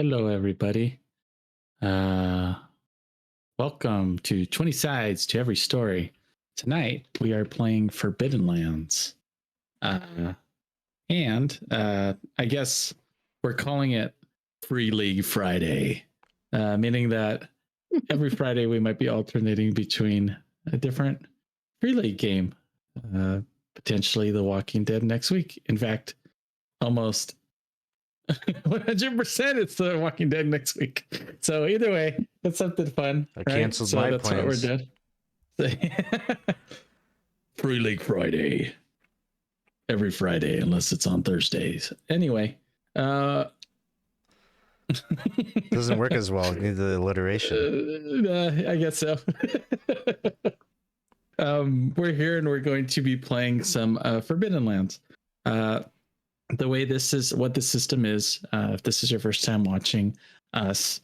Hello, everybody. Uh, Welcome to 20 Sides to Every Story. Tonight, we are playing Forbidden Lands. And I guess we're calling it Free League Friday, meaning that every Friday we might be alternating between a different Free League game, potentially The Walking Dead next week. In fact, almost 100% it's The Walking Dead next week. So either way, that's something fun. I right? canceled So my that's plans. what we're doing. Free League Friday. Every Friday, unless it's on Thursdays. Anyway. Doesn't work as well. You need the alliteration. I guess so. We're here and we're going to be playing some Forbidden Lands. The way this is, what the system is, if this is your first time watching us,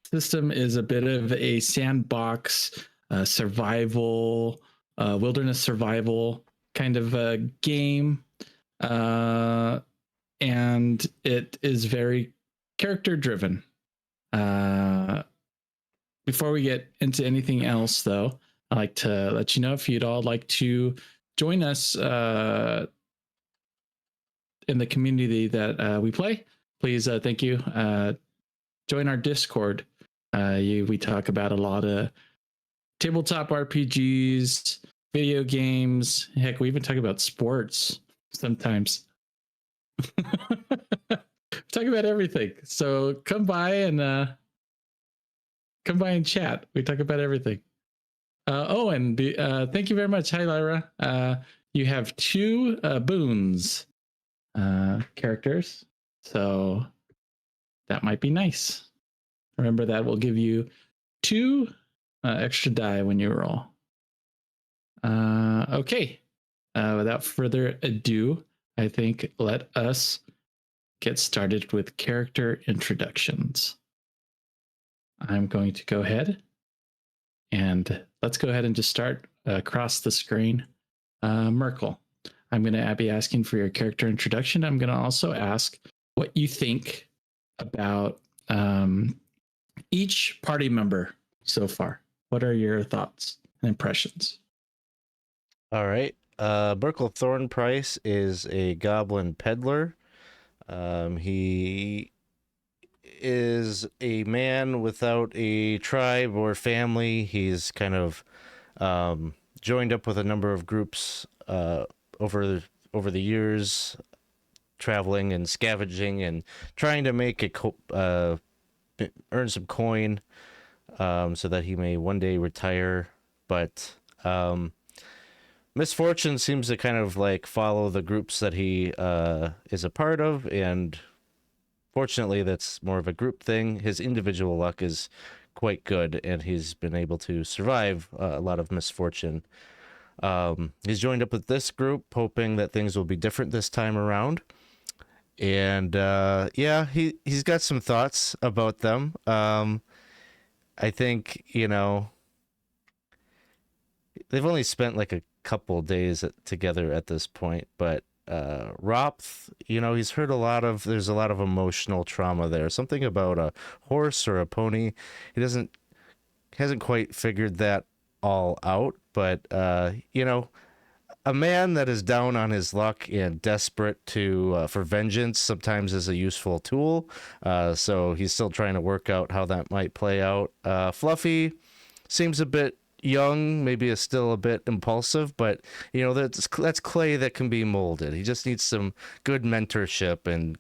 system is a bit of a sandbox survival, wilderness survival kind of a game, and it is very character driven. Before we get into anything else, though, I'd like to let you know if you'd all like to join us in the community that we play, please, thank you. Join our Discord. We talk about a lot of tabletop RPGs, video games. Heck, we even talk about sports sometimes. Talk about everything. So come by and chat. We talk about everything. And thank you very much. Hi, Lyra. You have two boons characters, so that might be nice. Remember that will give you 2 extra die when you roll. Okay. Without further ado, I think let us get started with character introductions. I'm going to go ahead and let's go ahead and just start across the screen. Merkel, I'm going to be asking for your character introduction. I'm going to also ask what you think about each party member so far. What are your thoughts and impressions? All right. Merkel Thornprice is a goblin peddler. He is a man without a tribe or family. He's kind of joined up with a number of groups over the years, traveling and scavenging and trying to make earn some coin, so that he may one day retire. But misfortune seems to kind of like follow the groups that he is a part of, and fortunately that's more of a group thing. His individual luck is quite good, and he's been able to survive a lot of misfortune. He's joined up with this group hoping that things will be different this time around, and he's got some thoughts about them. I think, they've only spent like a couple days together at this point, but Ropth, he's heard there's a lot of emotional trauma there. Something about a horse or a pony. He hasn't quite figured that all out, but a man that is down on his luck and desperate for vengeance sometimes is a useful tool. So he's still trying to work out how that might play out. Fluffy seems a bit young, maybe is still a bit impulsive, but that's clay that can be molded. He just needs some good mentorship, and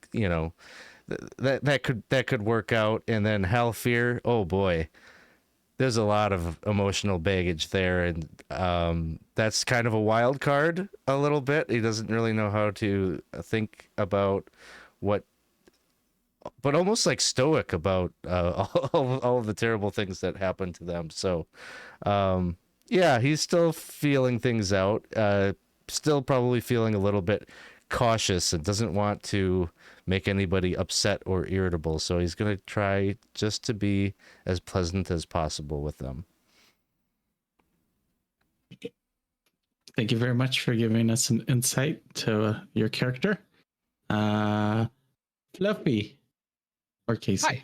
that could work out. And then Halfear, oh boy, there's a lot of emotional baggage there, and that's kind of a wild card a little bit. He doesn't really know how to think about but almost like stoic about all of the terrible things that happened to them. So he's still feeling things out, still probably feeling a little bit cautious and doesn't want to make anybody upset or irritable. So he's going to try just to be as pleasant as possible with them. Thank you very much for giving us an insight to your character. Fluffy, Or Casey.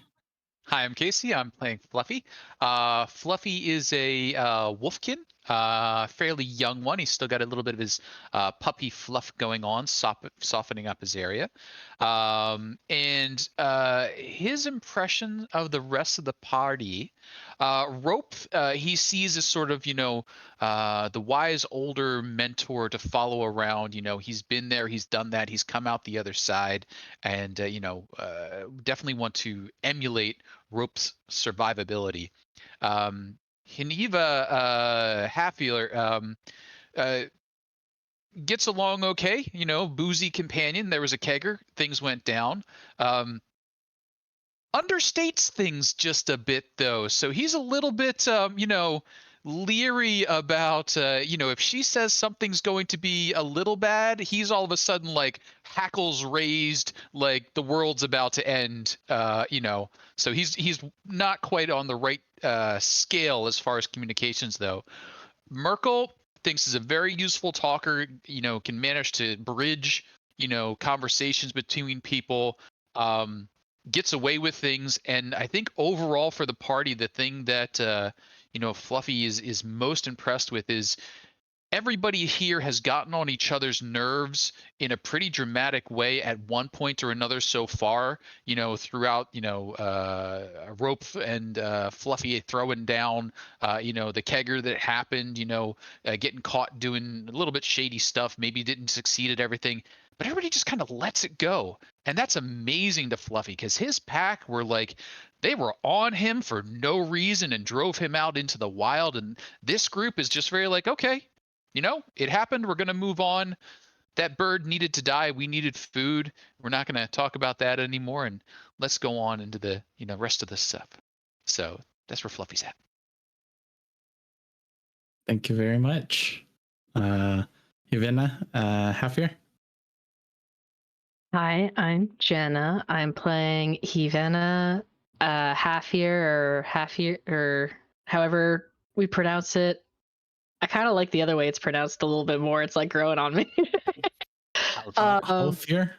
Hi, I'm Casey. I'm playing Fluffy. Fluffy is a wolfkin, fairly young one. He's still got a little bit of his puppy fluff going on, softening up his area. And his impression of the rest of the party, Ropth, he sees as sort of, the wise older mentor to follow around. He's been there, he's done that, he's come out the other side, and, definitely want to emulate Ropth's survivability. Hiniva Halfear gets along okay, boozy companion. There was a kegger, things went down. Understates things just a bit though, so he's a little bit leery about if she says something's going to be a little bad, he's all of a sudden like hackles raised, like the world's about to end. So he's not quite on the right scale as far as communications though. Merkel thinks is a very useful talker, can manage to bridge conversations between people, gets away with things. And I think overall for the party, the thing that Fluffy is most impressed with is everybody here has gotten on each other's nerves in a pretty dramatic way at one point or another so far, throughout, Ropth and Fluffy throwing down, the kegger that happened, getting caught doing a little bit shady stuff, maybe didn't succeed at everything, but everybody just kind of lets it go. And that's amazing to Fluffy because his pack were like, they were on him for no reason and drove him out into the wild. And this group is just very like, okay, it happened. We're going to move on. That bird needed to die. We needed food. We're not going to talk about that anymore. And let's go on into the, rest of the stuff. So that's where Fluffy's at. Thank you very much. Yvena, Halfear. Hi, I'm Jenna. I'm playing Hivena, Halfear, or however we pronounce it. I kind of like the other way it's pronounced a little bit more. It's like growing on me. Halfear?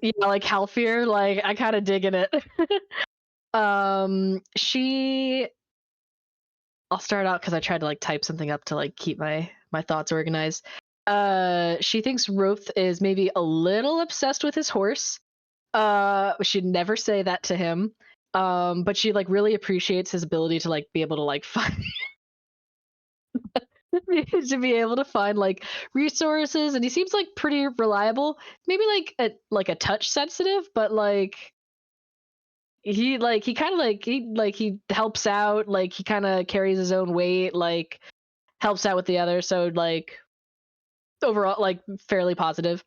Yeah, like Halfear. Like I kind of dig in it. I'll start out because I tried to like type something up to like keep my thoughts organized. She thinks Ropth is maybe a little obsessed with his horse. She'd never say that to him. But she like really appreciates his ability to like be able to like find to be able to find like resources, and he seems like pretty reliable. Maybe like a touch sensitive, but like he helps out, like he kind of carries his own weight, like helps out with the others, so like overall like fairly positive.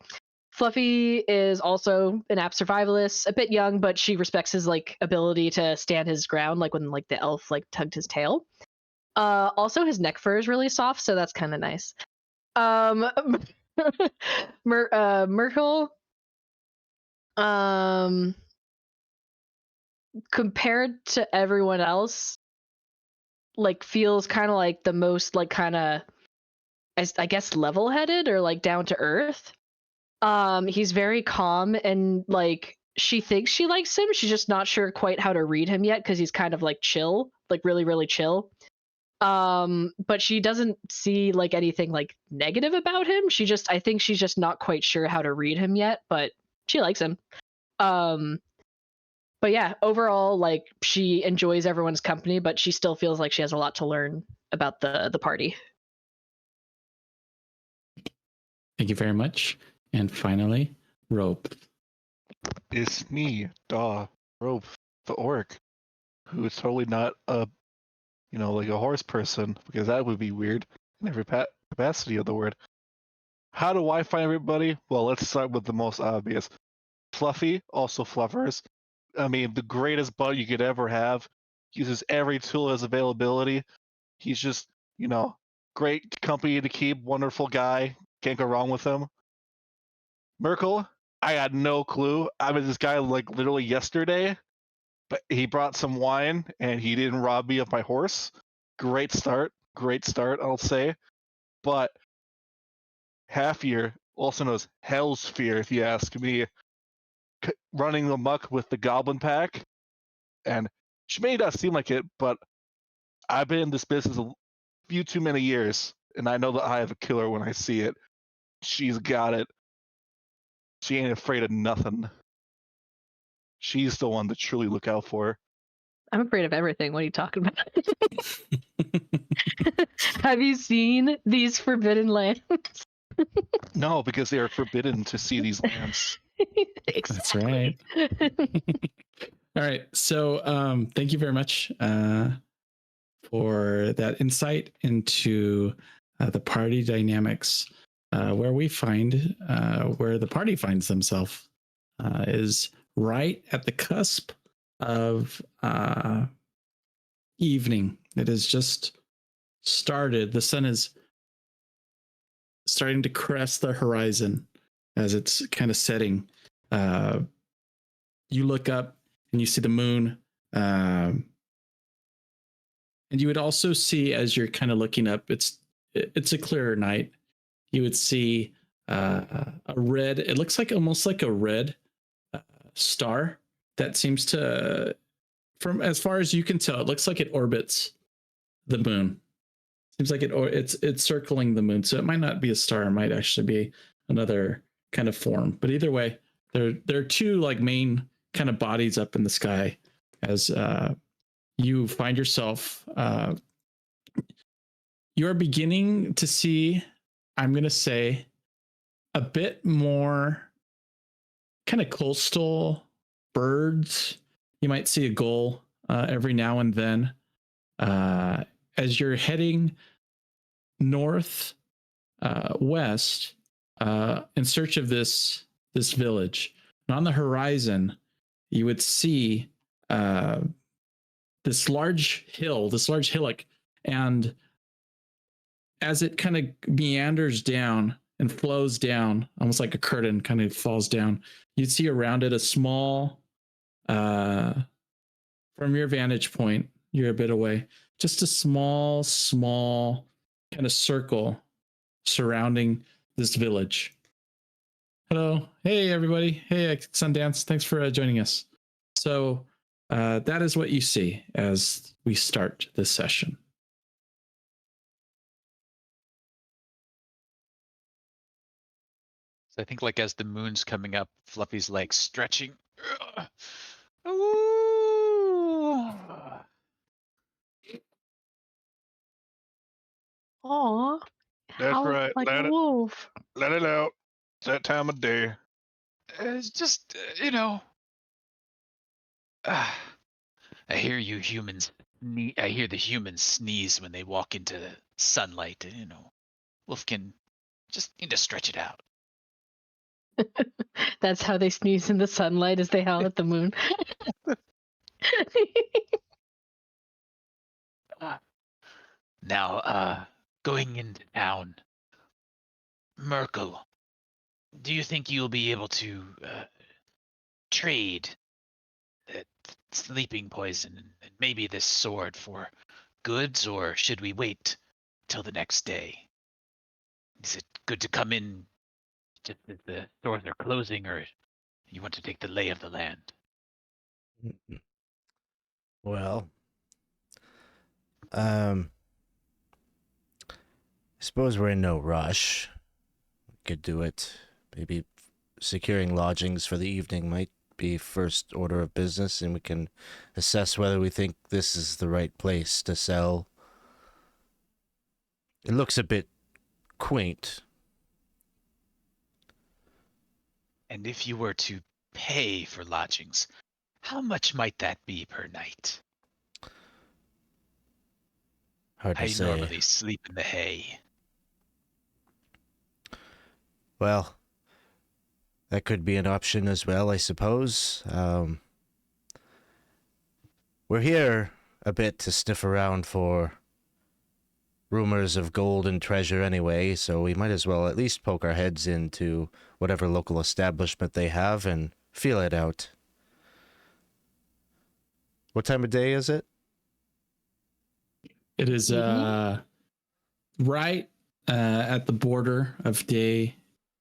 Fluffy is also an app survivalist, a bit young, but she respects his like ability to stand his ground, like when like the elf like tugged his tail. Also his neck fur is really soft, so that's kind of nice. Merkel, compared to everyone else, like feels kind of like the most like kind of, I guess, level-headed or like down to earth. He's very calm, and like she thinks she likes him. She's just not sure quite how to read him yet because he's kind of like chill, like really, really chill. But she doesn't see like anything like negative about him. I think she's just not quite sure how to read him yet, but she likes him. But yeah, overall, like she enjoys everyone's company, but she still feels like she has a lot to learn about the party. Thank you very much. And finally, Ropth. It's me, Ropth, the orc, who is totally not like a horse person, because that would be weird in every capacity of the word. How do I find everybody? Well, let's start with the most obvious. Fluffy, also Fluffers. I mean, the greatest butt you could ever have. Uses every tool as availability. He's just, great company to keep, wonderful guy. Can't go wrong with him. Merkel, I had no clue. I met this guy like literally yesterday, but he brought some wine and he didn't rob me of my horse. Great start, I'll say. But Halfear, also known as Halfear, if you ask me, running amok with the goblin pack, and she may not seem like it, but I've been in this business a few too many years, and I know the eye of a killer when I see it. She's got it. She ain't afraid of nothing. She's the one to truly look out for. I'm afraid of everything. What are you talking about? Have you seen these forbidden lands? No, because they are forbidden to see these lands. That's right. All right. So thank you very much for that insight into the party dynamics. Where we find where the party finds themselves is right at the cusp of evening. It has just started. The sun is starting to crest the horizon as it's kind of setting. You look up and you see the moon. And you would also see, as you're kind of looking up, it's a clearer night. You would see a red, it looks like almost like a red star that seems to, from as far as you can tell, it looks like it orbits the moon. Seems like it's circling the moon. So it might not be a star, it might actually be another kind of form. But either way, there are two like main kind of bodies up in the sky as you find yourself you're beginning to see, I'm going to say, a bit more kind of coastal birds. You might see a gull every now and then as you're heading north west in search of this village. And on the horizon, you would see this large hillock, and as it kind of meanders down and flows down, almost like a curtain kind of falls down, you'd see around it a small, from your vantage point, you're a bit away, just a small kind of circle surrounding this village. Hello. Hey, everybody. Hey, Sundance. Thanks for joining us. So that is what you see as we start this session. So I think like as the moon's coming up, Fluffy's like stretching. Ooh. Aw. That's Howls right. like Let a it- wolf. Let it out. It's that time of day. It's just, I hear you humans. I hear the humans sneeze when they walk into the sunlight. Wolfkin just need to stretch it out. That's how they sneeze in the sunlight as they howl at the moon. Now, going into town, Merkel, do you think you'll be able to trade that sleeping poison and maybe this sword for goods, or should we wait till the next day? Is it good to come in just as the stores are closing, or you want to take the lay of the land? Well, I suppose we're in no rush. We could do it. Maybe securing lodgings for the evening might be first order of business, and we can assess whether we think this is the right place to sell. It looks a bit quaint. And if you were to pay for lodgings, how much might that be per night? Hard to I say. normally sleep in the hay. Well, that could be an option as well, I suppose. We're here a bit to sniff around for rumors of gold and treasure anyway, so we might as well at least poke our heads into whatever local establishment they have and feel it out. What time of day is it? It is right at the border of day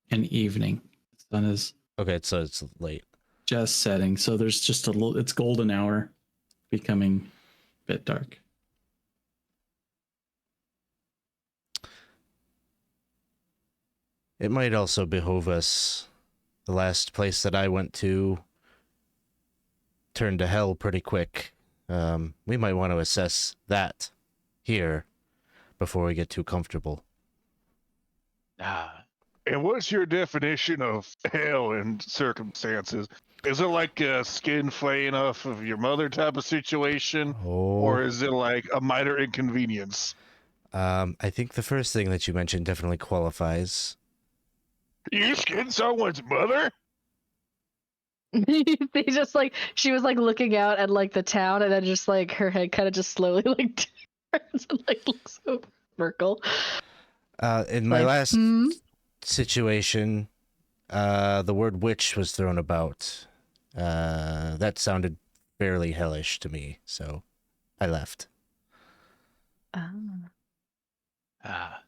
and evening. The sun is Okay, so it's late. just setting. So there's just a little, it's golden hour becoming a bit dark. It might also behoove us. The last place that I went to turned to hell pretty quick. We might want to assess that here before we get too comfortable. Ah, And what's your definition of hell in circumstances? Is it like a skin flaying off of your mother type of situation? Or is it like a minor inconvenience? I think the first thing that you mentioned definitely qualifies. You skin someone's mother? They just like she was like looking out at like the town, and then just like her head kind of just slowly like turns and like looks over Merkel. In my Like, last situation, the word witch was thrown about. That sounded fairly hellish to me, so I left. ah.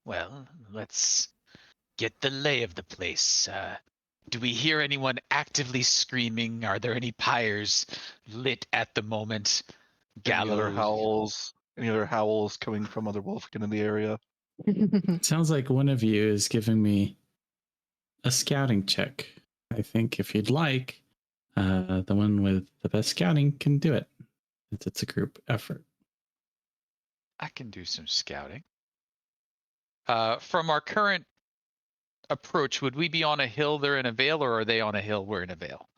Well, let's get the lay of the place. Do we hear anyone actively screaming? Are there any pyres lit at the moment? Any other Gallows. howls? Any other howls coming from other wolfkin in the area? Sounds like one of you is giving me a scouting check. I think if you'd like, the one with the best scouting can do it. It's a group effort. I can do some scouting. From our current approach, would we be on a hill, they're in a vale, or are they on a hill, we're in a vale?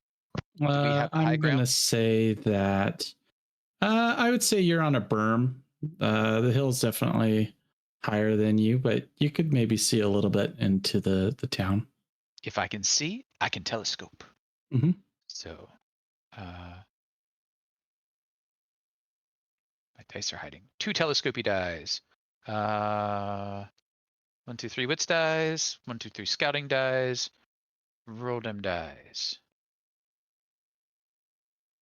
Do we have high I'm going to ground? say that I would say you're on a berm. The hill's definitely higher than you, but you could maybe see a little bit into the town. If I can see, I can telescope. Mhm. So, my dice are hiding. 2 telescopy dice. 1, 2, 3 wits dice. 1, 2, 3 scouting dice. Roll them dice.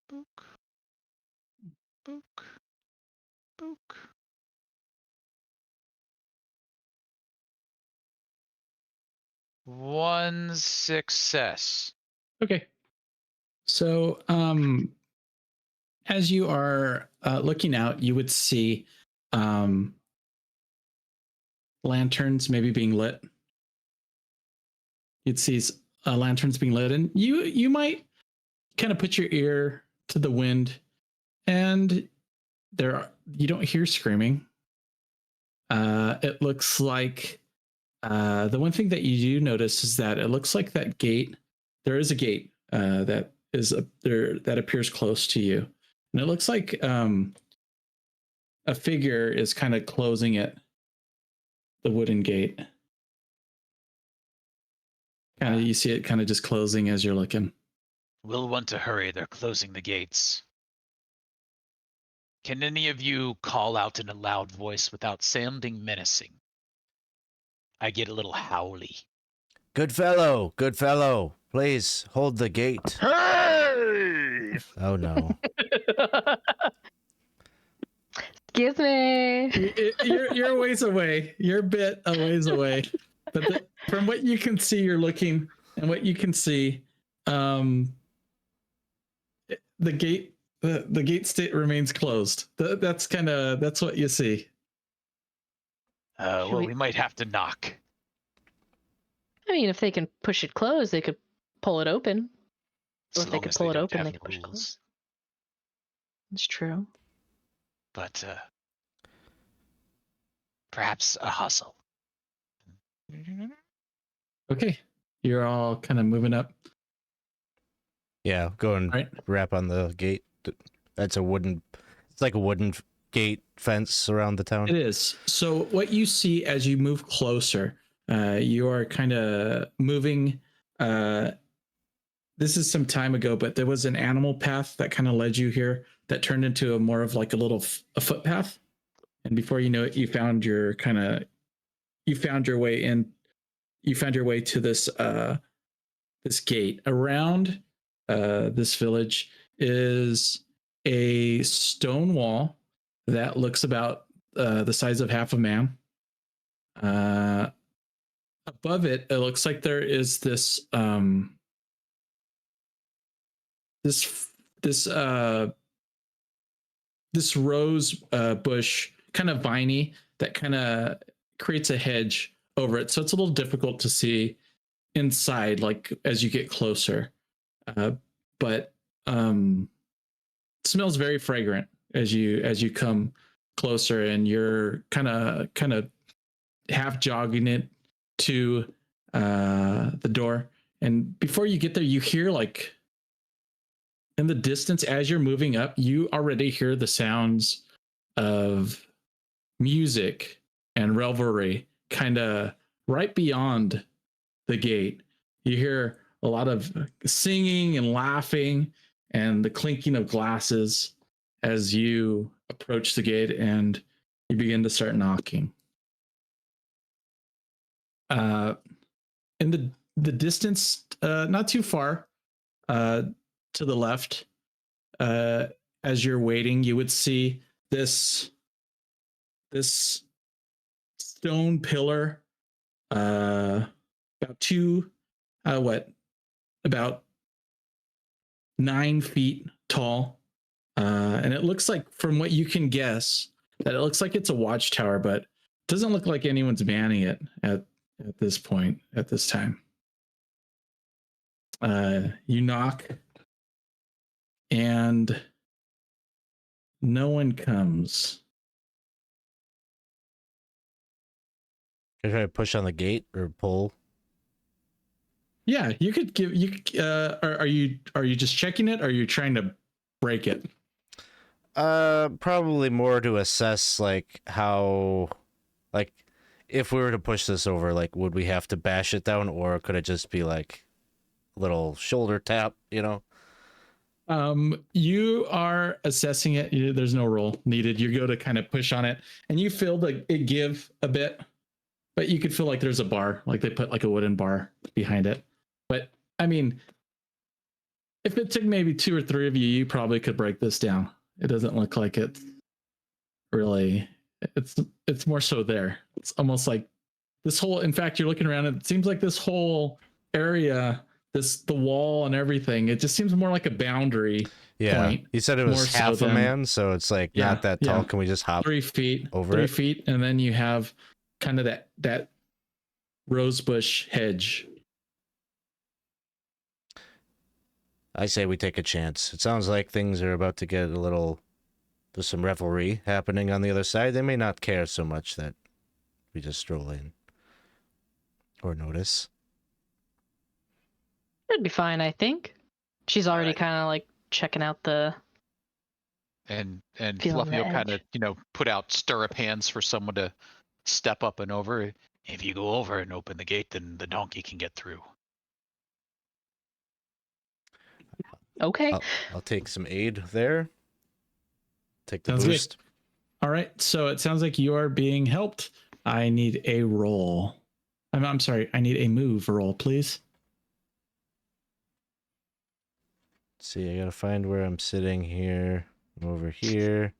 Book. Book. Book. One success. Okay. So, as you are looking out, you would see lanterns maybe being lit. You'd see lanterns being lit, and you might kind of put your ear to the wind, and you don't hear screaming. It looks like the one thing that you do notice is that it looks like that gate. There is a gate that is there that appears close to you, and it looks like a figure is kind of closing it, the wooden gate. Kind of, you see it kind of just closing as you're looking. We'll want to hurry. They're closing the gates. Can any of you call out in a loud voice without sounding menacing? I get a little howly. Good fellow, please hold the gate. Hey! Oh no. Excuse me. You're a ways away. You're a bit a ways away, but from what you can see, you're looking, and what you can see, the gate state remains closed. That's what you see. Well, we might have to knock. I mean, if they can push it closed, they could pull it open. Or As if they long could as pull it don't open, have they could push it rules. closed. That's true. But perhaps a hustle. Okay, you're all kind of moving up. Yeah, go and Right. rap on the gate. It's like a wooden gate fence around the town. It is. So what you see as you move closer, you are kind of moving. This is some time ago, but there was an animal path that kind of led you here that turned into a more of like a little a footpath. And before you know it, you found your way in. You found your way to this this gate. Around this village is a stone wall that looks about the size of half a man. above it, it looks like there is this this rose bush, kind of viney, that kind of creates a hedge over it, so it's a little difficult to see inside, like as you get closer. But it smells very fragrant as you come closer, and you're kind of half jogging it to the door. And before you get there, you hear, like, in the distance, as you're moving up, you already hear the sounds of music and revelry kind of right beyond the gate. You hear a lot of singing and laughing and the clinking of glasses as you approach the gate, and you begin to start knocking. In the distance, not too far, to the left, as you're waiting, you would see this stone pillar, about about 9 feet tall, and it looks like, from what you can guess, that it looks like it's a watchtower, but it doesn't look like anyone's manning it at this point, at this time. You knock, and no one comes. Can I try to push on the gate or pull? Yeah, you could give you. Are you just checking it, or are you trying to break it? Probably more to assess, like, how, like, if we were to push this over, like, would we have to bash it down, or could it just be like a little shoulder tap, you know? You are assessing it. There's no roll needed. You go to kind of push on it, and you feel it give a bit, but you could feel like there's a bar, like they put like a wooden bar behind it. But I mean, if it took maybe 2 or 3 of you, you probably could break this down. It doesn't look like it's really. It's more so there. It's almost like this whole. In fact, you're looking around, and it seems like this whole area, the wall and everything, it just seems more like a boundary point. You said it was half a man, so it's like not that tall. Yeah. Can we just hop 3 feet over 3 it? feet, and then you have kind of that rosebush hedge. I say we take a chance. It sounds like things are about to get a little. There's some revelry happening on the other side. They may not care so much that we just stroll in or notice. It'd be fine, I think. She's already kind of like checking out the. And Feeling Fluffy will the kind of, edge. put out stirrup hands for someone to step up and over. If you go over and open the gate, then the donkey can get through. Okay. I'll take some aid there. Take the Sounds boost. All right, so it sounds like you are being helped. I need a roll. I'm sorry. I need a move roll, please. Let's see, I gotta find where I'm sitting here. I'm over here.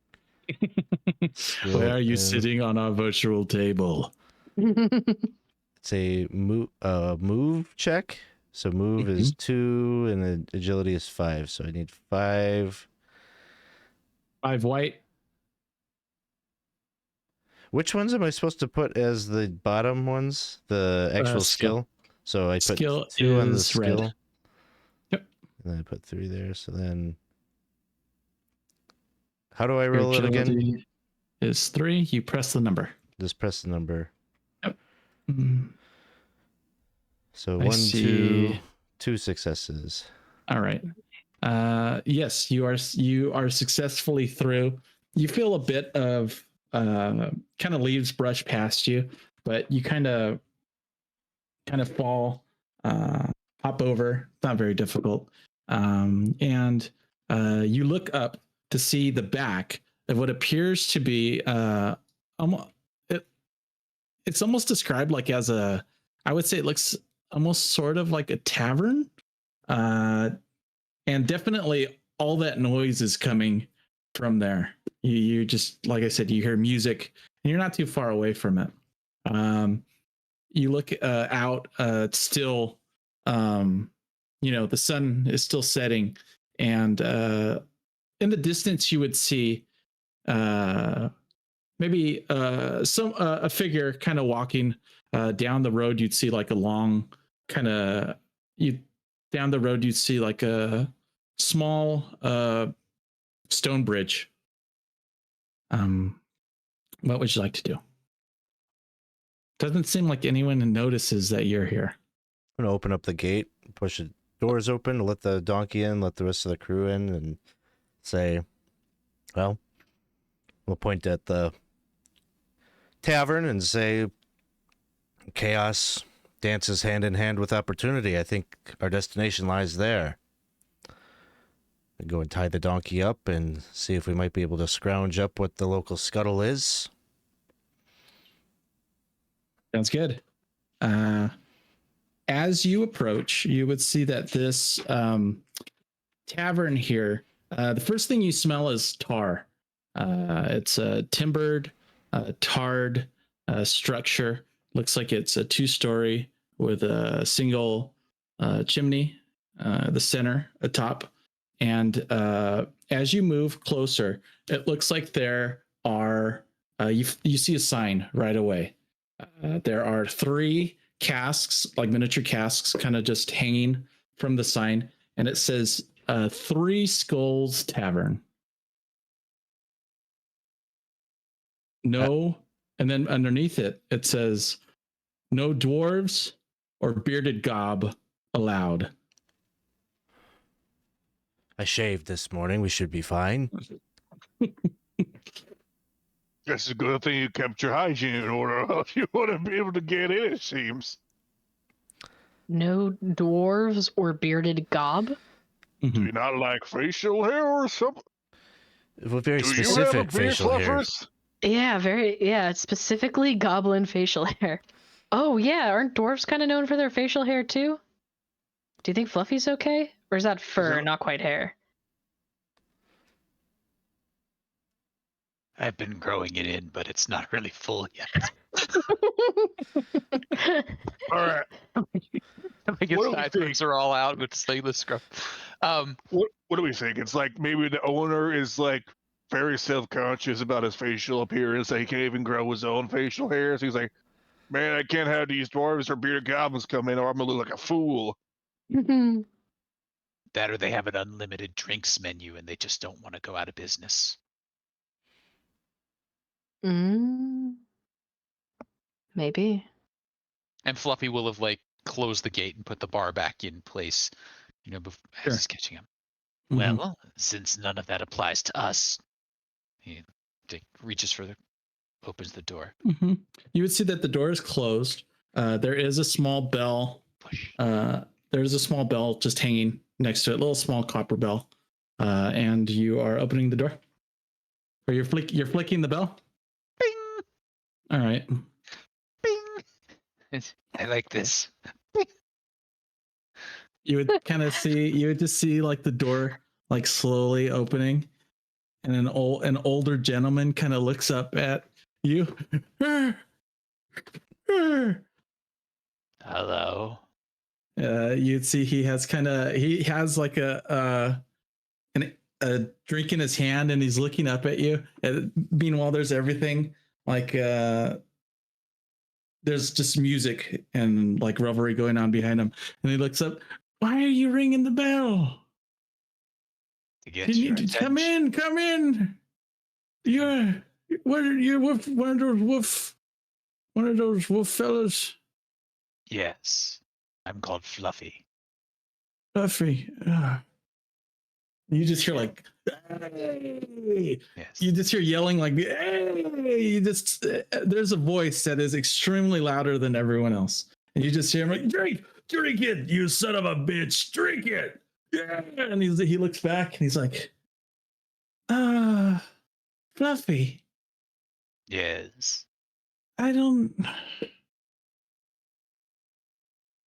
Where are you in. sitting on our virtual table? It's a move check. So move is 2 and the agility is 5. So I need 5. 5 white. Which ones am I supposed to put as the bottom ones? The actual skill. So I put Skill 2 on the is red. skill. Yep. And then I put 3 there. So then, how do I Your roll it again? agility is 3. You press the number. Just press the number. Mm, So I 1, see. 2 successes. All right. Yes, you are successfully through. You feel a bit of kind of leaves brush past you, but you kind of fall, hop over. It's not very difficult. And you look up to see the back of what appears to be it's almost described like as I would say it looks almost sort of like a tavern. And definitely all that noise is coming from there. You just, like I said, you hear music and you're not too far away from it. you look out. It's still, the sun is still setting, and in the distance you would see maybe a figure kind of walking down the road. You'd see like a long kind of down the road. You'd see like a small stone bridge. What would you like to do? Doesn't seem like anyone notices that you're here. I'm gonna open up the gate, push the doors open, let the donkey in, let the rest of the crew in, and say, well, we'll point at the tavern and say, chaos dances hand in hand with opportunity. I think our destination lies there. We go and tie the donkey up and see if we might be able to scrounge up what the local scuttle is. Sounds good. As you approach, you would see that this tavern here, the first thing you smell is tar. It's a timbered, tarred structure. Looks like it's a 2-story with a single chimney, the center atop. And as you move closer, it looks like there are, you see a sign right away. There are 3 casks, like miniature casks, kind of just hanging from the sign. And it says 3 Skulls Tavern. No. And then underneath it, it says no dwarves or bearded gob allowed. I shaved this morning. We should be fine. Guess it's a good thing you kept your hygiene in order, or else you wouldn't be able to get in, it seems. No dwarves or bearded gob? Do you not like facial hair or something? Very Do you have a specific beard facial hair. fluffers? Yeah, it's specifically goblin facial hair. Oh yeah, aren't dwarves kind of known for their facial hair too? Do you think Fluffy's okay? Or is that fur, not quite hair? I've been growing it in, but it's not really full yet. All right. I guess What do we sideburns are all out, but stay the scrub. What do we think? It's like maybe the owner is like very self-conscious about his facial appearance, that he can't even grow his own facial hair. So he's like, man, I can't have these dwarves or bearded goblins come in, or I'm gonna look like a fool. That or they have an unlimited drinks menu and they just don't want to go out of business. Maybe. And Fluffy will have like closed the gate and put the bar back in place, as he's catching him. Mhm. Well, since none of that applies to us, he reaches for opens the door. Mm-hmm. You would see that the door is closed. There is a small bell. Push. There's a small bell just hanging next to it, a little small copper bell. And you are opening the door. Or you're flicking the bell? Bing! All right. Bing! I like this. You would just see like the door like slowly opening, and an older gentleman kind of looks up at you. Hello. You'd see he has like a drink in his hand, and he's looking up at you. And meanwhile, there's everything like there's just music and like revelry going on behind him, and he looks up. Why are you ringing the bell? To get your attention. Come in. You're one of those wolf fellas. Yes. I'm called Fluffy. Fluffy. You just hear like, hey! Yes. You just hear yelling like, hey! There's a voice that is extremely louder than everyone else, and you just hear him like, drink it, you son of a bitch, drink it. Yeah. And he looks back and he's like, Fluffy. Yes. I don't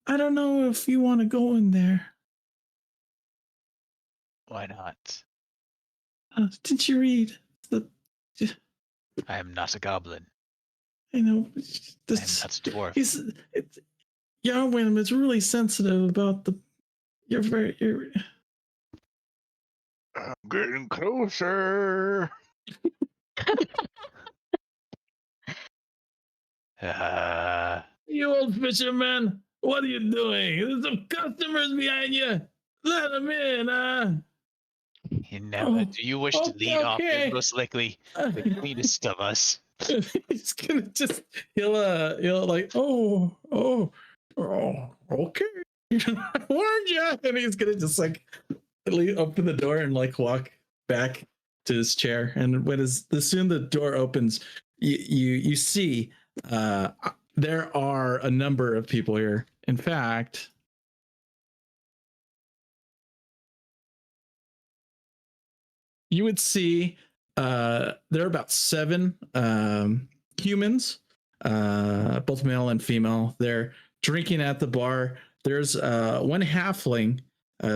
know if you want to go in there. Why not? Did you read the? I am not a goblin. I know. And This, that's dwarf. Yarwin is really sensitive about the. You're I'm getting closer. You old fisherman, what are you doing? There's some customers behind you. Let them in, do you wish to lead off? They're okay. most likely the cleanest of us. He's gonna just he'll like okay. I warned you, and he's gonna just like open the door and like walk back to his chair. And when as soon the door opens, you see there are a number of people here. In fact, you would see there are about 7 humans, both male and female. They're drinking at the bar. There's one halfling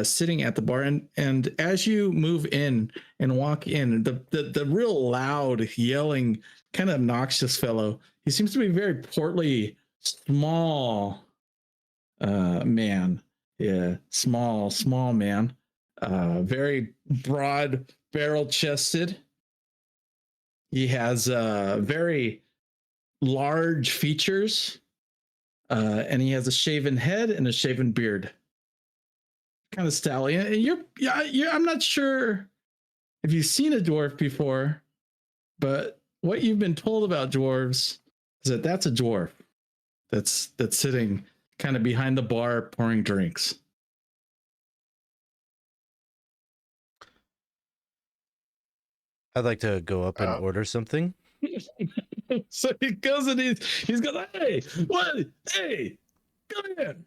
sitting at the bar, and as you move in and walk in, the real loud yelling, kind of obnoxious fellow, he seems to be a very portly, small man. Yeah, small man. Very broad barrel chested. He has very large features, and he has a shaven head and a shaven beard. Kind of stallion. And you're I'm not sure if you've seen a dwarf before, but what you've been told about dwarves is that that's a dwarf that's sitting kind of behind the bar pouring drinks. I'd like to go up and order something. So he goes and he's going, hey, what? Hey, come in.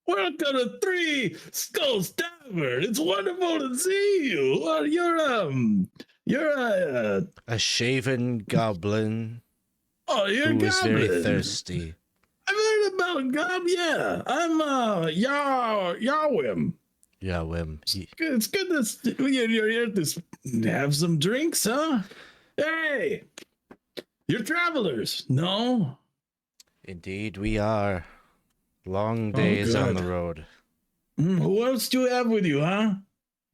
Welcome to 3 Skulls Tavern. It's wonderful to see you. Well, you're a shaven goblin. Oh, you're a who goblin. is very thirsty. I've heard about goblin. Yeah, I'm Yawim. Yawim. It's good to you're here to have some drinks, huh? Hey, you're travelers, no? Indeed, we are. Long days on the road. Who else do you have with you, huh?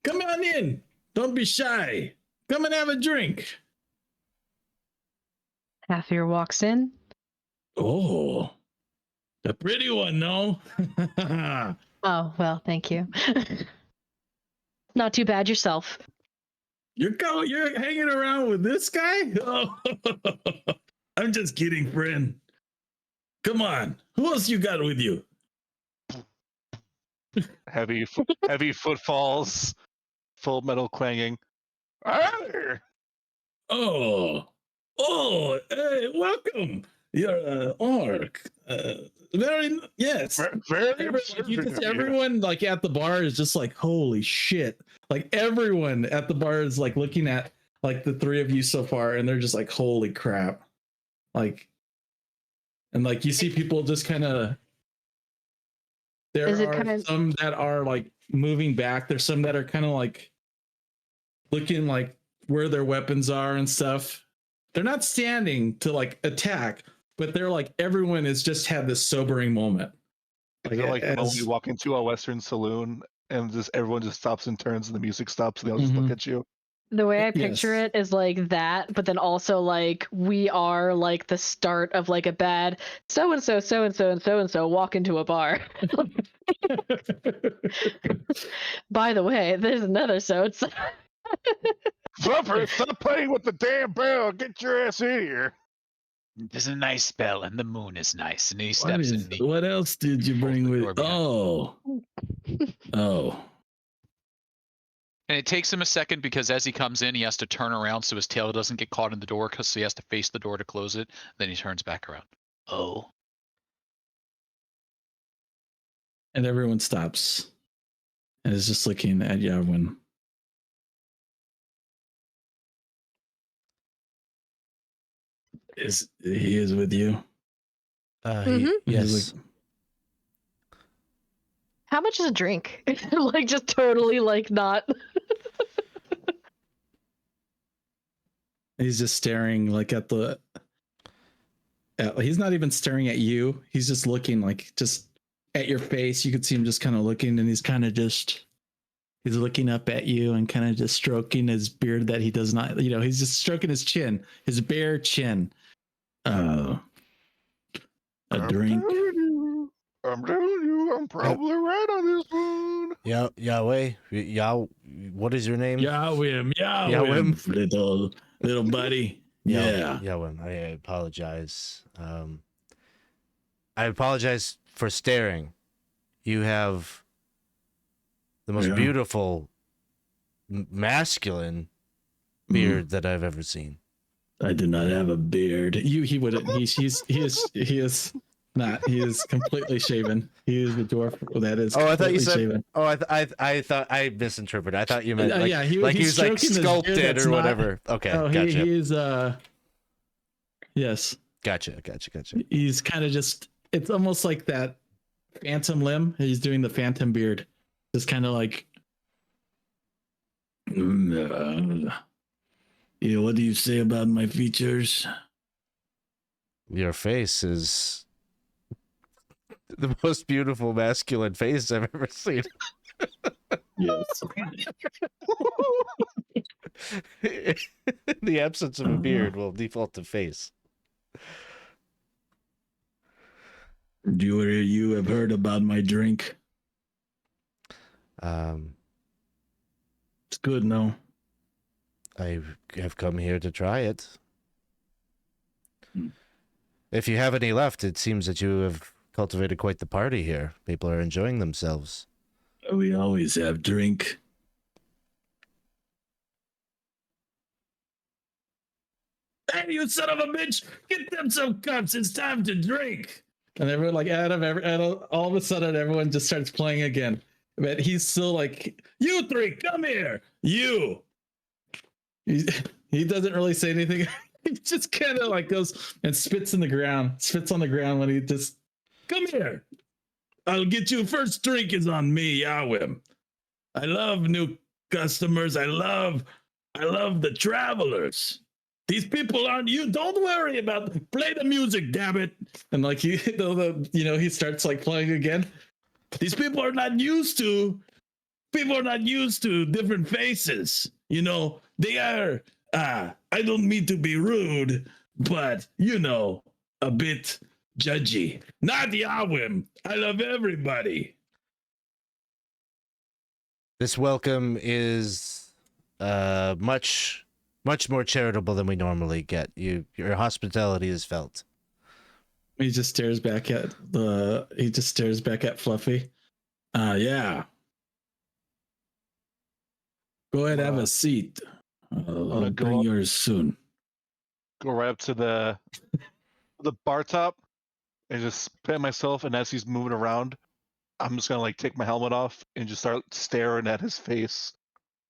Come on in. Don't be shy. Come and have a drink. Halfear walks in. Oh, the pretty one, no? Oh, well, thank you. Not too bad yourself. You're hanging around with this guy? Oh, I'm just kidding, friend. Come on. Who else you got with you? Heavy footfalls, full metal clanging. Arr! Oh, hey, welcome. You're an orc. Yes. Everyone like at the bar is just like, holy shit. Like everyone at the bar is like looking at like the 3 of you so far, and they're just like, holy crap. Like, and like you see people just kind of. There are some that are like moving back. There's some that are kind of like looking like where their weapons are and stuff. They're not standing to like attack, but they're like, everyone has just had this sobering moment. Like when you walk into a Western saloon and just everyone just stops and turns and the music stops and they all just look at you. The way I picture it is like that, but then also like we are like the start of like a bad so-and-so, so-and-so, and so-and-so walk into a bar. By the way, there's another so-and-so. Fluffer, stop playing with the damn bell. Get your ass in here. There's a nice bell and the moon is nice. And he What steps in. What else did you bring with? Oh. And it takes him a second because as he comes in, he has to turn around so his tail doesn't get caught in the door because he has to face the door to close it. Then he turns back around. Oh. And everyone stops and is just looking at Yarwin. He is with you? Yes. How much is a drink? Like just totally like not. He's just staring like at the. he's not even staring at you. He's just looking like just at your face. You could see him just kind of looking, and he's kind of just he's looking up at you and kind of just stroking his beard that he does not, he's just stroking his chin, his bare chin. A drink. I'm telling you, I'm probably right on this one. Yeah, Yahweh. What is your name? Yahweh, little buddy. Yeah. Yahweh. I apologize. I apologize for staring. You have the most beautiful masculine beard that I've ever seen. I do not have a beard. He wouldn't. He is not. He is completely shaven. He is a dwarf that is. Oh, I thought you said. Shaven. Oh, I thought I misinterpreted. I thought you meant like, he he's like sculpted or whatever. Okay, gotcha. He's yes. Gotcha. He's kind of just. It's almost like that phantom limb. He's doing the phantom beard. Just kind of like. Yeah, what do you say about my features? Your face is the most beautiful masculine face I've ever seen. Yes. In the absence of a beard, we'll default to face. Do you have heard about my drink? It's good, no? I have come here to try it. If you have any left, it seems that you have cultivated quite the party here. People are enjoying themselves. We always have drink. Hey, you son of a bitch! Get them some cups. It's time to drink. And everyone, like, all of a sudden, everyone just starts playing again. But he's still like, you three, come here. You. He doesn't really say anything. He just kind of like goes and spits on the ground when he just, come here. I'll get you first drink is on me, Yahweh. I love new customers. I love the travelers. These people aren't you. Don't worry about play the music, damn it. And like he starts like playing again. These people are not used to different faces. They are, I don't mean to be rude, but, a bit judgy. Not Yahweh. I love everybody. This welcome is much more charitable than we normally get. Your hospitality is felt. He just stares back at Fluffy. Yeah. Go ahead, have a seat. I'll bring yours soon. Go right up to the bar top and just pat myself. And as he's moving around, I'm just gonna like take my helmet off and just start staring at his face.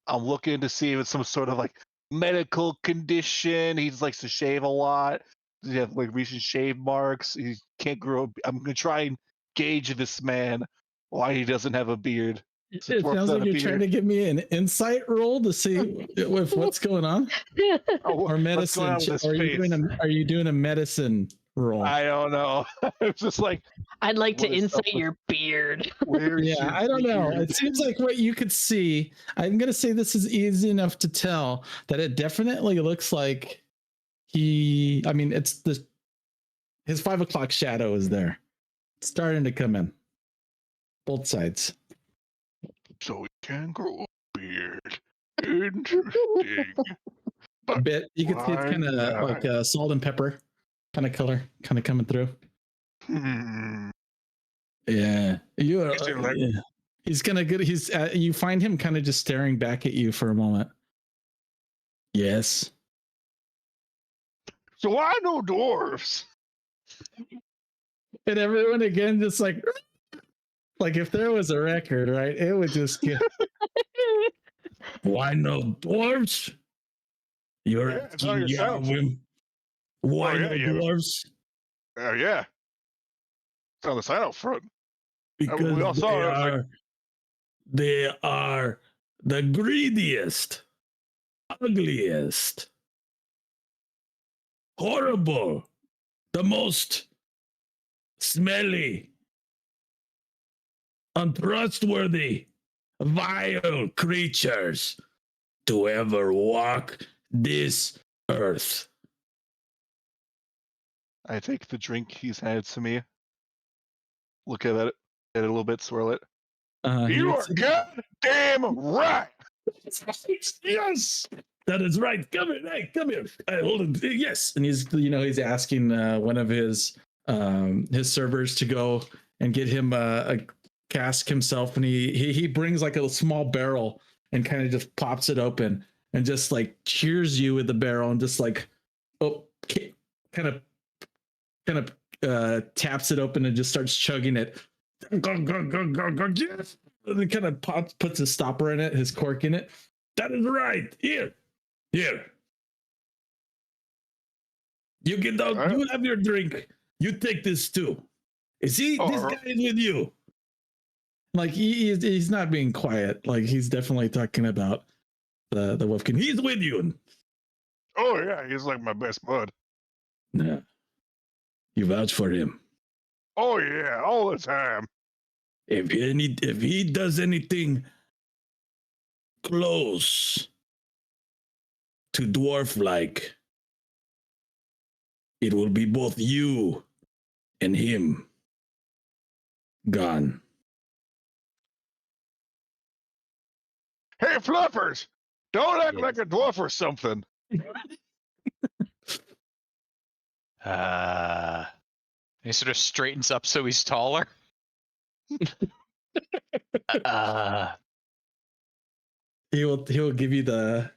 I'm looking to see if it's some sort of like medical condition. He likes to shave a lot. Does he have like recent shave marks? He can't grow. I'm gonna try and gauge this man why he doesn't have a beard. It sounds like you're trying to give me an insight roll to see if what's going on, or medicine. Are you doing a medicine roll? I don't know. It's just like I'd like to insight your beard. Yeah, I don't know. It seems like what you could see. I'm gonna say this is easy enough to tell that it definitely looks like it's his 5 o'clock shadow is there. It's starting to come in. Both sides. So he can grow a beard. Interesting. A bit. You can see it's kind of like a salt and pepper kind of color, kind of coming through. Yeah, you are. Yeah. He's gonna get. You find him kind of just staring back at you for a moment. Yes. So I know dwarves. And everyone again just like if there was a record, right? It would just get. Why no dwarves? You're Yahweh. Why no dwarves? Yeah. It's on the sign out front. Because they are the greediest, ugliest, horrible, the most smelly, untrustworthy, vile creatures to ever walk this earth. I take the drink he's handed to me. Look at it a little bit, swirl it. You are goddamn right. Yes, that is right. Come here, hey, come here. Hold on. Yes, and he's asking one of his servers to go and get him a cask himself, and he brings like a small barrel and kind of just pops it open and just like cheers you with the barrel and just like kind of taps it open and just starts chugging it. Yes. And then kind of puts a stopper in it, his cork in it. That is right. Here. You get down. Right. You have your drink. You take this too. Is he? This guy is with you. Like he's not being quiet. Like he's definitely talking about the wolfkin. He's with you. Oh yeah, he's like my best bud. Yeah. You vouch for him. Oh yeah, all the time. If he does anything close to dwarf-like, it will be both you and him gone. Hey, fluffers! Don't act like a dwarf or something. He sort of straightens up so he's taller. He'll give you the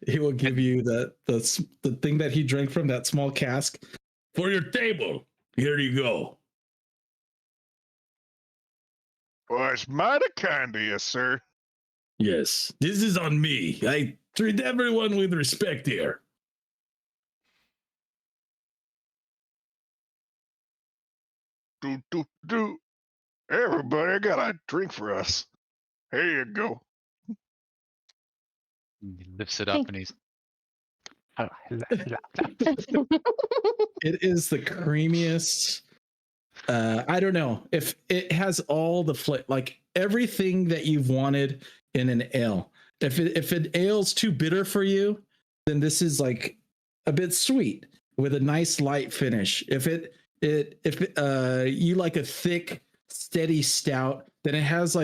thing that he drank from, that small cask, for your table. Here you go. Well, it's mighty kind of you, sir. Yes, this is on me. I treat everyone with respect here. Do. Everybody got a drink for us. Here you go. He lifts it up and he's. It is the creamiest. I don't know if it has all the like everything that you've wanted in an ale. If an ale's too bitter for you, then this is like a bit sweet with a nice light finish. If you like a thick, steady stout, then it has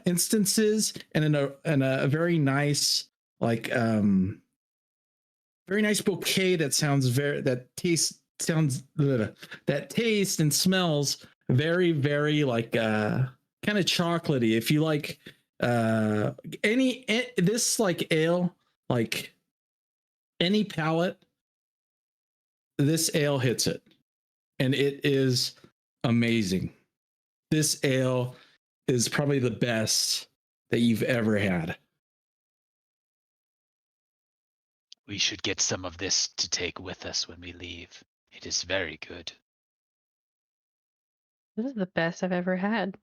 instances and a very nice very nice bouquet that tastes and smells very, very like kind of chocolatey. If you like this like ale, like any palate, this ale hits it, and it is amazing. This ale is probably the best that you've ever had. We should get some of this to take with us when we leave. It is very good. This is the best I've ever had.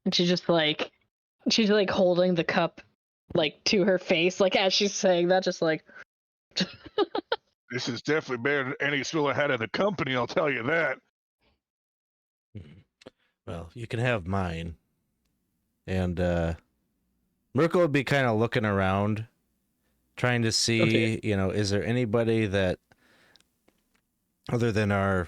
And she's like holding the cup like to her face, like as she's saying that, just like. This is definitely better than any swill I had in the company, I'll tell you that. Well, you can have mine. And Merkel would be kind of looking around, trying to see, is there anybody that, other than our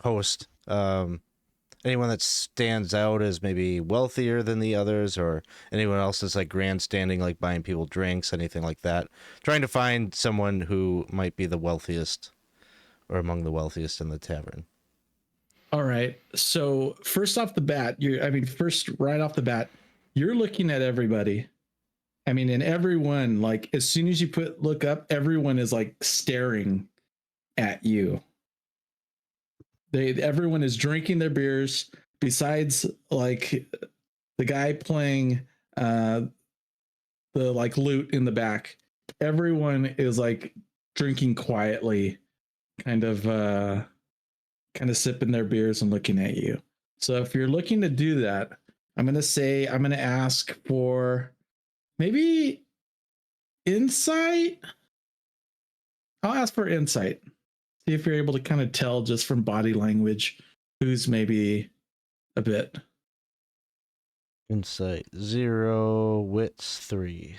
host, anyone that stands out as maybe wealthier than the others, or anyone else that's like grandstanding, like buying people drinks, anything like that. Trying to find someone who might be the wealthiest or among the wealthiest in the tavern. All right. So right off the bat, you're looking at everybody. I mean, and everyone, like, as soon as you look up, everyone is like staring at you. Everyone is drinking their beers, besides like the guy playing the like lute in the back. Everyone is like drinking quietly, kind of sipping their beers and looking at you. So if you're looking to do that, I'm going to ask for maybe insight. I'll ask for insight. See if you're able to kind of tell just from body language who's maybe a bit. Insight 0, wits 3.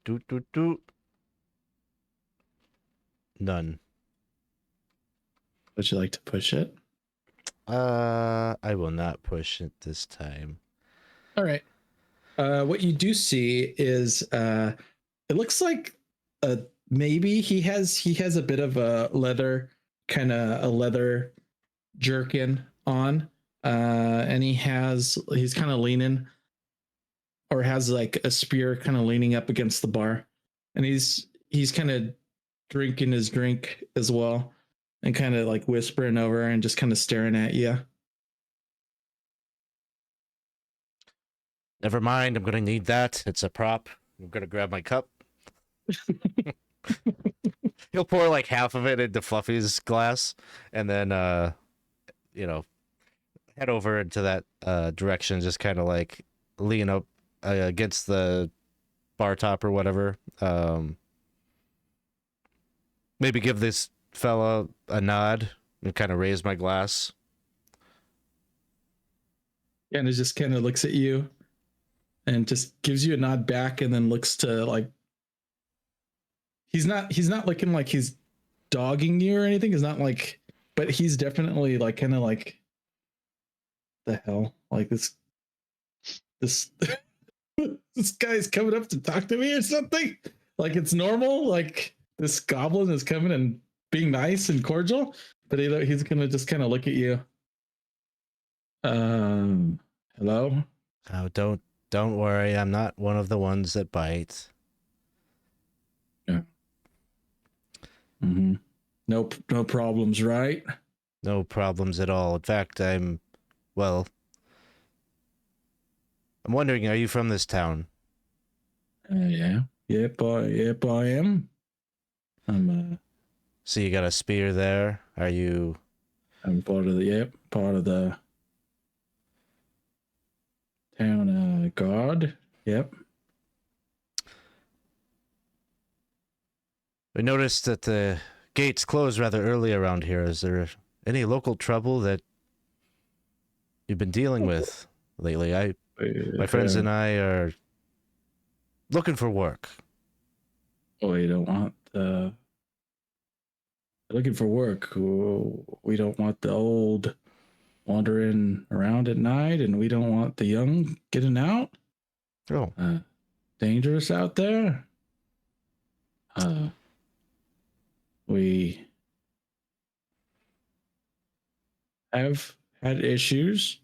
Doot. None. Would you like to push it? I will not push it this time. All right. What you do see is it looks like maybe he has a bit of a leather jerkin on, and he's kind of leaning, or has like a spear kind of leaning up against the bar, and he's kind of drinking his drink as well, and kind of like whispering over and just kind of staring at you. Never mind, I'm gonna need that. It's a prop. I'm gonna grab my cup. He'll pour like half of it into Fluffy's glass, and then head over into that direction, just kind of like lean up against the bar top or whatever. Maybe give this fella a nod and kind of raise my glass. And it just kind of looks at you and just gives you a nod back, and then looks to like, he's not looking like he's dogging you or anything. He's not like, but he's definitely like kind of like, the hell, like this this guy's coming up to talk to me or something. Like it's normal. Like this goblin is coming and being nice and cordial, but he's gonna just kind of look at you. Hello. Oh, don't worry. I'm not one of the ones that bite. Yeah. Mm-hmm. No problems, right? No problems at all. In fact, I'm wondering, are you from this town? Yeah. Yep, I am. So you got a spear there? Are you? I'm part of the town guard. Yep. We noticed that the gates close rather early around here. Is there any local trouble that you've been dealing with lately? My friends and I are looking for work. Oh, you don't want looking for work. We don't want the old wandering around at night, and we don't want the young getting out. Oh, Dangerous out there. We have had issues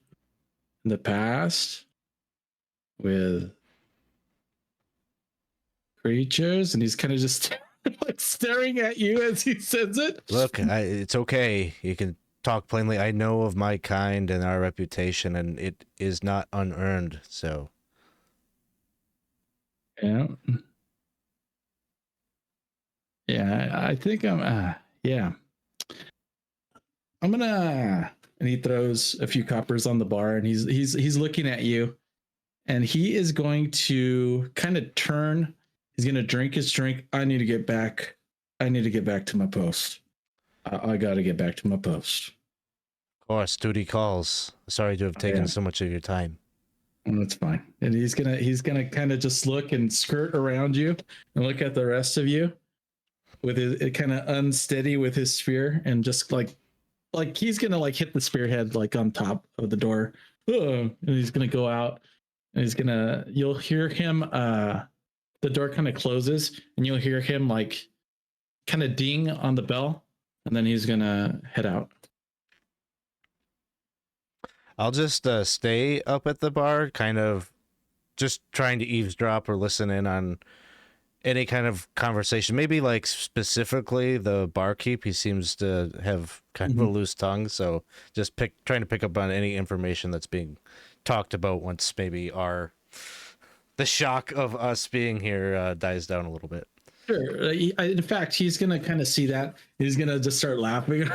in the past with creatures, and he's kind of just like staring at you as he says it. look, it's okay. You can talk plainly. I know of my kind and our reputation, and it is not unearned. So, Yeah. I think I'm gonna, and he throws a few coppers on the bar, and he's looking at you, and he is going to kind of turn. He's gonna drink his drink. I need to get back to my post. I gotta get back to my post. of course, duty calls. Sorry to have taken so much of your time. And that's fine. And he's gonna kind of just look and skirt around you and look at the rest of you with his kind of unsteady with his spear, and just like he's gonna like hit the spearhead like on top of the door. And he's gonna go out, and you'll hear him the door kind of closes, and you'll hear him like kind of ding on the bell, and then he's gonna head out. I'll just stay up at the bar, kind of just trying to eavesdrop or listen in on any kind of conversation. Maybe like specifically the barkeep. He seems to have kind of a loose tongue, so just trying to pick up on any information that's being talked about once maybe the shock of us being here dies down a little bit. Sure. In fact, he's gonna kind of see that. He's gonna just start laughing.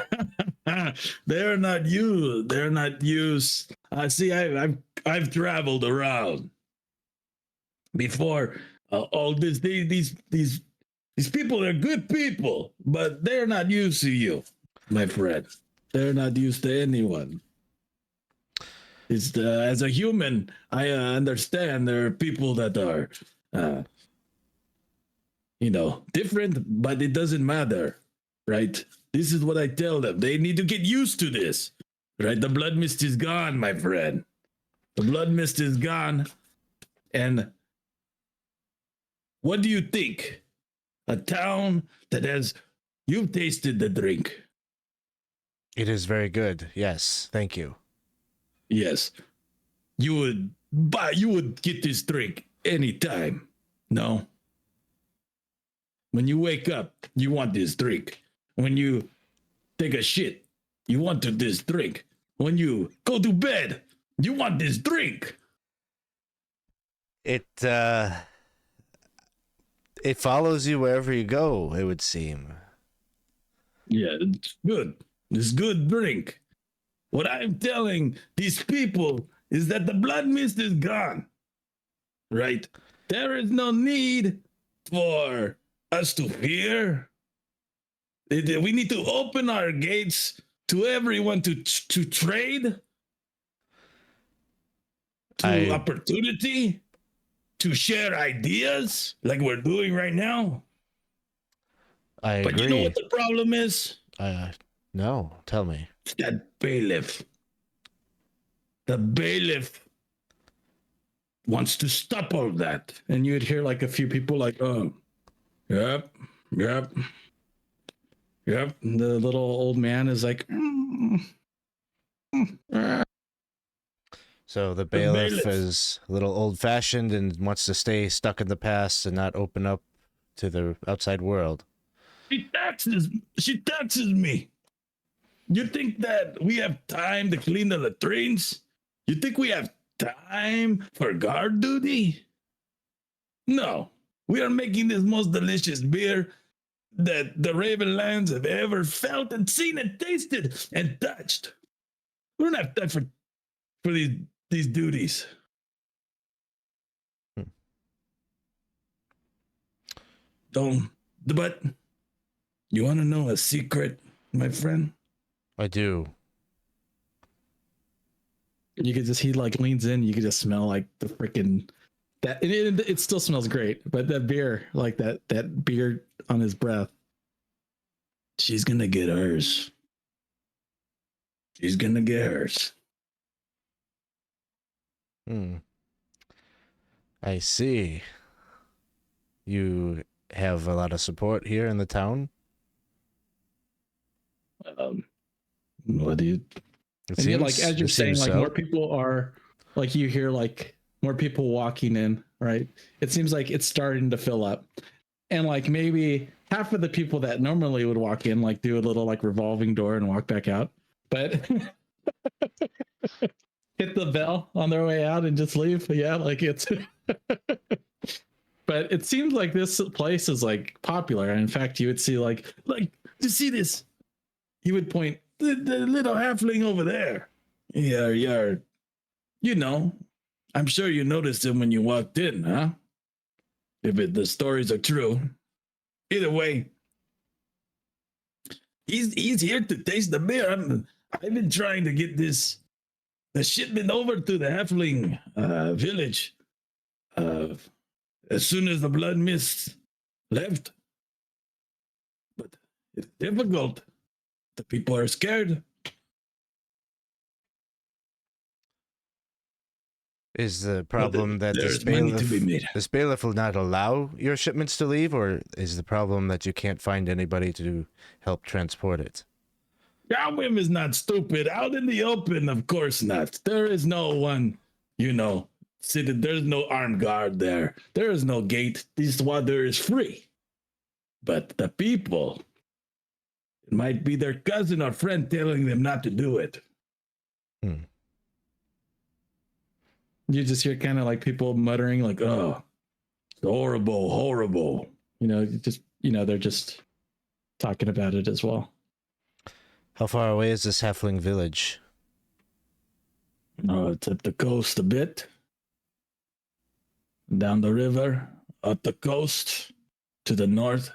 They're not used. See, I've traveled around. before all this. These people are good people, but they're not used to you, my friend. They're not used to anyone. As a human, I understand there are people that are, different, but it doesn't matter, right? This is what I tell them. They need to get used to this, right? The blood mist is gone, my friend. The blood mist is gone. And what do you think? A town that has, you've tasted the drink. It is very good. Yes, thank you. Yes. You would get this drink anytime. No. When you wake up, you want this drink. When you take a shit, you want this drink. When you go to bed, you want this drink. It follows you wherever you go, it would seem. Yeah, it's good. It's good drink. What I'm telling these people is that the blood mist is gone. Right? There is no need for us to fear. We need to open our gates to everyone to trade, to opportunity, to share ideas like we're doing right now. I agree. But you know what the problem is? No, tell me. It's that bailiff. The bailiff wants to stop all that. And you'd hear like a few people like, oh, yep. And the little old man is like, So the bailiff is a little old-fashioned and wants to stay stuck in the past and not open up to the outside world. She taxes me. You think that we have time to clean the latrines? You think we have time for guard duty? No. We are making this most delicious beer that the Ravenlands have ever felt and seen and tasted and touched. We don't have time for these duties. But you want to know a secret, my friend? I do. You could just, he like leans in, you could just smell like the freaking that it still smells great, but that beer, like that beer on his breath. She's gonna get hers. She's gonna get hers. I see. You have a lot of support here in the town? What do you? And yet, like as you're saying, like more people are, like you hear like more people walking in, right? It seems like it's starting to fill up, and like maybe half of the people that normally would walk in like do a little like revolving door and walk back out, but hit the bell on their way out and just leave. Yeah, like it's. But it seems like this place is like popular. In fact, you would see like to see this. He would point the little halfling over there. Yeah. You know, I'm sure you noticed him when you walked in, huh? If the stories are true. Either way, he's here to taste the beer. I've been trying to get the shipment over to the halfling village. As soon as the blood mist left. But it's difficult. The people are scared. Is the problem that this bailiff will not allow your shipments to leave, or is the problem that you can't find anybody to help transport it? Galwim is not stupid. Out in the open, of course not. There is no one, there's no armed guard there. There is no gate. This water is free. But the people, it might be their cousin or friend telling them not to do it. You just hear kind of like people muttering like, oh, it's horrible. They're just talking about it as well. How far away is this halfling village? Oh, it's at the coast a bit. down the river, up the coast, to the north.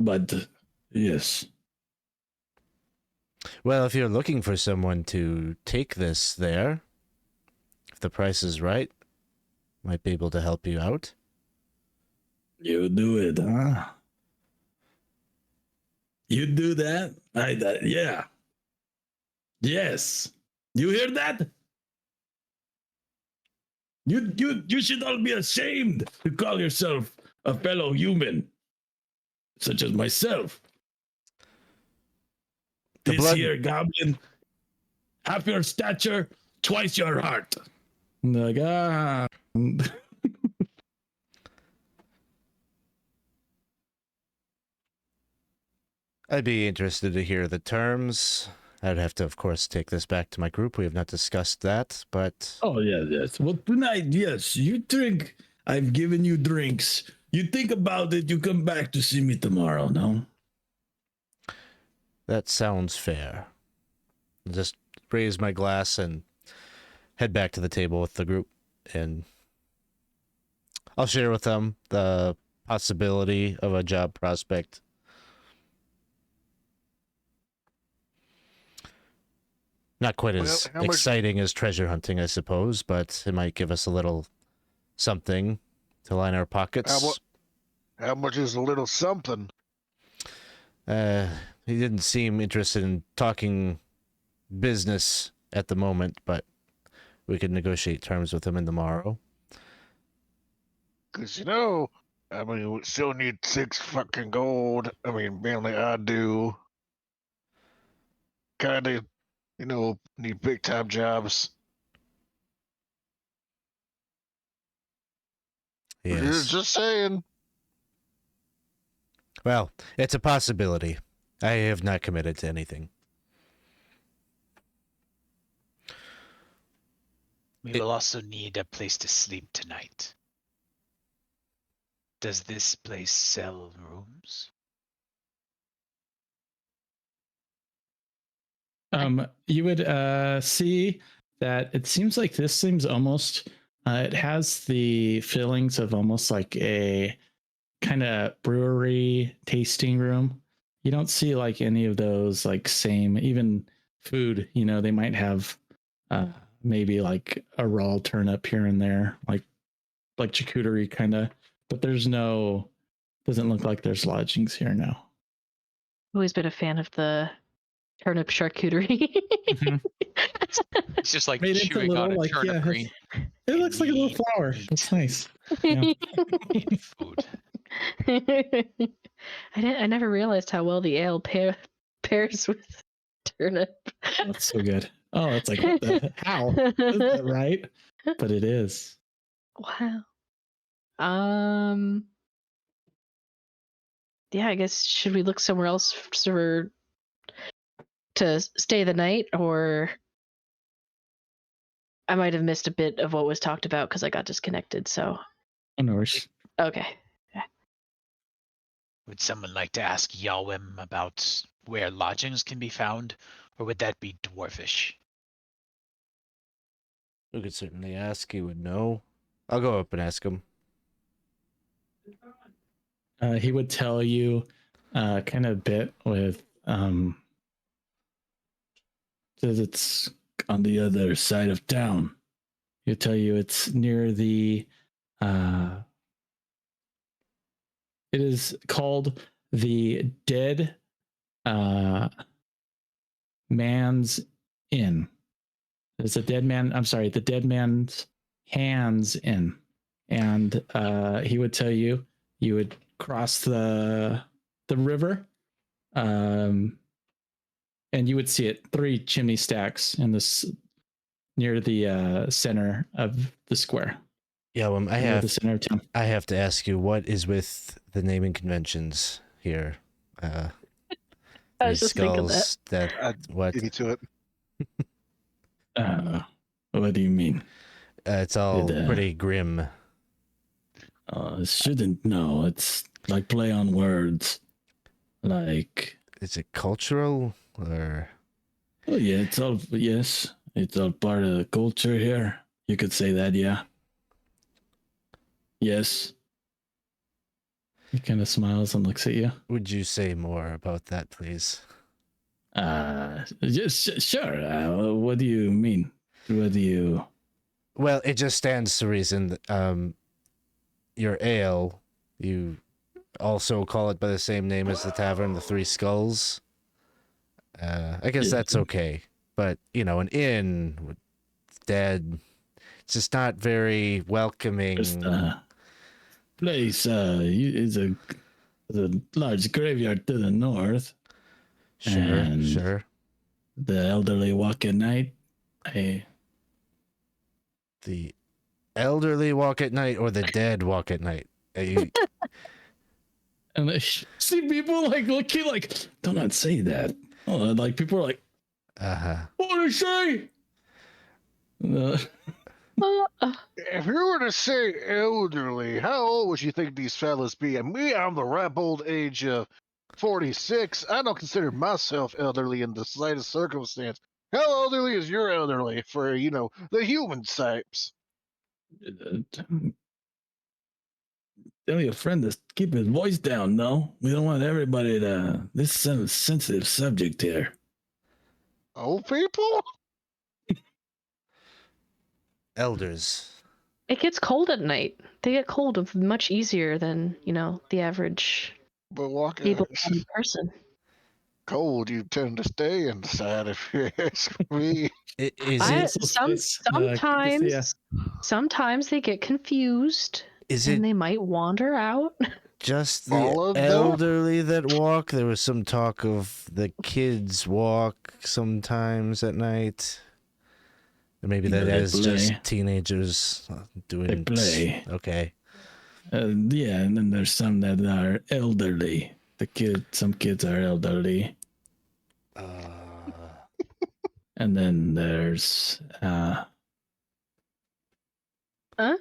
But yes, Well, if you're looking for someone to take this there, if the price is right, might be able to help you out. you do it, huh? You do that? Yeah. Yes. You hear that? You should all be ashamed to call yourself a fellow human, such as myself. The This blood- here goblin, half your stature, twice your heart. Like, I'd be interested to hear the terms. I'd have to, of course, take this back to my group. We have not discussed that, but oh, yes. Well, tonight, yes, you drink. I've given you drinks. You think about it, you come back to see me tomorrow, no? that sounds fair. I'll just raise my glass and head back to the table with the group, and I'll share with them the possibility of a job prospect. Not quite as how much- exciting as treasure hunting, I suppose, but it might give us a little something to line our pockets. How much is a little something? He didn't seem interested in talking business at the moment, but we could negotiate terms with him in the morrow. Because, I mean, we still need 6 fucking gold. I mean, mainly I do. Kind of, need big time jobs. Yes. Just saying. Well, it's a possibility. I have not committed to anything. We will also need a place to sleep tonight. Does this place sell rooms? You would see that it seems like this seems almost it has the feelings of almost like a kind of brewery tasting room. You don't see like any of those like same even food, they might have maybe like a raw turnip here and there, like charcuterie kind of, but doesn't look like there's lodgings here now. Always been a fan of the turnip charcuterie. Mhm. It's just like Made into chewing on a little, like, turnip yeah, green. It looks like a little Neat, flower. neat. That's nice. Yeah. Food. I never realized how well the ale pairs with turnip. That's so good. Oh, it's like, what the how? Is that right? But it is. Wow. Yeah, I guess should we look somewhere else to stay the night, or I might have missed a bit of what was talked about because I got disconnected. So Oh, no worries. okay. Would someone like to ask Yawim about where lodgings can be found, or would that be dwarfish? We could certainly ask. He would know. I'll go up and ask him. He would tell you kind of a bit with says it's on the other side of town. He'll tell you it's near the it is called the Dead Man's Inn. It's a dead man. I'm sorry, the Dead Man's Hands Inn. And he would tell you would cross the river, and you would see it 3 chimney stacks in this near the center of the square. Yeah, well, Near the center of town. I have to ask you, what is with the naming conventions here? I Three was just thinking that. skulls. That what? Beat me to it. What do you mean? It's all Did, pretty grim. Shouldn't know. It's like play on words. Like, Is it cultural or? oh yeah, it's all part of the culture here. You could say that, yeah. Yes. He kind of smiles and looks at you. Would you say more about that, please? Sure. What do you mean? What do you? Well, it just stands to reason that your ale, you also call it by the same name as the tavern, the Three Skulls. I guess that's okay. But, an inn with dead, it's just not very welcoming. Just place is a large graveyard to the north. Sure, and sure. The elderly walk at night. The elderly walk at night or the dead walk at night? And I see people like looking like, do not say that. Oh, like people are like, what did he say? If you were to say elderly, how old would you think these fellas be? And me, I'm the ripe old age of 46. I don't consider myself elderly in the slightest circumstance. How elderly is your elderly for, the human types? Tell your friend to keep his voice down, no? We don't want everybody to... This is a sensitive subject here. Old people? Elders. It gets cold at night. They get cold much easier than, the average But walking able-bodied person. cold, you tend to stay inside if you ask me. Sometimes they get confused and they might wander out. Just All the of them? elderly that walk? There was some talk of the kids walk sometimes at night. Or maybe that is just teenagers doing... They play. Okay. Yeah, and then there's some that are elderly. Some kids are elderly. And then there's... And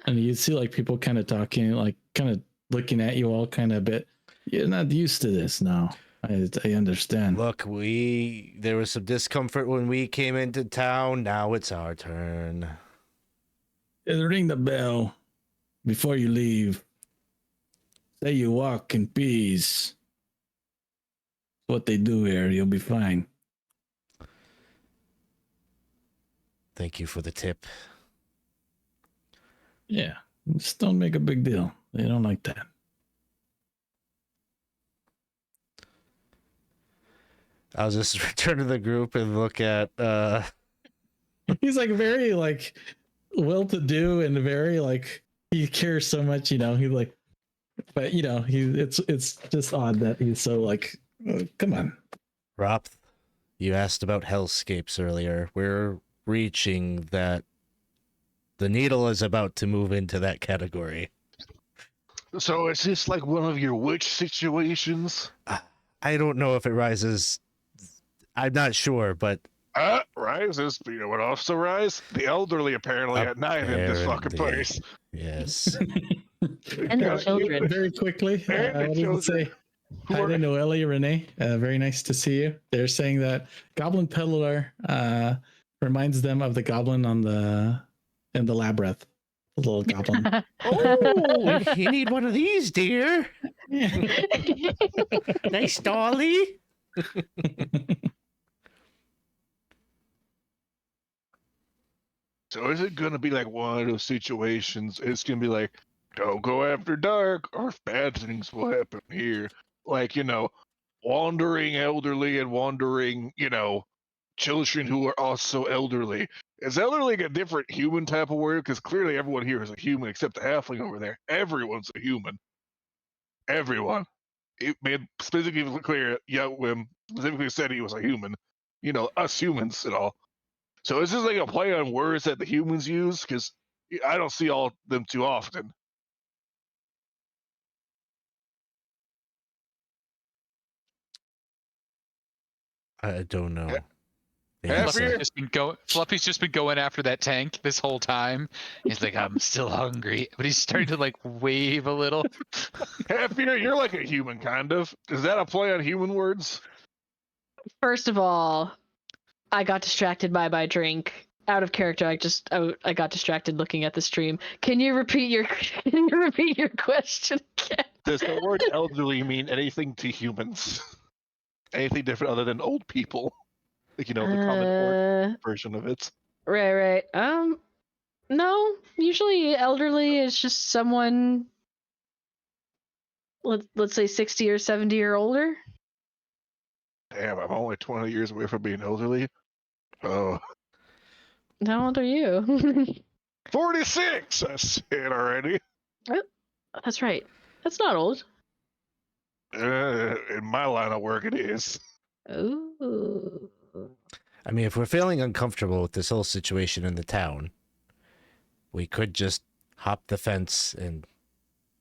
you see like people kind of talking, like kind of looking at you all kind of a bit. You're not used to this now. I understand. Look, there was some discomfort when we came into town. Now it's our turn. Ring the bell before you leave. Say you walk in peace. What they do here, you'll be fine. Thank you for the tip. Yeah, just don't make a big deal. They don't like that. I'll just return to the group and look at... He's like very like well-to-do and very like he cares so much, He's like, but it's just odd that he's so like, come on. Ropth, you asked about hellscapes earlier. We're reaching that. The needle is about to move into that category. So is this like one of your witch situations? I don't know if it rises. I'm not sure, but... Rises? You know what also rise? The elderly apparently at night in this fucking place. Yes. And the children. Very quickly, what does it say? Hi there, Noelle, Renee. Very nice to see you. They're saying that Goblin Peddlar reminds them of the goblin in the labyrinth. The little goblin. Oh, you need one of these, dear. Nice dolly. So is it going to be like one of those situations? It's going to be like, don't go after dark or bad things will happen here. Like, wandering elderly and wandering, children who are also elderly. Is elderly like a different human type of word? Because clearly everyone here is a human except the halfling over there. Everyone's a human. Everyone. It made specifically clear, Wim specifically said he was a human. Us humans and all. So is this like a play on words that the humans use? Because I don't see all of them too often. I don't know. Fluffy's just been going after that tank this whole time. He's like, I'm still hungry, but he's starting to like wave a little. Halfear, you're like a human, kind of. Is that a play on human words? First of all, I got distracted by my drink. out of character. I got distracted looking at the stream. Can you repeat your question again? Does the word elderly mean anything to humans? Anything different other than old people? Like, the common orc version of it. Right. No. Usually, elderly is just someone. Let's say 60 or 70 or older. Damn, I'm only 20 years away from being elderly. Oh. How old are you? 46! I said already. That's right. That's not old. In my line of work, it is. Ooh. I mean, if we're feeling uncomfortable with this whole situation in the town, we could just hop the fence and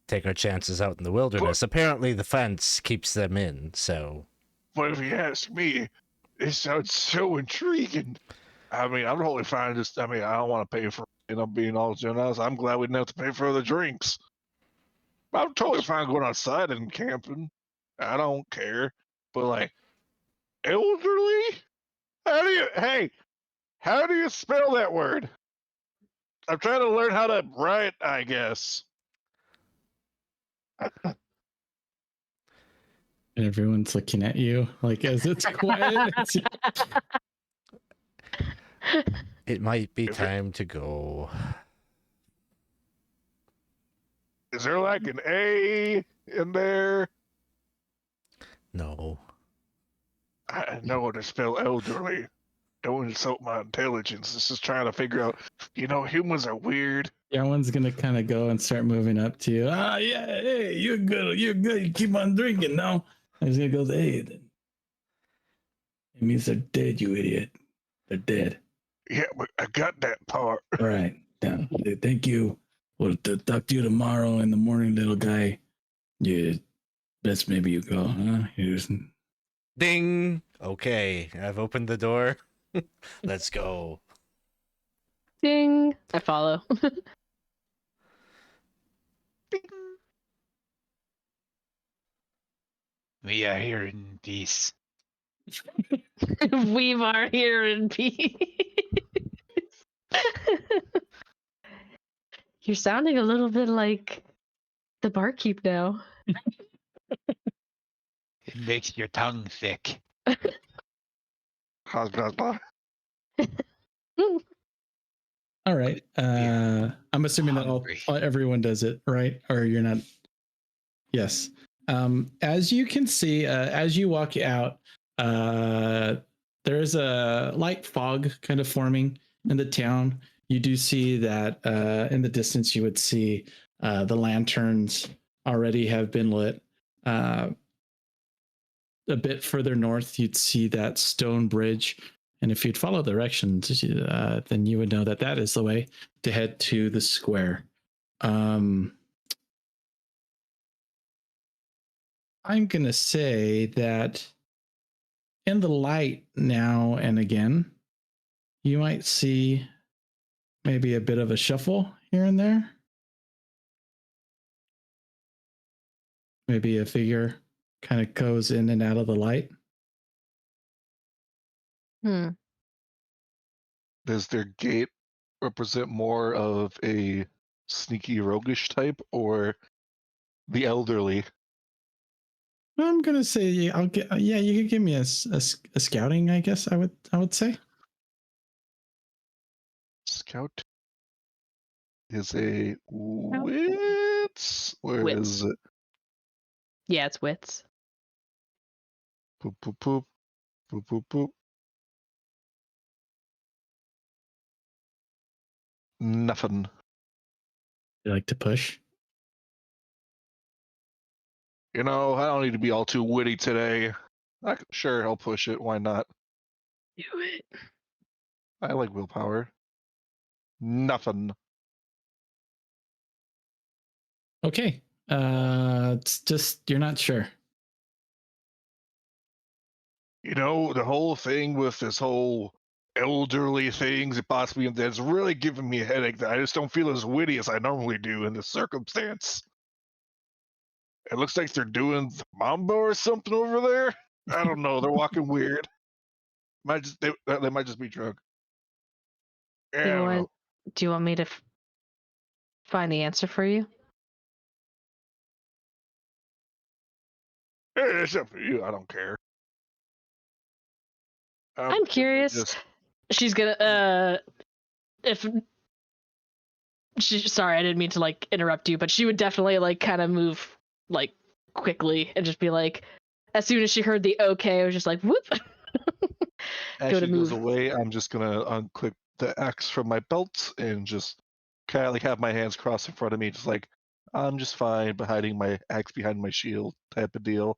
take our chances out in the wilderness. Apparently, the fence keeps them in, so... But if you ask me, it sounds so intriguing. I mean, I'm totally fine. I don't want to pay for, being all generous. I'm glad we didn't have to pay for the drinks. I'm totally fine going outside and camping. I don't care. But, like, elderly? How do you spell that word? I'm trying to learn how to write, I guess. And everyone's looking at you like as it's quiet. It might be time to go. Is there like an A in there? No. I know how to spell elderly. Don't insult my intelligence. It's just trying to figure out, humans are weird. Everyone's gonna kind of go and start moving up to you. Yeah, hey, you're good. You keep on drinking now. And he's gonna go, hey, then. It means they're dead, you idiot. They're dead. Yeah, but I got that part. All right. Yeah, thank you. We'll talk to you tomorrow in the morning, little guy. Yeah, best maybe you go, huh? Ding! Okay, I've opened the door. Let's go. Ding. I follow. We are here in peace. We are here in peace. You're sounding a little bit like the barkeep now. It makes your tongue thick. All right. I'm assuming Hungry. that everyone does it, right? Or you're not. Yes. As you can see, as you walk out, there's a light fog kind of forming in the town. You do see that in the distance, you would see the lanterns already have been lit. A bit further north, you'd see that stone bridge. And if you'd follow directions, then you would know that that is the way to head to the square. I'm going to say that in the light now and again, you might see maybe a bit of a shuffle here and there. Maybe a figure kind of goes in and out of the light. Does their gait represent more of a sneaky roguish type or the elderly? I'm gonna say you could give me a scouting, I guess I would say. Scout is a wits? Where Wits. is it? Yeah, it's wits. Boop, boop, boop. Boop, boop, boop. Nothing. You like to push? I don't need to be all too witty today. Sure, I'll push it. Why not? Do it. I like willpower. Nothing. Okay. It's just you're not sure. The whole thing with this whole elderly things, it possibly that's really giving me a headache that I just don't feel as witty as I normally do in this circumstance. It looks like they're doing the mambo or something over there. I don't know. They're walking weird. They might just be drunk. Yeah, Do I you don't know. want? Do you want me to find the answer for you? It's up to you. I don't care. I'm curious. Just, She's gonna if she sorry, I didn't mean to like interrupt you, but she would definitely like kind of move like quickly and just be like, as soon as she heard the okay, I was just like whoop. as Go to she goes move. away, I'm just gonna unclip the axe from my belt and just kind of like have my hands crossed in front of me, just like I'm just fine, but hiding my axe behind my shield type of deal.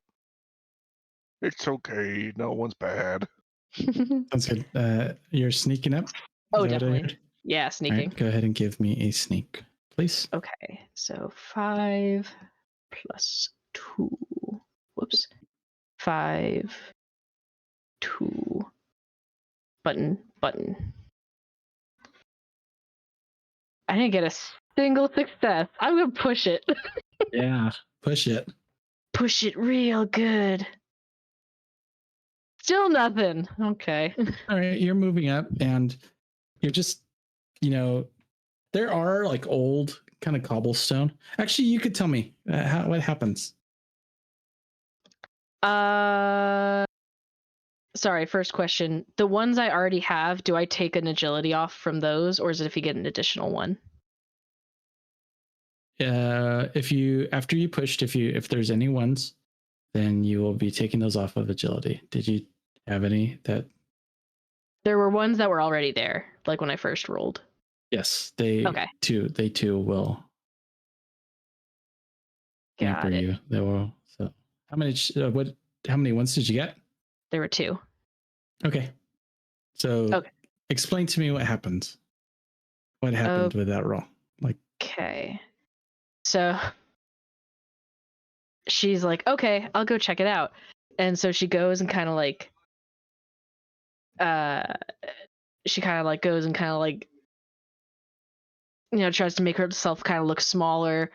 it's okay. No one's bad. Sounds good. You're sneaking up? Is Oh, that what I definitely. heard? Yeah, All sneaking. right, go ahead and give me a sneak, please. Okay, so 5 plus 2. Whoops. 5, 2. Button. I didn't get a single success. I'm gonna push it. Yeah, push it. Push it real good. Still nothing. Okay. All right, you're moving up and you're just, there are like old kind of cobblestone. Actually, you could tell me what happens. Sorry, first question. The ones I already have, do I take an agility off from those, or is it if you get an additional one? After you pushed, if there's any ones, then you will be taking those off of agility. Did you have any that? There were ones that were already there, like when I first rolled. Yes, they too will Got hamper it. you. They will. So how many ones did you get? There were 2. Okay. So Okay. explain to me what happened. What happened with that roll? Okay. So she's like, okay, I'll go check it out. And so she goes and kind of like, goes and kind of like, tries to make herself kind of look smaller,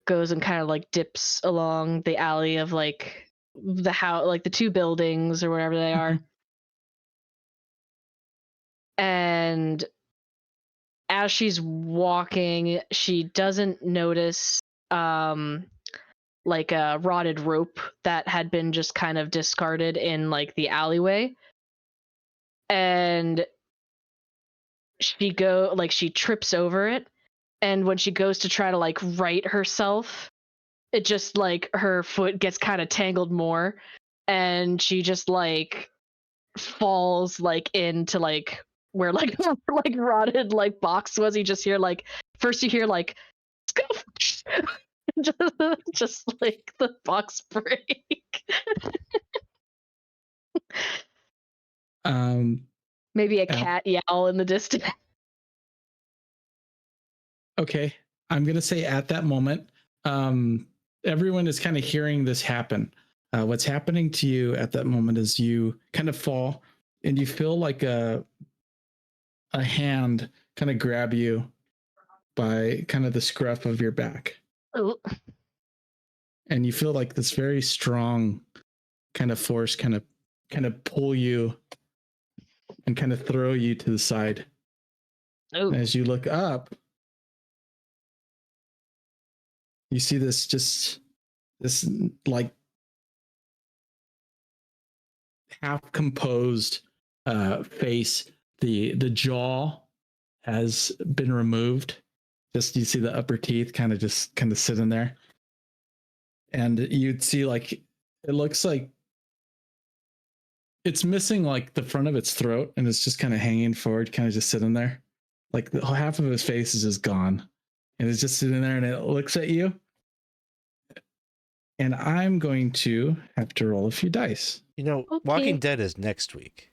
goes and kind of like dips along the alley of like the house, like the 2 buildings or wherever they are. And as she's walking, she doesn't notice like a rotted rope that had been just kind of discarded in like the alleyway. And she trips over it, and when she goes to try to like right herself, it just like her foot gets kind of tangled more, and she just like falls like into like where like like rotted like box was. You just hear like first you hear like just like the box break. Maybe a cat yowl in the distance. Okay, I'm gonna say at that moment, everyone is kind of hearing this happen. What's happening to you at that moment is you kind of fall and you feel like a hand kind of grab you by kind of the scruff of your back. Oh. And you feel like this very strong kind of force kind of pull you and kind of throw you to the side. Oh. As you look up, you see this like half composed face. The jaw has been removed. Just you see the upper teeth kind of sitting there. And you'd see like it looks like it's missing like the front of its throat, and it's just kind of hanging forward, kind of just sitting there. Like the half of his face is just gone. And it's just sitting there and it looks at you. And I'm going to have to roll a few dice. Okay. Walking Dead is next week.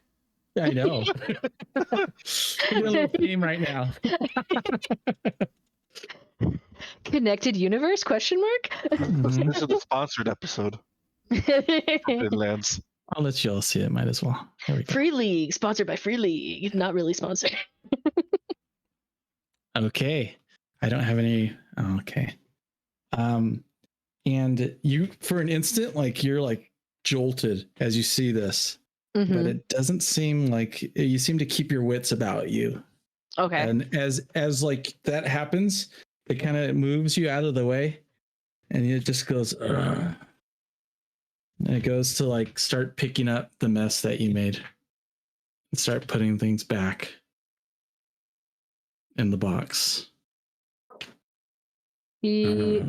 Yeah, I know. We're doing a little theme right now. Connected universe ? This is the sponsored episode. Finlands. I'll let you all see it. Might as well. There we go. Free League, sponsored by Free League. Not really sponsored. Okay. I don't have any. Oh, okay. And you, for an instant, like you're like jolted as you see this, but it doesn't seem like you seem to keep your wits about you. Okay. And as like that happens, it kind of moves you out of the way, and it just goes. Ugh. And it goes to like start picking up the mess that you made and start putting things back in the box. He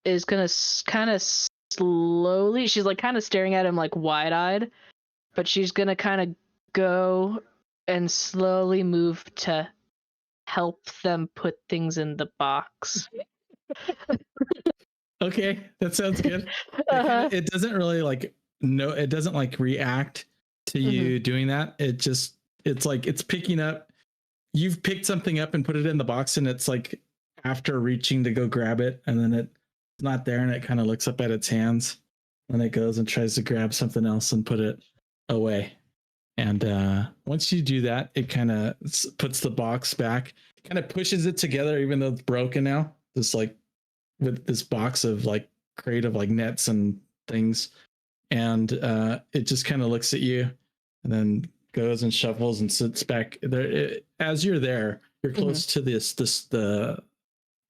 is gonna kind of slowly. She's like kind of staring at him like wide-eyed, but she's gonna kind of go and slowly move to help them put things in the box. Okay, that sounds good. Uh-huh. It doesn't really like no, it doesn't like react to you doing that. It's like it's picking up. You've picked something up and put it in the box, and it's like after reaching to go grab it, and then it's not there, and it kind of looks up at its hands, and it goes and tries to grab something else and put it away. And once you do that, it kind of puts the box back, kind of pushes it together, even though it's broken now. Just like with this box of like crate of like nets and things, and it just kind of looks at you and then goes and shuffles and sits back there. As you're there, you're close to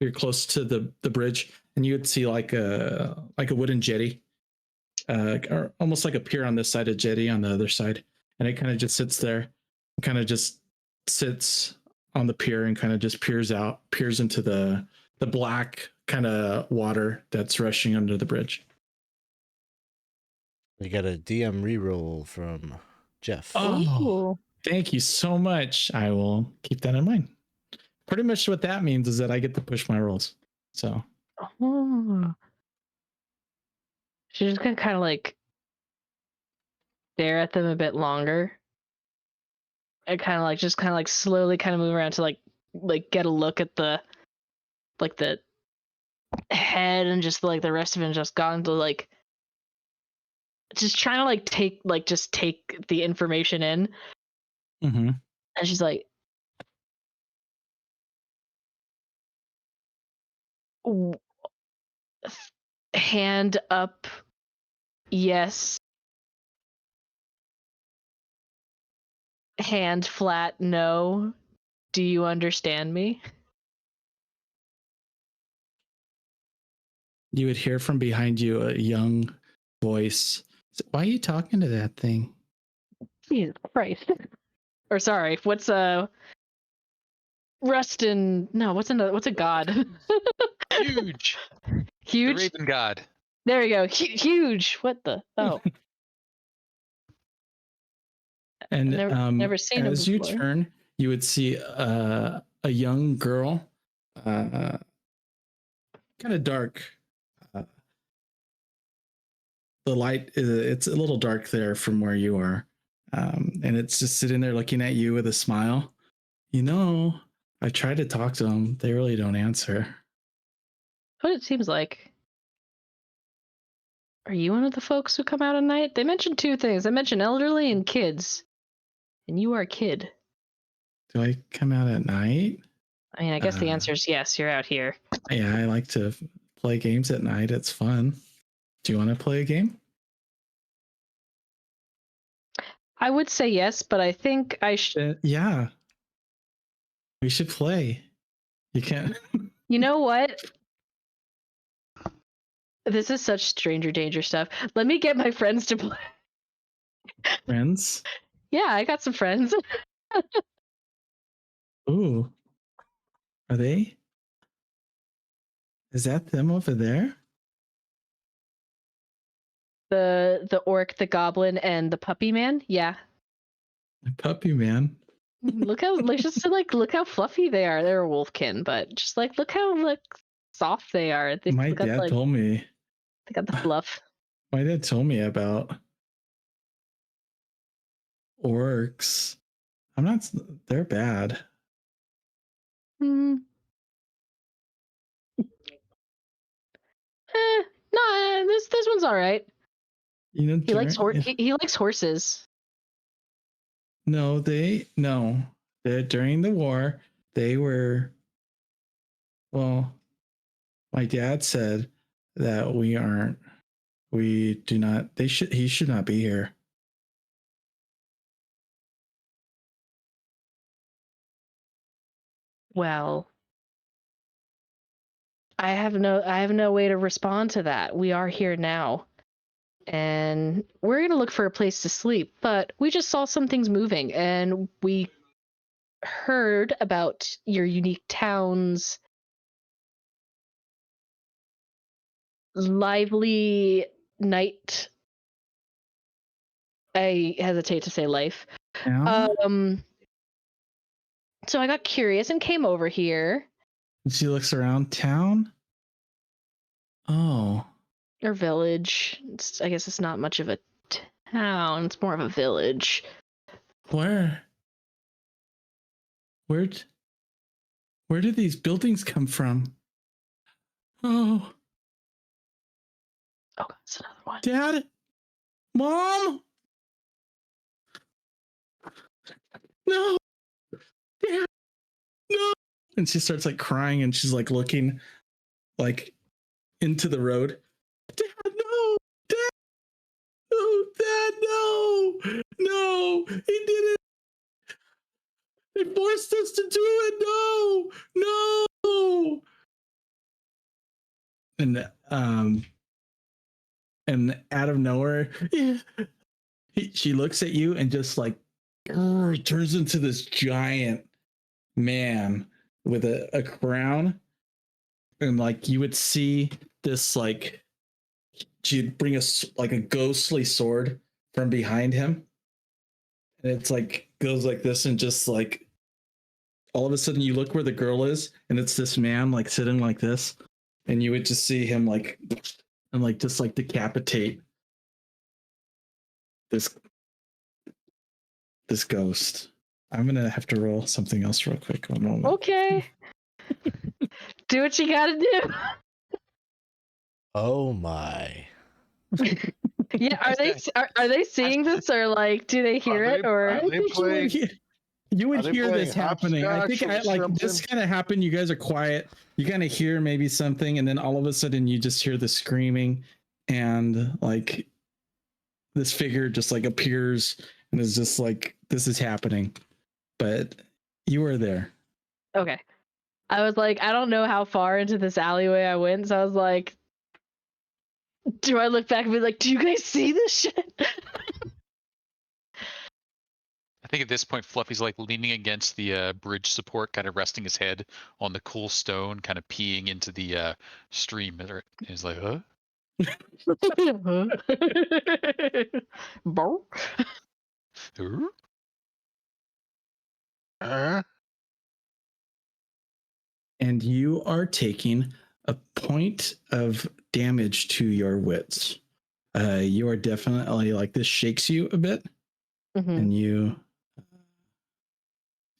you're close to the bridge, and you would see like a wooden jetty, or almost like a pier on this side, a jetty on the other side, and it kind of just sits there, kind of just sits on the pier and kind of just peers into the black kind of water that's rushing under the bridge. We got a DM reroll from Jeff. Oh, thank you so much. I will keep that in mind. Pretty much what that means is that I get to push my rolls. So she's just gonna kind of like stare at them a bit longer, and kind of like slowly kind of move around to like get a look at the head, and just like the rest of it just gone to like just trying to like take the information in. mm-hmm. And she's like, hand up, yes. Hand flat, no. Do you understand me? You would hear from behind you a young voice. Why are you talking to that thing? Jesus Christ. Or sorry, what's Rustin? No, what's a god? Huge. The Huge. Raven God. There we go. Huge. What the? Oh. And never seen him as you before. turn, you would see a young girl, kind of dark. The light, it's a little dark there from where you are. And it's just sitting there looking at you with a smile. You know, I tried to talk to them. They really don't answer. What it seems like. Are you one of the folks who come out at night? They mentioned two things. They mentioned elderly and kids. And you are a kid. Do I come out at night? I mean, I guess the answer is yes, you're out here. Yeah, I like to play games at night. It's fun. Do you want to play a game? I would say yes, but I think I should. Yeah. We should play. You can't. You know what? This is such stranger danger stuff. Let me get my friends to play. Friends? Yeah, I got some friends. Ooh. Are they? Is that them over there? The orc, the goblin, and the puppy man. Yeah. The puppy man. Look how fluffy they are. They're a wolfkin, but just like look how soft they are. My dad told me. They got the fluff. My dad told me about orcs. They're bad. No, this one's all right. You know, He likes horses. No, during the war, they were. Well, my dad said that we do not. He should not be here. Well, I have no way to respond to that. We are here now. And we're going to look for a place to sleep, but we just saw some things moving and we heard about your unique town's lively night. I hesitate to say life. Now? So I got curious and came over here. She looks around town. Oh. Or village. I guess it's not much of a town. It's more of a village. Where did these buildings come from? Oh. Oh, that's another one. Dad? Mom? No. Dad. No. And she starts like crying and she's like looking like into the road. Dad, no. Dad. Oh, Dad, no. No. He did it. They forced us to do it. No. No. And out of nowhere, she looks at you and just like turns into this giant man with a crown, and like you would see this like she'd bring a ghostly sword from behind him, and it's like goes like this, and just like all of a sudden you look where the girl is, and it's this man like sitting like this, and you would just see him like and like just like decapitate this ghost. I'm gonna have to roll something else real quick. One moment. Okay. Do what you gotta do. Oh my. Yeah, are they seeing this, or like do they hear it, or Are they playing? You would Are they hear this playing happening. I think hopscotch or like this something? kind of happened. You guys are quiet. You kind of hear maybe something, and then all of a sudden you just hear the screaming, and like this figure just like appears and is just like, this is happening. But you were there. okay? I was like, I don't know how far into this alleyway I went, so I was like, do I look back and be like, do you guys see this shit? I think at this point, Fluffy's like leaning against the bridge support, kind of resting his head on the cool stone, kind of peeing into the stream. And he's like, huh? Bow. Huh? And you are taking a point of damage to your wits. You are definitely like, this shakes you a bit, Mhm. and you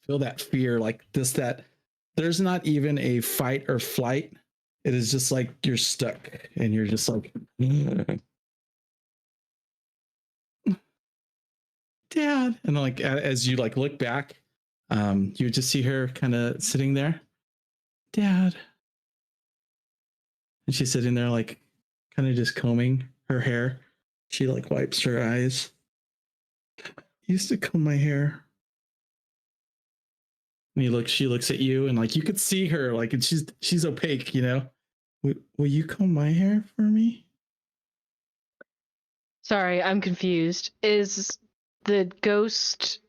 feel that fear, like this, that there's not even a fight or flight. It is just like you're stuck and you're just like, Dad. And like, as you like look back, you just see her kind of sitting there, Dad. And she's sitting there like kind of just combing her hair. She like wipes her eyes. Used to comb my hair. And she looks at you, and like you could see her, like, and she's opaque, you know. Will you comb my hair for me? Sorry, I'm confused. Is the ghost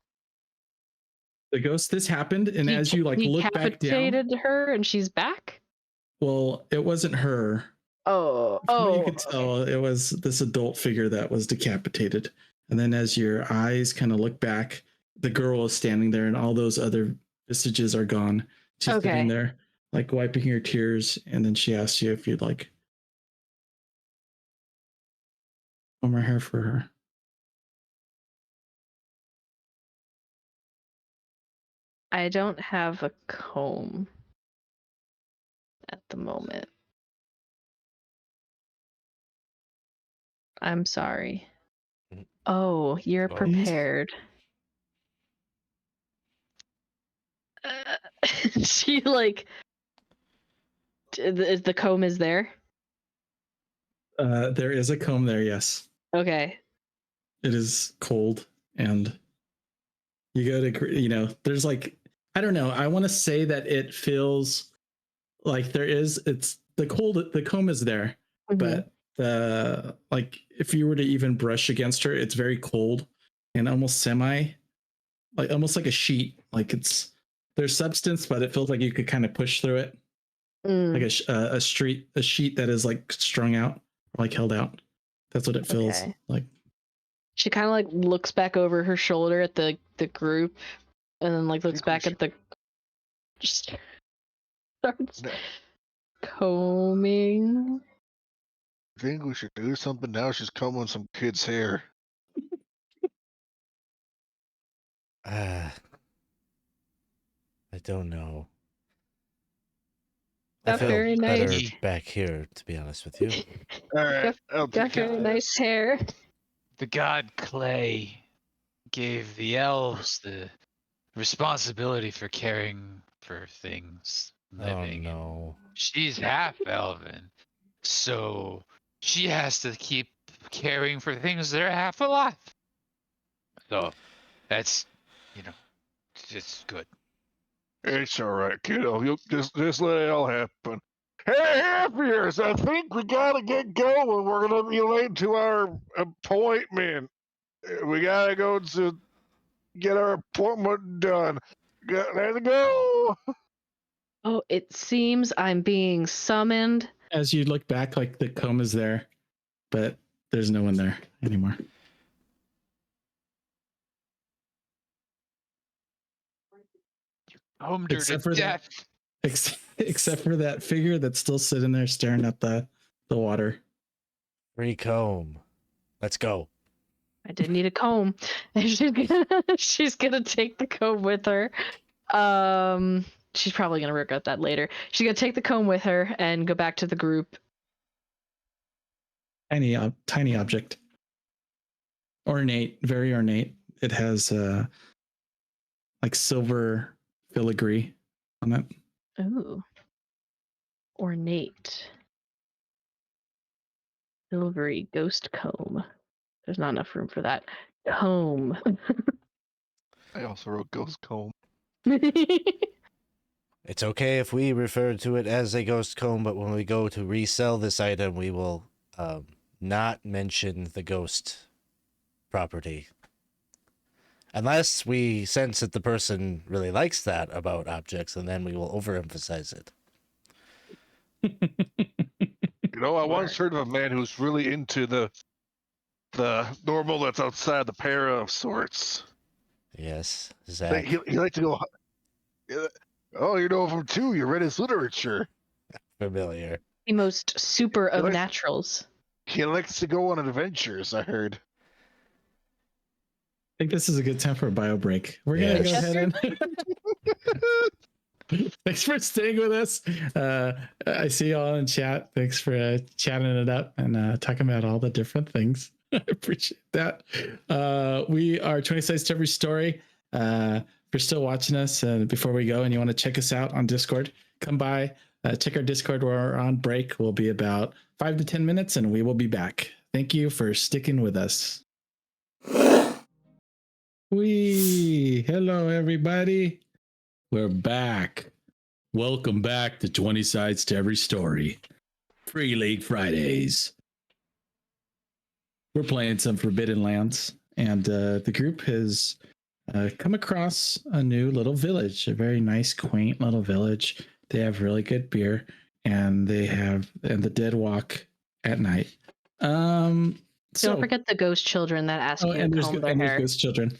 This happened, and as you like look back down, decapitated her and she's back? well, it wasn't her. Oh, From what you oh. could tell, it was this adult figure that was decapitated. And then as your eyes kind of look back, the girl is standing there, and all those other vestiges are gone. She's Okay. sitting there, like wiping her tears, and then she asks you if you'd like comb her hair for her. I don't have a comb at the moment. I'm sorry. Oh, you're Oh. prepared. She like the comb is there. There is a comb there, yes. Okay. It is cold, and you go to, there's like, I don't know. I want to say that it feels like it's the comb is there, Mhm. but the like if you were to even brush against her, it's very cold and almost almost like a sheet. Like there's substance, but it feels like you could kind of push through it, like a sheet that is like strung out, like held out. That's what it feels Okay. like. She kind of like looks back over her shoulder at the group, and then like looks back at the. Just starts No. combing. I think we should do something now. She's combing some kid's hair. I don't know. Got I feel very better nice. back here, to be honest with you. All right. Got very nice hair. The god Clay gave the elves the responsibility for caring for things living. Oh no. She's half elven, so she has to keep caring for things that are half alive. So that's, it's good. It's all right, kiddo. You just let it all happen. Hey, Halfears, I think we gotta get going. We're gonna be late to our appointment. We gotta go to get our appointment done. Let's go. Oh, it seems I'm being summoned. As you look back, like the comb is there, but there's no one there anymore. Homed her Except to for death. Except for that figure that's still sitting there staring at the water. Free comb. Let's go. I did need a comb. She's gonna take the comb with her. She's probably gonna regret that later. She's gonna take the comb with her and go back to the group. Tiny object. Ornate, very ornate. It has like silver filigree on it. Ooh. Ornate. Silvery ghost comb. There's not enough room for that. Comb. I also wrote ghost comb. It's okay if we refer to it as a ghost comb, but when we go to resell this item, we will not mention the ghost property. Unless we sense that the person really likes that about objects, and then we will overemphasize it. I once heard of a man who's really into the normal that's outside the para of sorts. Yes, Like, Zach. he likes to go. Oh, you know of him too. You read his literature. Familiar. The most super of Like- naturals. He likes to go on adventures. I heard. I think this is a good time for a bio break. We're gonna Yes. go ahead and thanks for staying with us. I see you all in chat. Thanks for chatting it up and talking about all the different things. I appreciate that. We are 20 Sides to Every Story. If you're still watching us before we go and you want to check us out on Discord, come by, check our Discord. We're on break. We'll be about 5 to 10 minutes and we will be back. Thank you for sticking with us. Hello everybody. We're back. Welcome back to 20 Sides to Every Story. Free Late Fridays. We're playing some Forbidden Lands, and the group has come across a new little village, a very nice, quaint little village. They have really good beer, and the dead walk at night. Don't forget the ghost children that ask you to comb their hair. There's ghost children.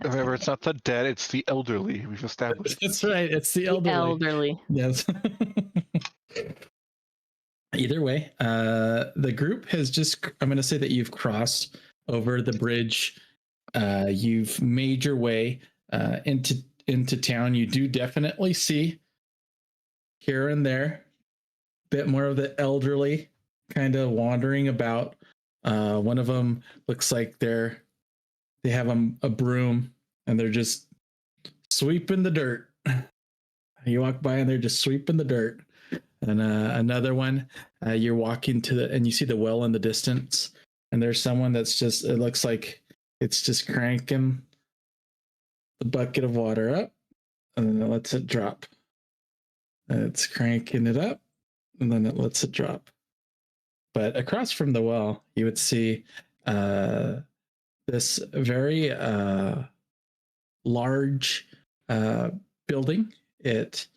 Remember, it's not the dead, it's the elderly. We've established. That's right. It's the The elderly. elderly. Yes. Either way, the group has I'm going to say that you've crossed over the bridge. You've made your way into town. You do definitely see here and there a bit more of the elderly kind of wandering about. One of them looks like they have a broom and they're just sweeping the dirt. You walk by and they're just sweeping the dirt. And another one, you're walking and you see the well in the distance, and there's someone it looks like it's just cranking the bucket of water up and then it lets it drop. It's cranking it up, and then it lets it drop. But across from the well, you would see this very large building. It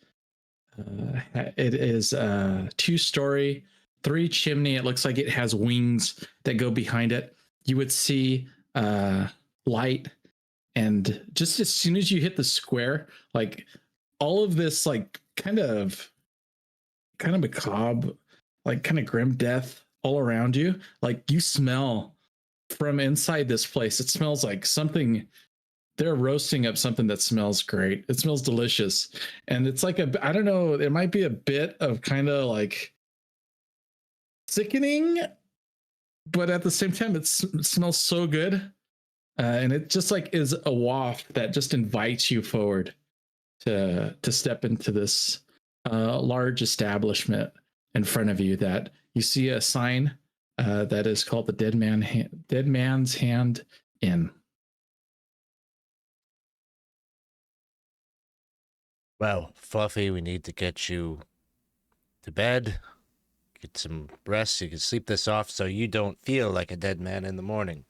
is 2-story, 3 chimney. It looks like it has wings that go behind it. You would see light, and just as soon as you hit the square, like all of this, like kind of macabre, like kind of grim death all around you. Like you smell from inside this place. It smells like something. They're roasting up something that smells great. It smells delicious. And it's like I don't know, it might be a bit of kind of like sickening, but at the same time, it smells so good. And it just like is a waft that just invites you forward to step into this large establishment in front of you. That you see a sign that is called the Dead Man's Hand Inn. Well, Fluffy, we need to get you to bed, get some rest. You can sleep this off so you don't feel like a dead man in the morning.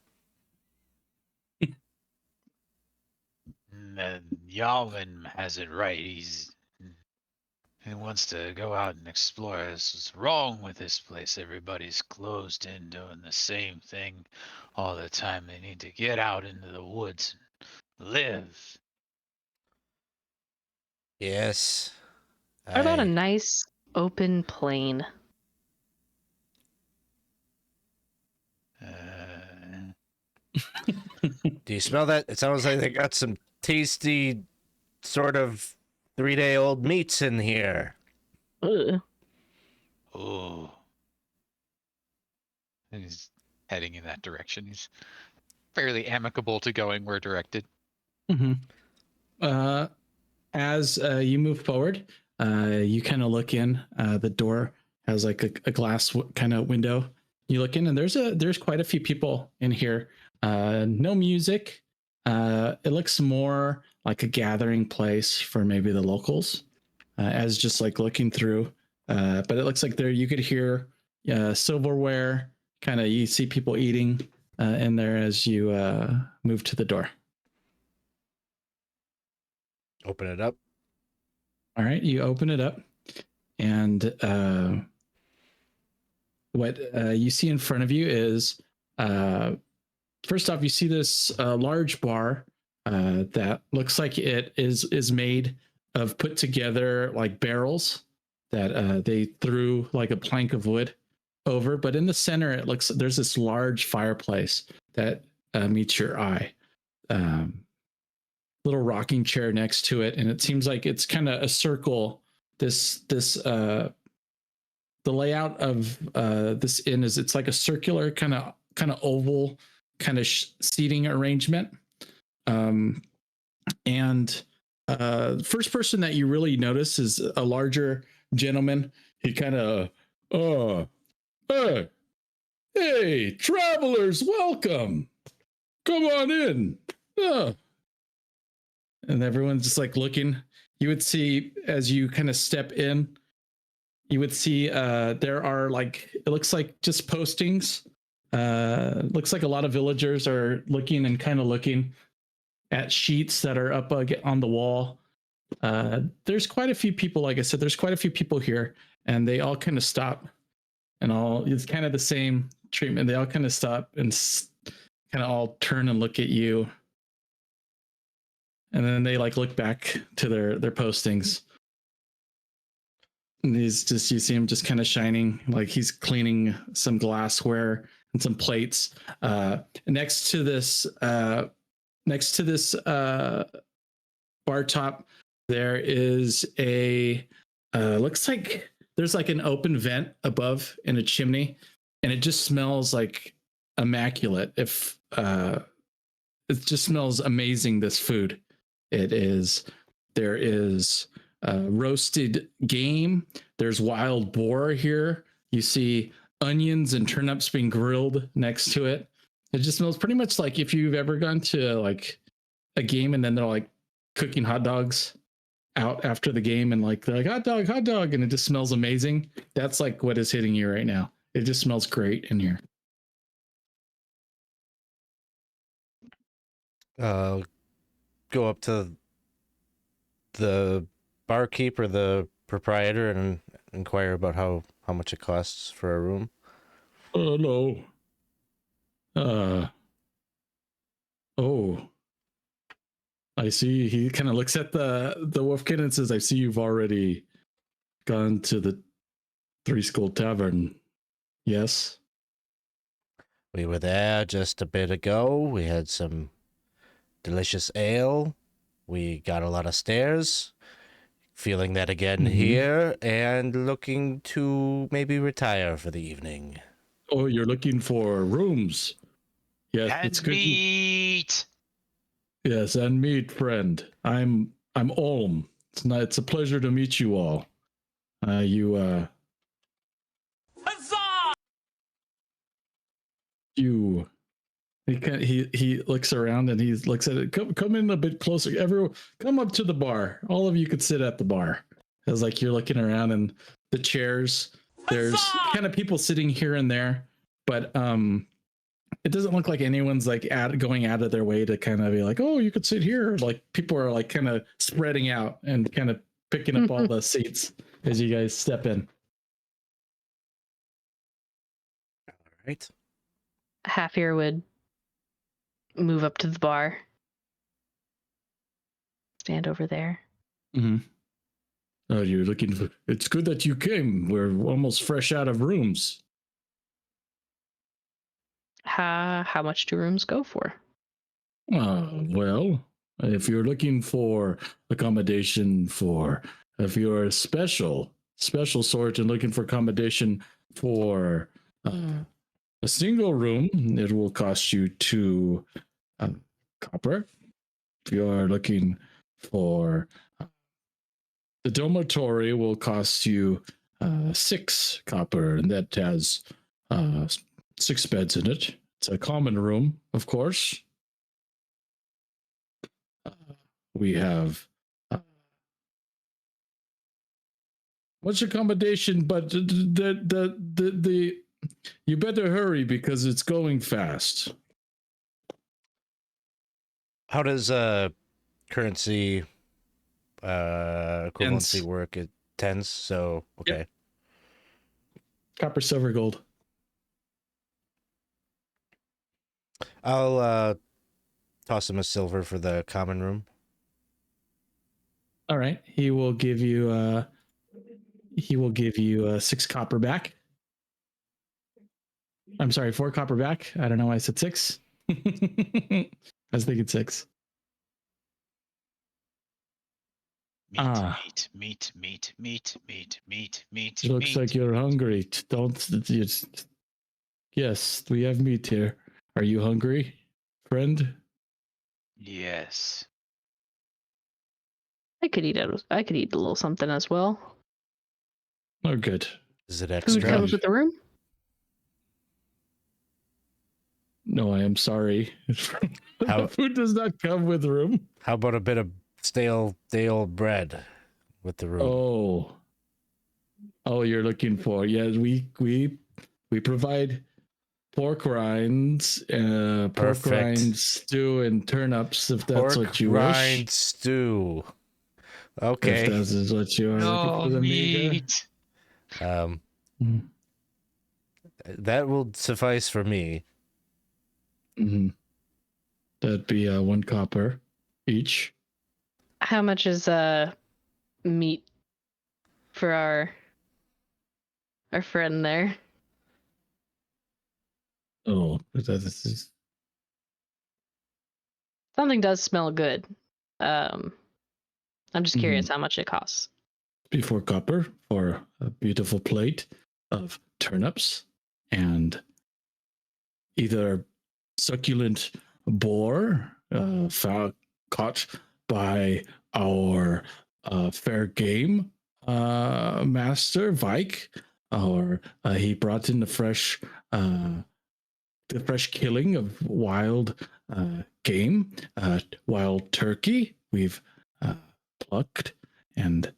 Yalvin has it right. He wants to go out and explore. What's wrong with this place? Everybody's closed in doing the same thing all the time. They need to get out into the woods and live. Yes. What about a nice open plain? Do you smell that? It sounds like they got some tasty, sort of 3-day-old meats in here. Ugh. Oh. And he's heading in that direction. He's fairly amicable to going where directed. As you move forward, you kind of look in. The door has like a glass kind of window. You look in, and there's quite a few people in here. No music. It looks more like a gathering place for maybe the locals. As just like looking through, but it looks like there you could hear silverware. Kind of you see people eating in there as you move to the door. Open it up. All right, you open it up, and what you see in front of you is, first off, you see this large bar that looks like it is made of put together like barrels that they threw like a plank of wood over. But in the center, it looks there's this large fireplace that meets your eye. Little rocking chair next to it, and it seems like it's kind of a circle. The layout of this inn is it's like a circular kind of oval kind of seating arrangement. And first person that you really notice is a larger gentleman. He kind of hey travelers, welcome, come on in. And everyone's just like looking. You would see as you kind of step in, you would see there are like, it looks like just postings. Looks like a lot of villagers are looking and kind of looking at sheets that are up on the wall. There's quite a few people, like I said, there's quite a few people here, and they all kind of stop, and it's kind of the same treatment. They all kind of stop and kind of all turn and look at you. And then they like look back to their postings. And he's just, you see him just kind of shining, like he's cleaning some glassware and some plates. Next to this bar top, there is a looks like there's like an open vent above in a chimney, and it just smells like immaculate. It just smells amazing, this food. There is roasted game. There's wild boar here. You see onions and turnips being grilled next to it. It just smells pretty much like if you've ever gone to like a game and then they're like cooking hot dogs out after the game and like they're like hot dog, and it just smells amazing. That's like what is hitting you right now. It just smells great in here. Go up to the barkeep or the proprietor and inquire about how much it costs for a room. Hello. Oh, I see. He kind of looks at the wolfkin and says, "I see you've already gone to the Three Skull Tavern. Yes." We were there just a bit ago. We had some delicious ale. We got a lot of stairs. Feeling that again here, and looking to maybe retire for the evening. Oh, you're looking for rooms? Yes, it's And good. meat. Yes, and meet, friend. I'm Olm. It's a pleasure to meet you all. You he looks around and he looks at it. Come in a bit closer. Everyone, come up to the bar. All of you could sit at the bar. It's like you're looking around and the chairs. There's kind of people sitting here and there, but it doesn't look like anyone's like going out of their way to kind of be like, oh, you could sit here. Like people are like kind of spreading out and kind of picking up all the seats as you guys step in. All right. Halfear would move up to the bar. Stand over there. Mm-hmm. Oh, you're looking for... It's good that you came. We're almost fresh out of rooms. How much do rooms go for? Well, if you're looking for accommodation for... If you're a special sort and looking for accommodation for a single room, it will cost you 2 copper. If you're looking for... the dormitory will cost you 6 copper, and that has 6 beds in it. It's a common room, of course. We have much accommodation, but the you better hurry because it's going fast. How does currency equivalency work? It tens, so okay. Yep. Copper, silver, gold. I'll toss him a silver for the common room. All right, he will give you 6 copper back. I'm sorry, 4 copper back. I don't know why I said 6. I was thinking 6. Meat. It looks like you're hungry. Yes, we have meat here. Are you hungry, friend? Yes. I could eat a little something as well. Oh, good. Is it Food extra? comes with the room. No, I am sorry. How- Food does not come with room. How about a bit of stale day-old bread with the room? Oh, you're looking for... Yes, we provide pork rinds, pork rind stew, and turnips, if that's what you rind wish. stew. Okay. If that is what you are looking for, the meat. That will suffice for me. Mm-hmm. That'd be 1 copper each. How much is meat for our friend there? Oh, this is... Something does smell good. I'm just curious how much it costs. be 4 copper for a beautiful plate of turnips and either succulent boar caught by our fair game master Vike, or he brought in the fresh killing of wild game, wild turkey we've plucked and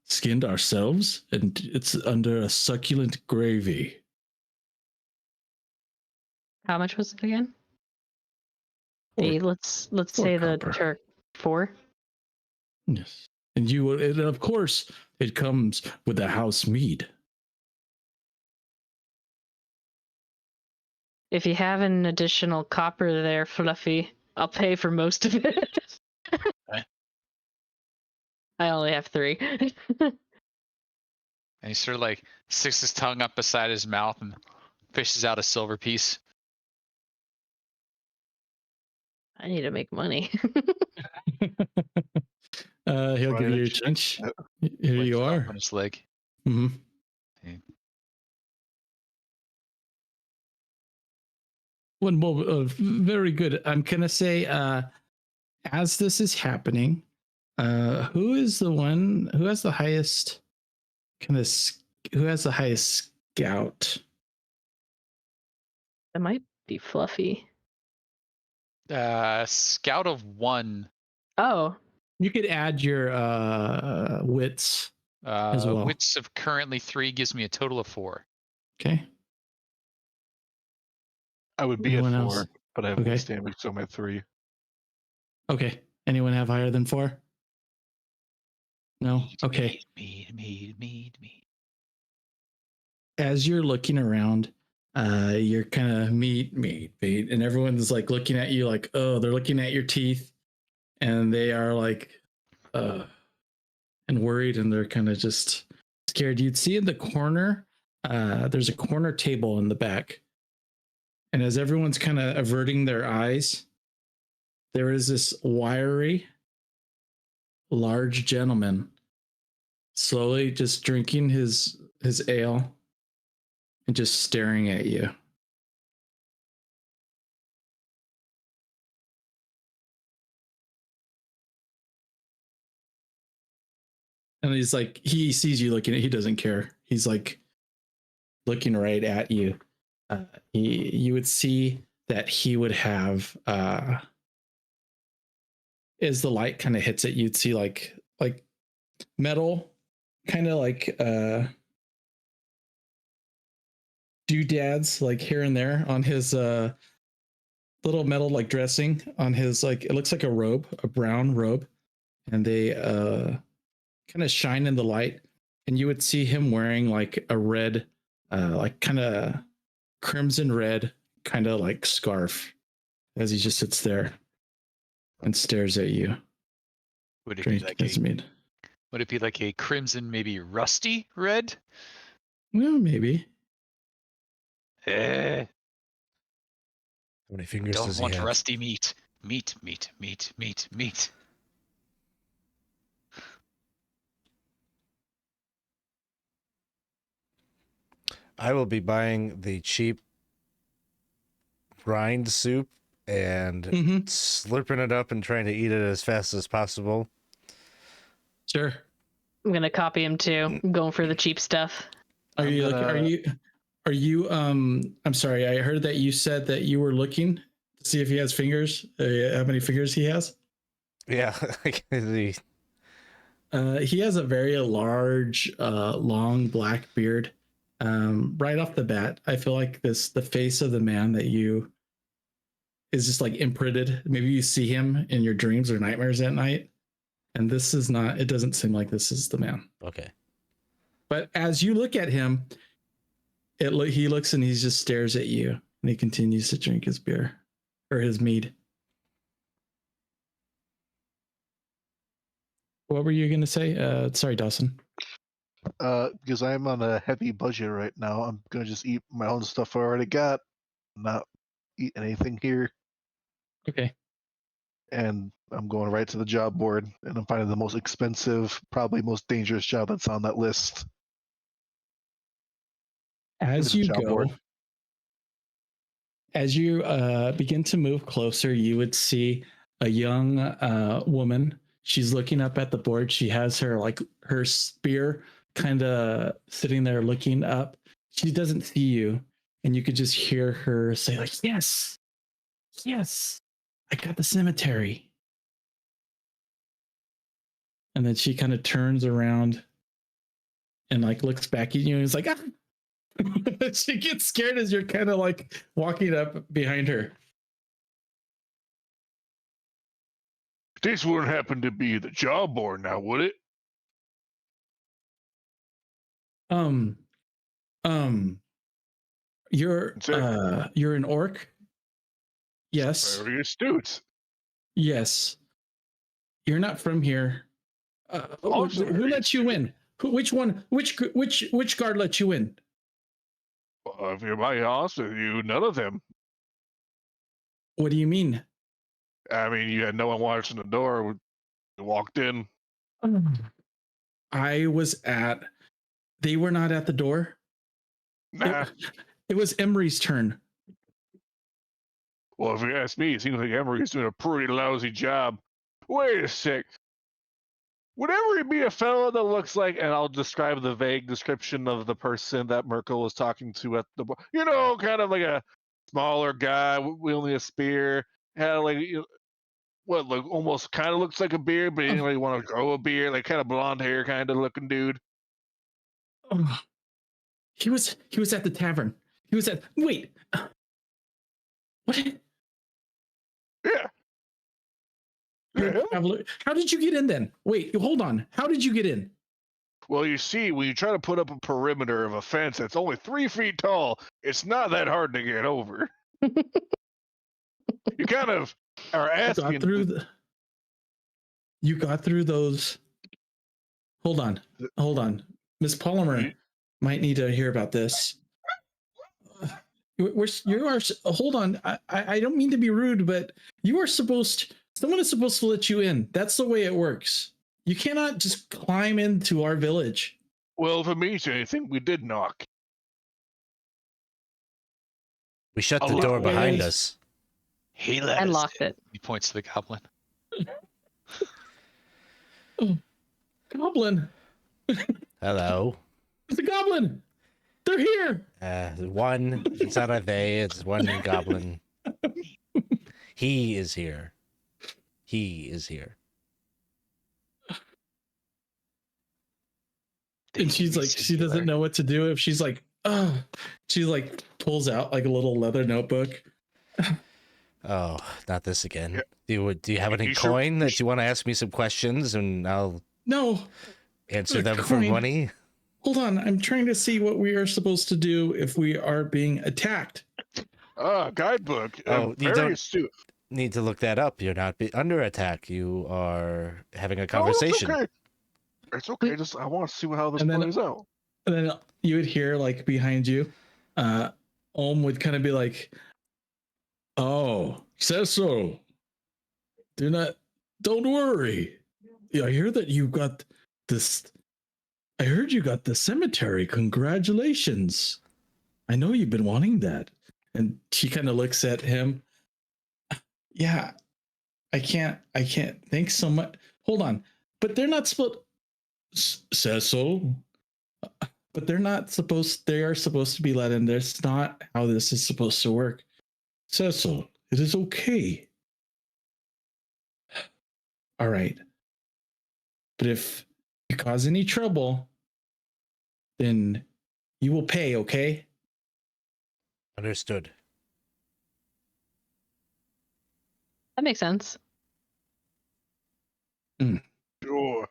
skinned ourselves, and it's under a succulent gravy. How much was it again? Or- Let's four say the copper. Turk 4. Yes. And and of course, it comes with a house mead. If you have an additional copper there, Fluffy, I'll pay for most of it. Okay. I only have 3. And he sort of like sticks his tongue up beside his mouth and fishes out a silver piece. I need to make money. He'll Right, give you your check. change. Here Wipes you it off are. on his leg. Hmm. Okay. Very good. I'm gonna say, as this is happening, who is the one who has the highest who has the highest scout? That might be Fluffy. Scout of 1. Oh, You could add your wits as well. Wits of currently 3 gives me a total of 4. Okay. I would be Anyone at else? 4, but I have Okay. withstanding, so I'm at 3. Okay. Anyone have higher than 4? No. Okay. Mead. As you're looking around, you're kind of meat, and everyone's like looking at you like, oh, they're looking at your teeth, and they are like, and worried, and they're kind of just scared. You'd see in the corner, there's a corner table in the back, and as everyone's kind of averting their eyes, there is this wiry, large gentleman slowly just drinking his ale and just staring at you. And he's like, he sees you looking at, he doesn't care. He's like looking right at you. You would see that he would have, as the light kind of hits it, you'd see like metal, kind of like doodads, like here and there on his little metal like dressing on his, like, it looks like a robe, a brown robe, and they kind of shine in the light. And you would see him wearing like a red, like kind of crimson red, kind of like scarf, as he just sits there and stares at you. Would it Drink be like his mead. Would it be like a crimson, maybe rusty red? Well, maybe. Eh, How many fingers don't does he want have? rusty meat. Meat. I will be buying the cheap rind soup and slurping it up and trying to eat it as fast as possible. Sure. I'm gonna copy him too. I'm going for the cheap stuff. Are you I'm sorry, I heard that you said that you were looking to see if he has fingers, how many fingers he has. Yeah. He has a very large, long black beard. Right off the bat, I feel like the face of the man that you is just like imprinted. Maybe you see him in your dreams or nightmares at night, and this is not. It doesn't seem like this is the man. Okay. But as you look at him, he looks and he just stares at you, and he continues to drink his beer or his mead. What were you going to say? Sorry, Dawson. Because I'm on a heavy budget right now, I'm gonna just eat my own stuff I already got, not eat anything here, Okay. and I'm going right to the job board, and I'm finding the most expensive, probably most dangerous job that's on that list. As Maybe you the job go, board. as you begin to move closer, you would see a young woman. She's looking up at the board. She has her spear kind of sitting there looking up. She doesn't see you, and you could just hear her say like, yes, I got the cemetery. And then she kind of turns around and like looks back at you and is like, ah. She gets scared as you're kind of like walking up behind her. This wouldn't happen to be the jawbone now, would it? Um, you're an orc? Yes. Very astute. Yes. You're not from here. Who let you in? Which one? Which guard let you in? If you're my honest with you, none of them. What do you mean? I mean, you had no one watching the door. You walked in. I was at. They were not at the door. Nah. It was Emery's turn. Well, if you ask me, it seems like Emery's doing a pretty lousy job. Wait a sec. Would Emery be a fellow that looks like, and I'll describe the vague description of the person that Merkel was talking to at the bar. You know, kind of like a smaller guy wielding a spear. Had like, what, like almost kind of looks like a beard, but he didn't really want to grow a beard. Like kind of blonde hair kind of looking dude. He was at the tavern. He was at. Wait. What? Yeah. How did you get in then? Wait, hold on. How did you get in? Well, you see, when you try to put up a perimeter of a fence that's only 3 feet tall, it's not that hard to get over. You kind of are asking. You got through those. Hold on. Miss Polymer might need to hear about this. Hold on. I don't mean to be rude, but someone is supposed to let you in. That's the way it works. You cannot just climb into our village. Well, if it means anything, we did knock. We shut the door behind us. He let And us locked in. it. He points to the goblin. Goblin. Hello. It's a goblin. They're here. One. It's not a they. It's one goblin. He is here. He is here. And she's like, she doesn't know what to do. If she's like, oh, she like pulls out like a little leather notebook. Oh, not this again. Yeah. Do you have any coin that you want to ask me some questions and I'll answer them for money? Hold on, I'm trying to see what we are supposed to do if we are being attacked. Guidebook. Oh, you very don't astute. need to look that up. You're not under attack. You are having a conversation. Oh, it's okay. Just I want to see how this plays out. And then you would hear like behind you, Olm would kind of be like, "Oh, says so. Don't worry. Yeah, I hear that you got this. I heard you got the cemetery. Congratulations. I know you've been wanting that." And she kind of looks at him. Yeah, I can't. Thanks so much. Hold on, but they're not supposed. Says so. But they're not supposed. They are supposed to be let in. That's not how this is supposed to work. Says so. It is okay. All right. But if you cause any trouble, then you will pay. Okay. Understood. That makes sense. Sure.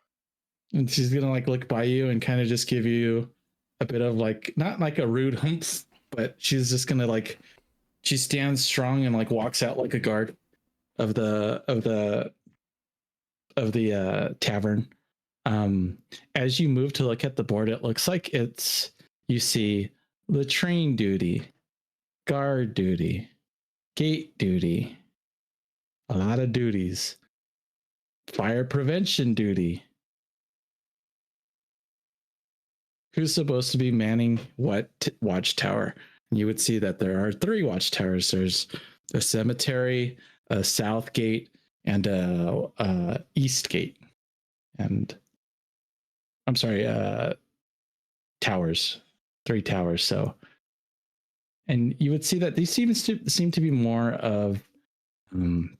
And she's gonna like look by you and kind of just give you a bit of like, not like a rude humph, but she's just gonna like, she stands strong and like walks out like a guard of the tavern. As you move to look at the board, it looks like you see latrine duty, guard duty, gate duty, a lot of duties, fire prevention duty. Who's supposed to be manning what watchtower? And you would see that there are 3 watchtowers. There's a cemetery, a south gate, and a east gate. And I'm sorry, towers, 3 towers. So, and you would see that these seem to be more of kind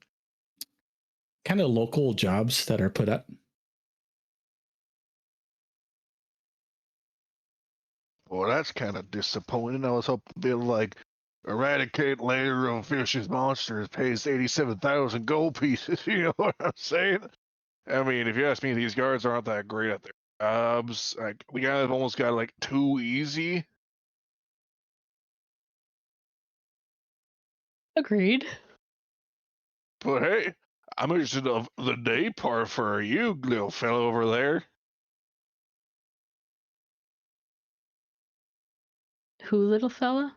of local jobs that are put up. Well, that's kind of disappointing. I was hoping to be able to, like, eradicate layer of vicious monsters pays 87,000 gold pieces. You know what I'm saying? I mean, if you ask me, these guards aren't that great at their jobs. Like, we kind of almost got, like, too easy. Agreed. But hey, I'm interested of the day part for you, little fellow over there. Who, little fella?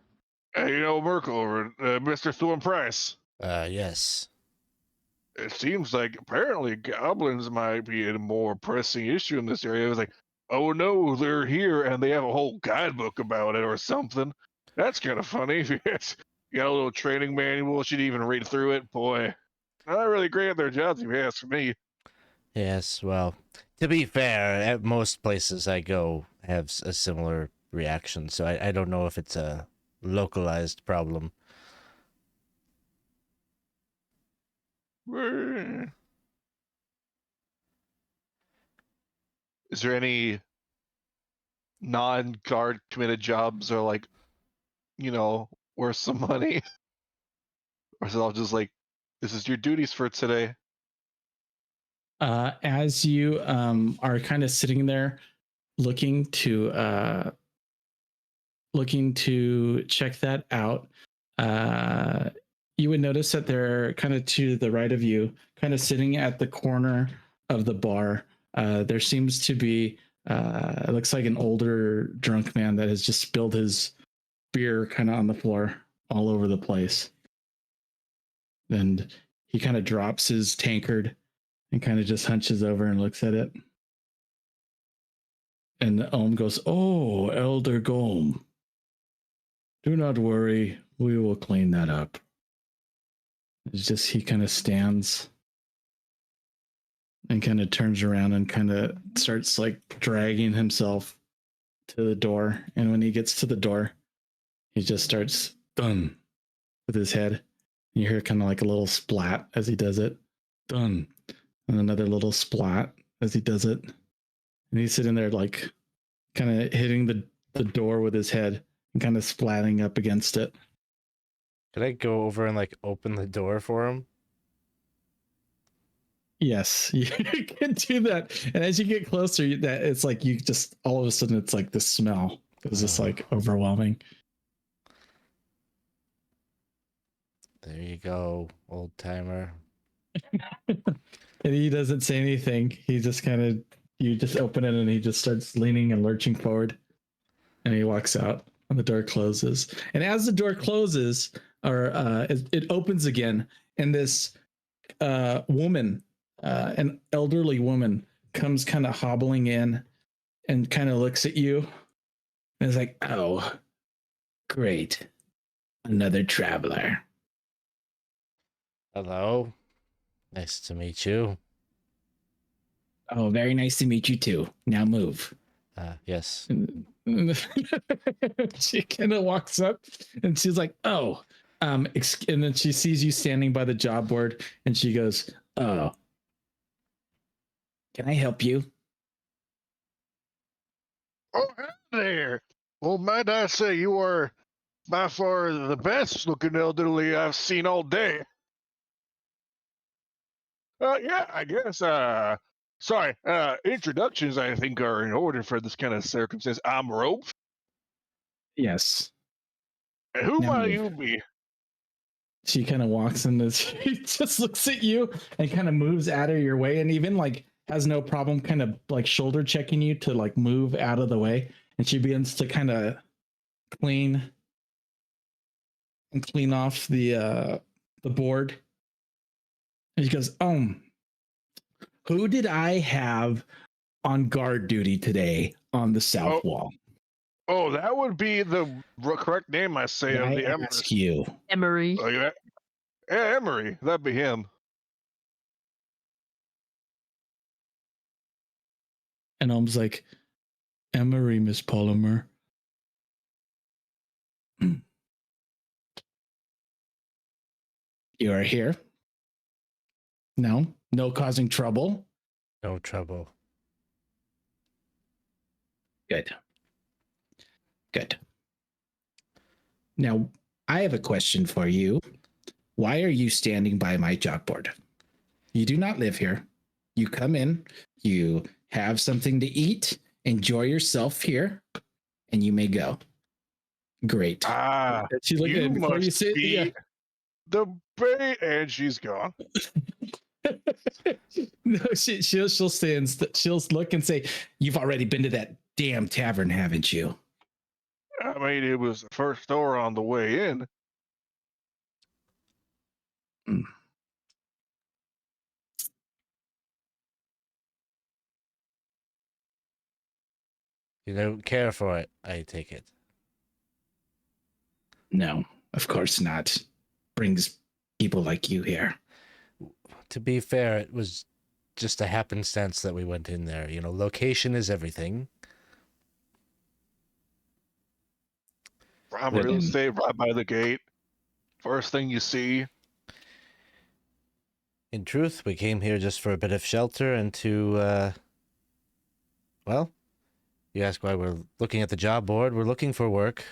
You know, Merkel over Mr. Thornprice. Yes. It seems like apparently goblins might be a more pressing issue in this area. It was like, oh no, they're here and they have a whole guidebook about it or something. That's kind of funny. You got a little training manual. She'd even read through it. Boy, not really great at their jobs, if you ask me. Yes, well, to be fair, at most places I go have a similar reaction, so I don't know if it's a localized problem. Is there any non-guard committed jobs or like, worth some money? Or is it all just like, this is your duties for today? As you are kind of sitting there looking to check that out, you would notice that they're kind of to the right of you, kind of sitting at the corner of the bar. There seems to be it looks like an older drunk man that has just spilled his beer kind of on the floor all over the place. And he kind of drops his tankard and kind of just hunches over and looks at it. And Ohm goes, "Oh, Elder Golm, do not worry. We will clean that up." It's just he kind of stands and kind of turns around and kind of starts like dragging himself to the door. And when he gets to the door, he just starts done with his head. And you hear kind of like a little splat as he does it. Done. And another little splat as he does it. And he's sitting there like kind of hitting the door with his head and kind of splatting up against it. Could I go over and like open the door for him? Yes, you can do that. And as you get closer, that it's like you just all of a sudden it's like the smell is just like overwhelming. There you go, old timer. And he doesn't say anything. He just kind of, you just open it and he just starts leaning and lurching forward. And he walks out and the door closes. And as the door closes, or it opens again, and this woman, an elderly woman, comes kind of hobbling in and kind of looks at you and is like, "Oh, great. Another traveler." Hello. Nice to meet you. "Oh, very nice to meet you too. Now move." Yes. And she kind of walks up and she's like, "Oh," and then she sees you standing by the job board and she goes, "Oh, can I help you?" Oh, hi there. Well, might I say you are by far the best looking elderly I've seen all day. Yeah, I guess, sorry, introductions I think are in order for this kind of circumstance. I'm Ropth. "Yes." And who Now might move. you be? She kind of walks in this, she just looks at you and kind of moves out of your way and even like has no problem kind of like shoulder checking you to like move out of the way. And she begins to kind of clean off the board. And she goes, "Who did I have on guard duty today on the south wall?" Oh, that would be the correct name, I say, of I the Empress. ask you. Emery. Oh, yeah. Yeah, Emery. That'd be him. And Ohm's like, "Emery, Miss Polymer." "You are here? No causing trouble?" No trouble. Good. Good. Now, I have a question for you. Why are you standing by my chalkboard? You do not live here. You come in, you have something to eat, enjoy yourself here, and you may go. Great. Ah, She looked you at before must you say, be yeah. the bay, and she's gone. No, she'll stay and she'll look and say, "You've already been to that damn tavern, haven't you?" I mean, it was the first store on the way in. You don't care for it, I take it. No, of course not. Brings people like you here. To be fair, it was just a happenstance that we went in there. You know, location is everything. Prime Well, real then- estate right by the gate. First thing you see. In truth, we came here just for a bit of shelter and to, well, you ask why we're looking at the job board. We're looking for work.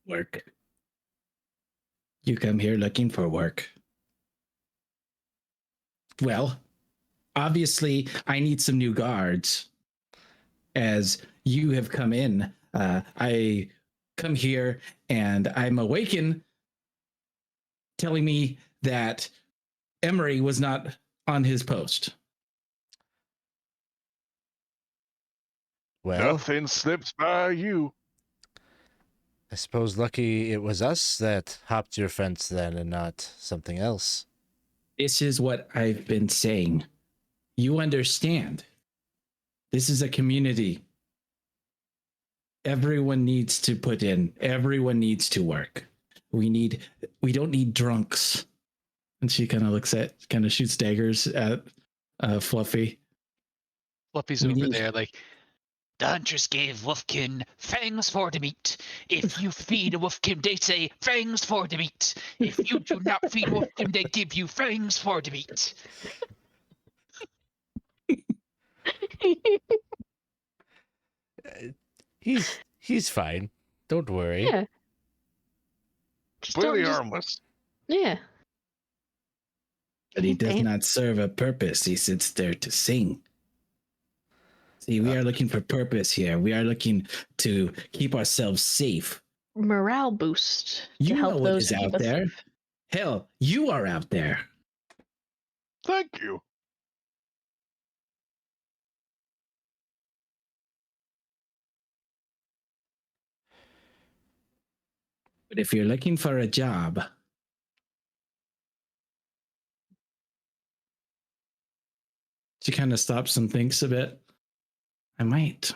Work. You come here looking for work. Well, obviously, I need some new guards. As you have come in, I come here and I'm awakened telling me that Emery was not on his post. Well, Nothing slips by you. I suppose lucky it was us that hopped your fence then and not something else. This is what I've been saying. You understand. This is a community. Everyone needs to put in. Everyone needs to work. We don't need drunks. And she kind of shoots daggers at Fluffy. Fluffy's We over need- there like, The hunters gave wolfkin fangs for the meat. If you feed a wolfkin, they say fangs for the meat. If you do not feed wolfkin, they give you fangs for the meat. He's fine. Don't worry. Yeah. Just don't Completely just, harmless. yeah. But he does Damn. not serve a purpose. He sits there to sing. See, we are looking for purpose here. We are looking to keep ourselves safe. Morale boost to You know help what those is who keep out us there. safe. Hell, you are out there. Thank you. But if you're looking for a job, she kind of stops and thinks a bit. I might.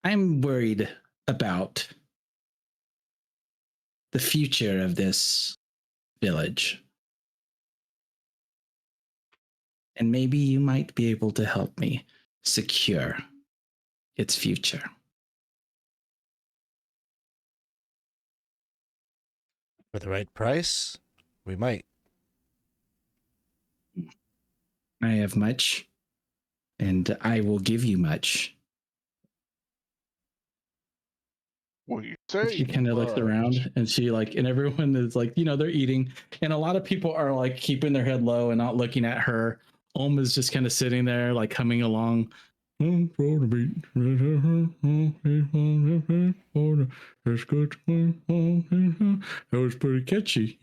I'm worried about the future of this village. And maybe you might be able to help me secure its future. For the right price, we might. I have much, and I will give you much. What do you say? She kind of looks around and and everyone is like, they're eating. And a lot of people are like keeping their head low and not looking at her. Is just kind of sitting there, like humming along. That was pretty catchy.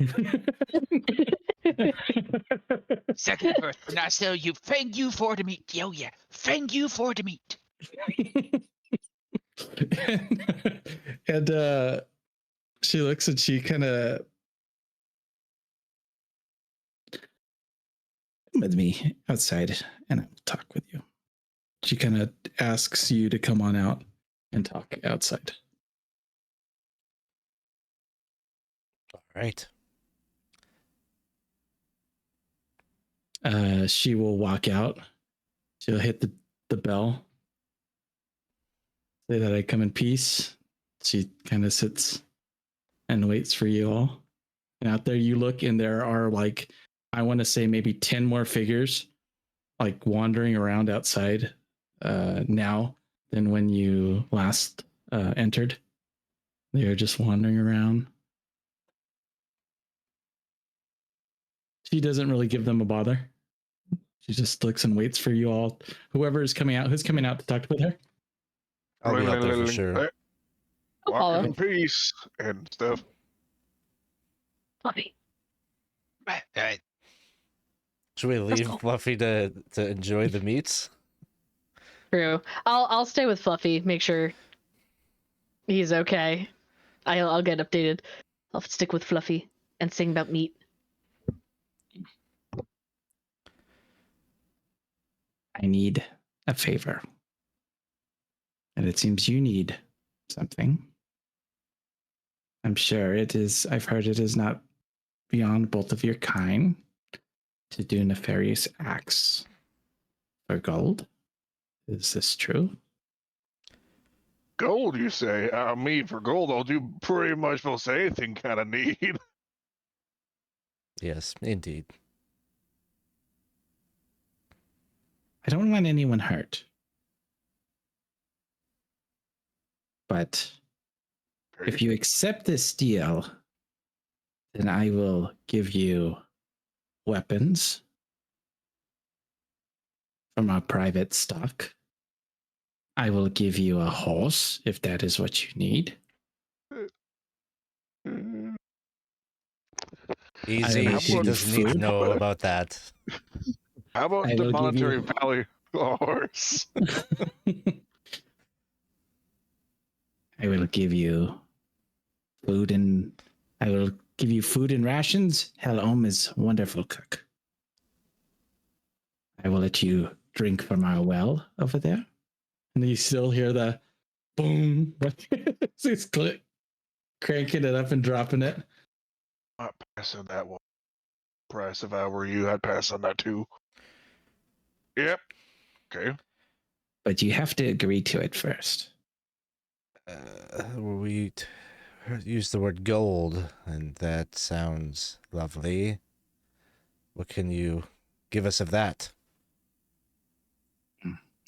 Second verse, when I sell you, fang you for the meat. Yo, yeah, fang you for the meat. and she looks and she kind of with me outside and I will talk with you. She kind of asks you to come on out and talk outside. All right. She will walk out. She'll hit the bell. Say that I come in peace. She kind of sits and waits for you all. And out there you look and there are like I want to say maybe 10 more figures like wandering around outside now than when you last entered. They're just wandering around. She doesn't really give them a bother. She just looks and waits for you all. Whoever is coming out, who's coming out to talk with her? I'll be out there for sure. I'll follow. Walking in peace and stuff. Fluffy. Right. Should we leave go. Fluffy to enjoy the meats? True. I'll stay with Fluffy. Make sure he's okay. I'll get updated. I'll stick with Fluffy and sing about meat. I need a favor. And it seems you need something. I'm sure it is, I've heard it is not beyond both of your kind to do nefarious acts for gold. Is this true? Gold, you say? Me, for gold, I'll do pretty much most anything kind of need. Yes, indeed. I don't want anyone hurt. But if you accept this deal, then I will give you weapons from our private stock. I will give you a horse if that is what you need. Easy. will She give you doesn't need to food. know about that. How about I the will give monetary you- value of a horse? I will give you food and I will give you food and rations. Helom is a wonderful cook. I will let you drink from our well over there. And you still hear the boom. He's cranking it up and dropping it. Not passing that one. Price, if I were you, I'd pass on that too. Yep. Okay. But you have to agree to it first. We use the word gold, and that sounds lovely. What can you give us of that?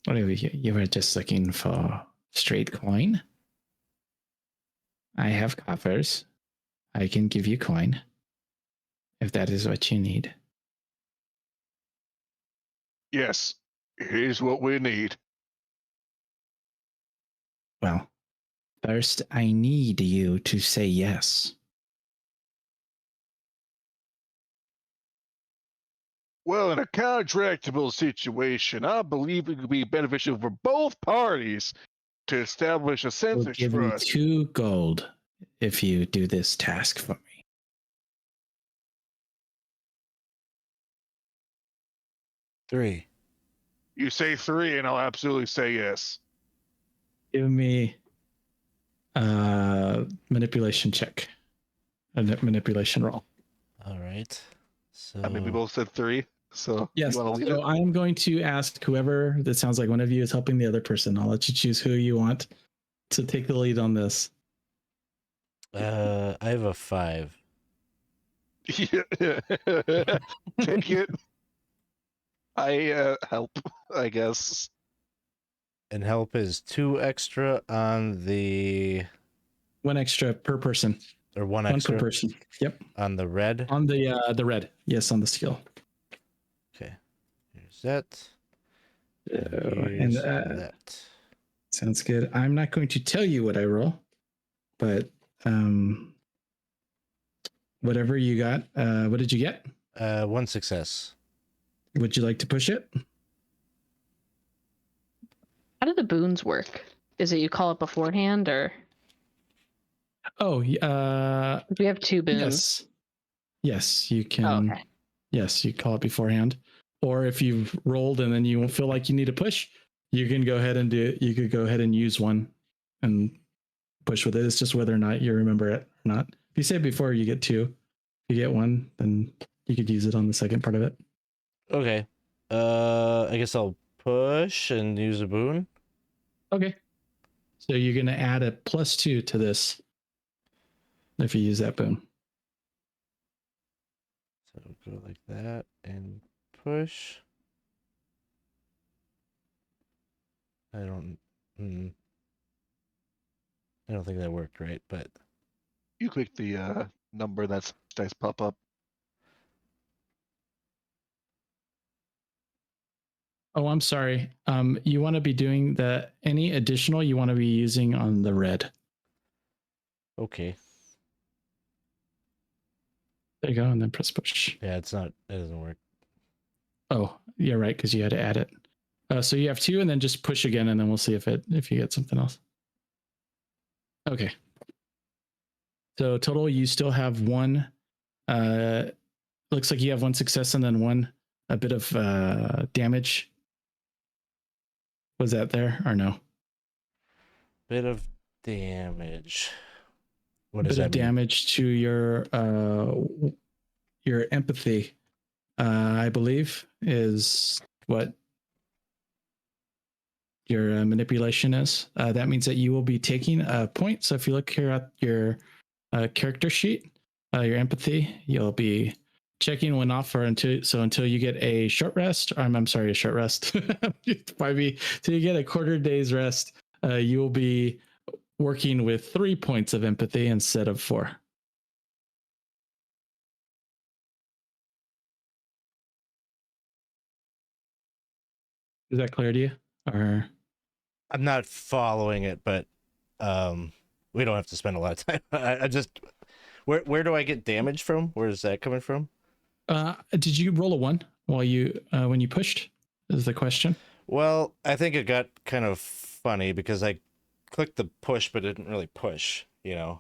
Whatever you were just looking for straight coin. I have coffers. I can give you coin if that is what you need. Yes. Here's what we need. Well, first I need you to say yes. Well, in a contractable situation, I believe it could be beneficial for both parties to establish a I'll sense of give you trust. 2 gold if you do this task for me. Three. You say 3, and I'll absolutely say yes. Give me manipulation check. A manipulation roll. All right. So I mean, we both said 3, so Yes. you want to lead So it? I am going to ask whoever that sounds like one of you is helping the other person. I'll let you choose who you want to take the lead on this. I have a 5. Yeah. Take it. I help, I guess. And help is 2 extra on the 1 extra per person. or 1 1 extra per person. Yep. on the red. On the red. Yes, on the skill. Okay. Here's that. And Here's that. sounds good. I'm not going to tell you what I roll, but whatever you got. What did you get? 1 success. Would you like to push it? How do the boons work? Is it you call it beforehand, or Oh, we have 2 boons? yes, you can. Oh, okay. Yes, you call it beforehand, or if you've rolled and then you feel like you need to push, you can go ahead and do it. You could go ahead and use one and push with it. It's just whether or not you remember it or not. If you say it before, you get 2. If you get 1, then you could use it on the second part of it. Okay. I guess I'll push and use a boon. Okay. So you're going to add a +2 to this if you use that boon. So Go like that and push. I don't think that worked right, but You click the number that's dice pop up. Oh, I'm sorry. You want to be doing any additional you want to be using on the red. okay. There you go, and then press push. Yeah, it doesn't work. Oh, you're right, because you had to add it. So you have 2, and then just push again, and then we'll see if you get something else. Okay. So total, you still have 1. Looks like you have 1 success and then a bit of damage. Was that there or no? Bit of damage. What A does bit that of mean? damage to your empathy. I believe is what your manipulation is. That means that you will be taking a point. So if you look here at your character sheet, your empathy, you'll be checking one off until you get a short rest. I'm sorry, a short rest. Till you get a quarter day's rest, you will be working with 3 points of empathy instead of 4. Is that clear to you? Or I'm not following it, but we don't have to spend a lot of time. I just where do I get damage from? Where is that coming from? did you roll a 1 while when you pushed? Is the question. Well, I think it got kind of funny because I clicked the push, but it didn't really push, you know.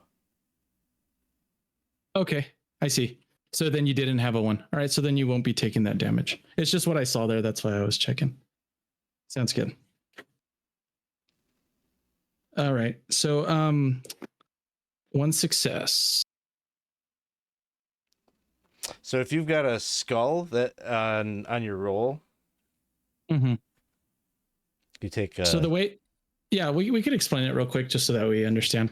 Okay, I see. So then you didn't have a 1. All right, so then you won't be taking that damage. It's just what I saw there. That's why I was checking. Sounds good. All right, so 1 success. So if you've got a skull that on your roll, Mm-hmm. you take. So the way, yeah, we could explain it real quick just so that we understand.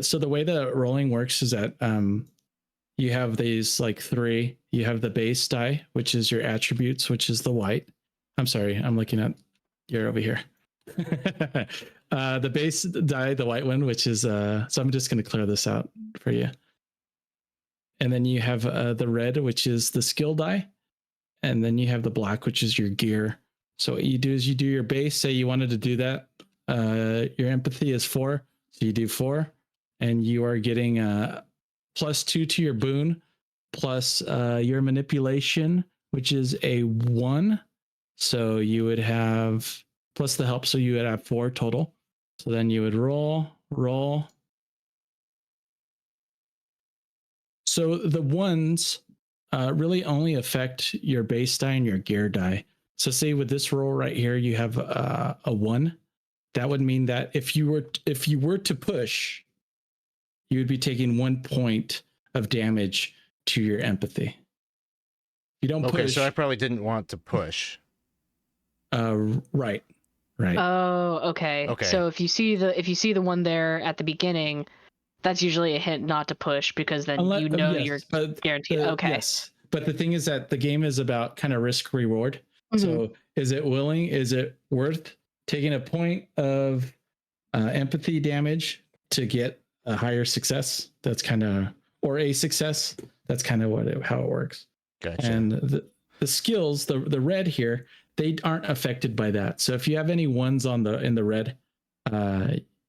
So the way the rolling works is that you have these like 3. You have the base die, which is your attributes, which is the white. I'm sorry, I'm looking at you're over here. The base die, the white one, which is so I'm just going to clear this out for you. And then you have the red, which is the skill die, and then you have the black, which is your gear. So what you do is you do your base. Say you wanted to do that. Your empathy is 4, so you do 4, and you are getting +2 to your boon, plus your manipulation, which is a 1. So you would have plus the help, so you would have 4 total. So then you would roll. So the 1s really only affect your base die and your gear die. So say with this roll right here, you have a 1. That would mean that if you were to push, you would be taking 1 point of damage to your empathy. You don't push. Okay, so I probably didn't want to push. Right. Oh, okay. Okay. So if you see the one there at the beginning, that's usually a hint not to push because then Yes, you're but guaranteed. Okay. Yes, but the thing is that the game is about kind of risk reward. Mhm. So is it worth taking a point of empathy damage to get a higher success? That's kind of, or a success. That's kind of how it works. Gotcha. And the skills, the red here, they aren't affected by that. So if you have any 1s in the red,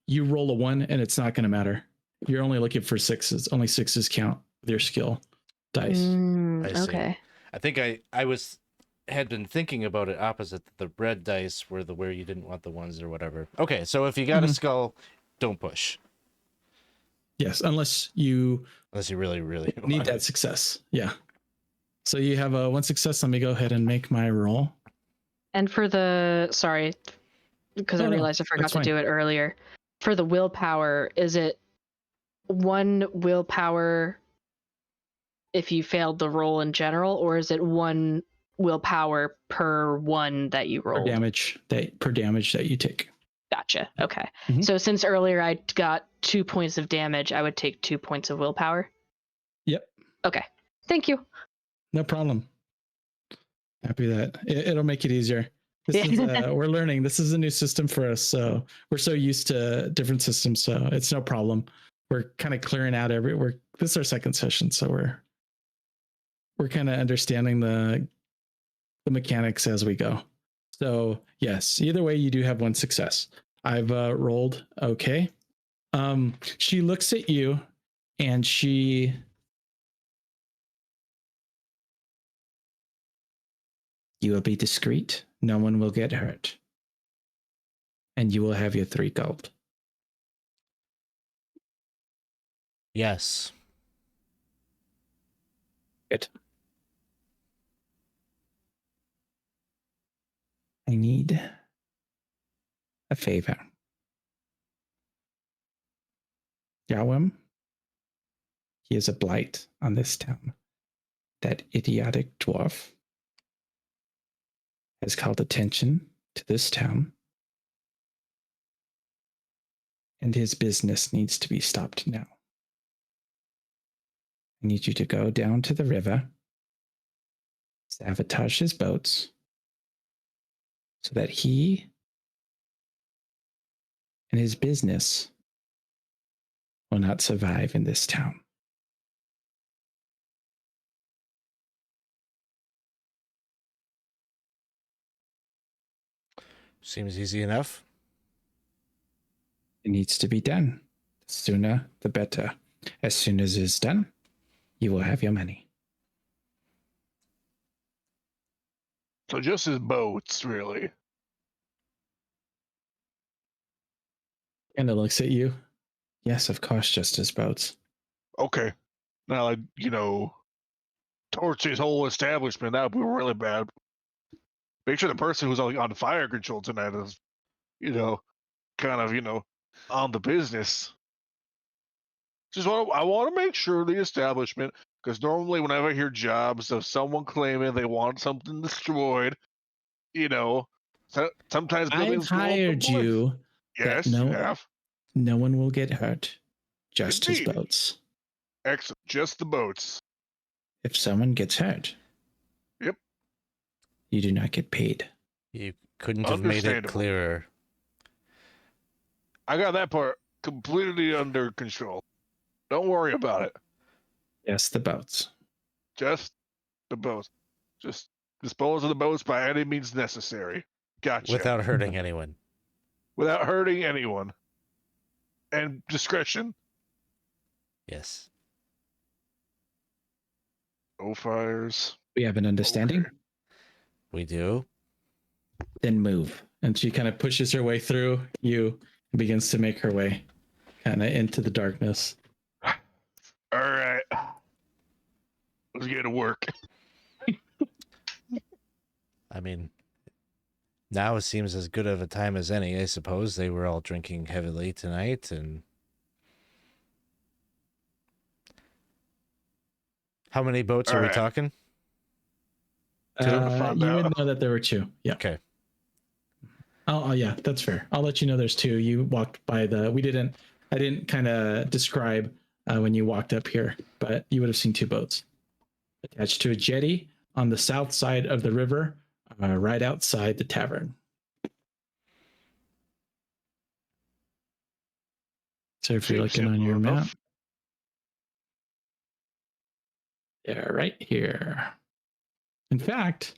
you roll a 1 and it's not going to matter. You're only looking for 6s. Only 6s count with your skill dice. I see. Okay. I think I had been thinking about it opposite. The red dice were where you didn't want the 1s or whatever. Okay, so if you got a skull, don't push. Yes, unless you really, really need that success. Yeah. So you have a 1 success. Let me go ahead and make my roll. And for because I realized I forgot to do it earlier. For the willpower, is it 1 willpower if you failed the roll in general, or is it 1 willpower per 1 that you rolled? Per damage that you take. Gotcha. Okay. Mhm. So since earlier I got 2 points of damage, I would take 2 points of willpower. Yep. Okay. Thank you. No problem. Happy that it'll make it easier. This is we're learning. This is a new system for us, so we're so used to different systems, so it's no problem. We're kind of clearing out this is our second session, so we're kind of understanding the mechanics as we go. So yes, either way, you do have one success. I've rolled okay. She looks at you and you will be discreet. No one will get hurt. And you will have your 3 gold. Yes. Good. I need a favor. Yawim, he is a blight on this town. That idiotic dwarf has called attention to this town, and his business needs to be stopped now. I need you to go down to the river, sabotage his boats, so that he and his business will not survive in this town. Seems easy enough. It needs to be done. The sooner, the better. As soon as it is done, you will have your money. So just his boats, really. And it looks at you. Yes, of course, just his boats. Okay. Now, like, torch his whole establishment. That would be really bad. Make sure the person who's on fire control tonight is, kind of, on the business. I want to make sure the establishment, because normally whenever I hear jobs of someone claiming they want something destroyed, sometimes I've buildings go up in hired flames. you. Yes, that you have. No one will get hurt. Just his Indeed. boats. Excellent. Just the boats. If someone gets hurt, Yep. you do not get paid. You couldn't have made it Understandable. clearer. I got that part completely under control. Don't worry about it. Yes, the boats. Just the boats. Just dispose of the boats by any means necessary. Gotcha. Without hurting anyone. Without hurting anyone. And discretion. Yes. No fires. We have an understanding. Okay. We do. Then move. And she kind of pushes her way through you and begins to make her way kind of into the darkness. All right. Let's get to work. I mean, now it seems as good of a time as any, I suppose. They were all drinking heavily tonight, and how many boats All are we right. talking? Two to find You out. would know that there were 2. Yeah. Okay. Oh, yeah, that's fair. I'll let you know there's 2. You walked by I didn't kind of describe when you walked up here, but you would have seen 2 boats attached to a jetty on the south side of the river, right outside the tavern. So if you're Seems looking on simple your map, enough. yeah, right here. In fact,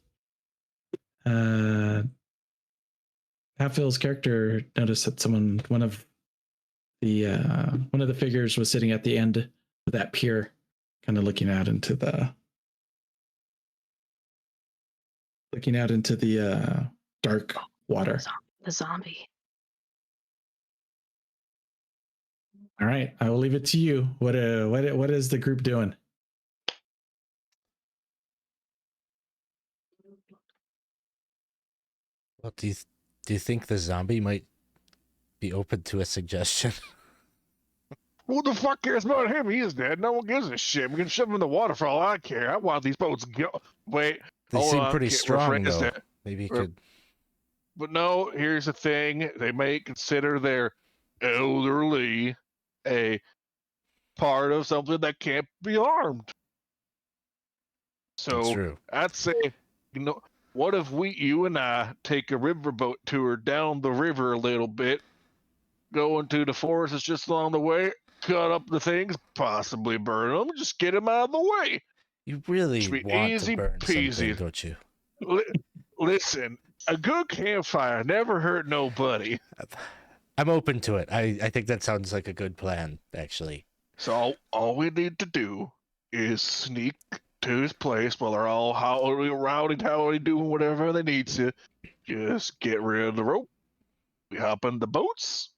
Halfear's character noticed that one of the figures was sitting at the end of that pier, kind of looking out into the dark water. The zombie. All right, I will leave it to you. What is the group doing? Well, do you think the zombie might be open to a suggestion? Who the fuck cares about him? He is dead. No one gives a shit. We can shove him in the water for all I care. I want these boats go. Wait. They hold seem on, pretty can't strong, rephrase though. that. Maybe you Re- could. But no, here's the thing. They may consider their elderly a part of something that can't be harmed. So true. I'd say, what if you and I take a riverboat tour down the river a little bit, go into the forests just along the way, cut up the things, possibly burn them, just get them out of the way. You really Should be want easy to burn something, peasy. don't you? Listen, a good campfire never hurt nobody. I'm open to it. I think that sounds like a good plan, actually. So all we need to do is sneak to his place while they're all rowdy doing whatever they need to. Just get rid of the rope. We hop in the boats,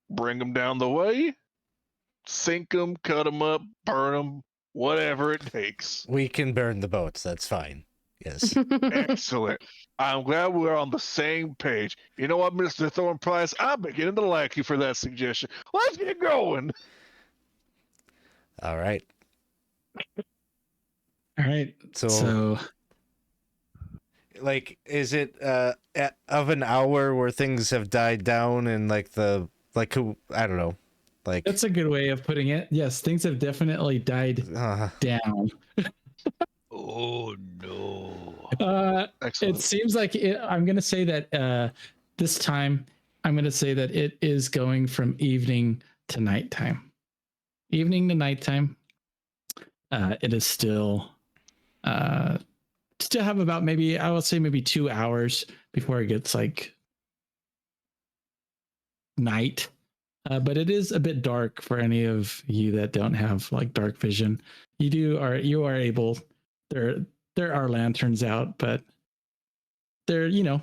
bring them down the way, sink them, cut them up, burn them, whatever it takes. We can burn the boats. That's fine. Yes. Excellent. I'm glad we're on the same page. You know what, Mr. Thornprice? I'm beginning to like you for that suggestion. Let's get going. All right. All right. So like, is it of an hour where things have died down and I don't know, like that's a good way of putting it. Yes, things have definitely died down. Oh no. Excellent. It seems like I'm going to say that this time, I'm going to say that it is going from evening to nighttime. Evening to nighttime. It is still have about maybe 2 hours before it gets like night. But it is a bit dark for any of you that don't have like dark vision. You are able. There are lanterns out, but there, you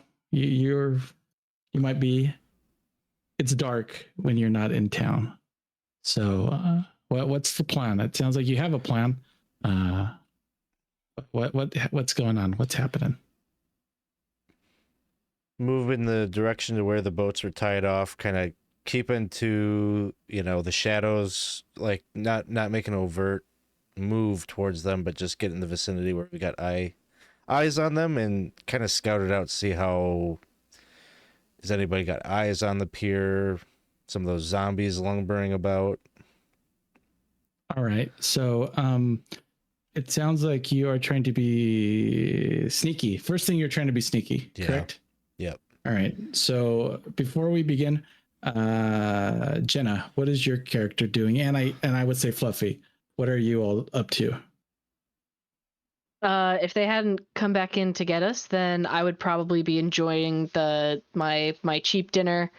might be. It's dark when you're not in town. So, what's the plan? It sounds like you have a plan. What's going on? What's happening? move in the direction to where the boats were tied off, kind of keep into, the shadows, like not making an overt move towards them, but just get in the vicinity where we got eyes on them and kind of scout it out, see how, has anybody got eyes on the pier, some of those zombies lumbering about. All right. So it sounds like you are trying to be sneaky. First thing, you're trying to be sneaky, correct? Yep. All right. So before we begin, Jenna, what is your character doing? And I would say Fluffy, what are you all up to? If they hadn't come back in to get us, then I would probably be enjoying my cheap dinner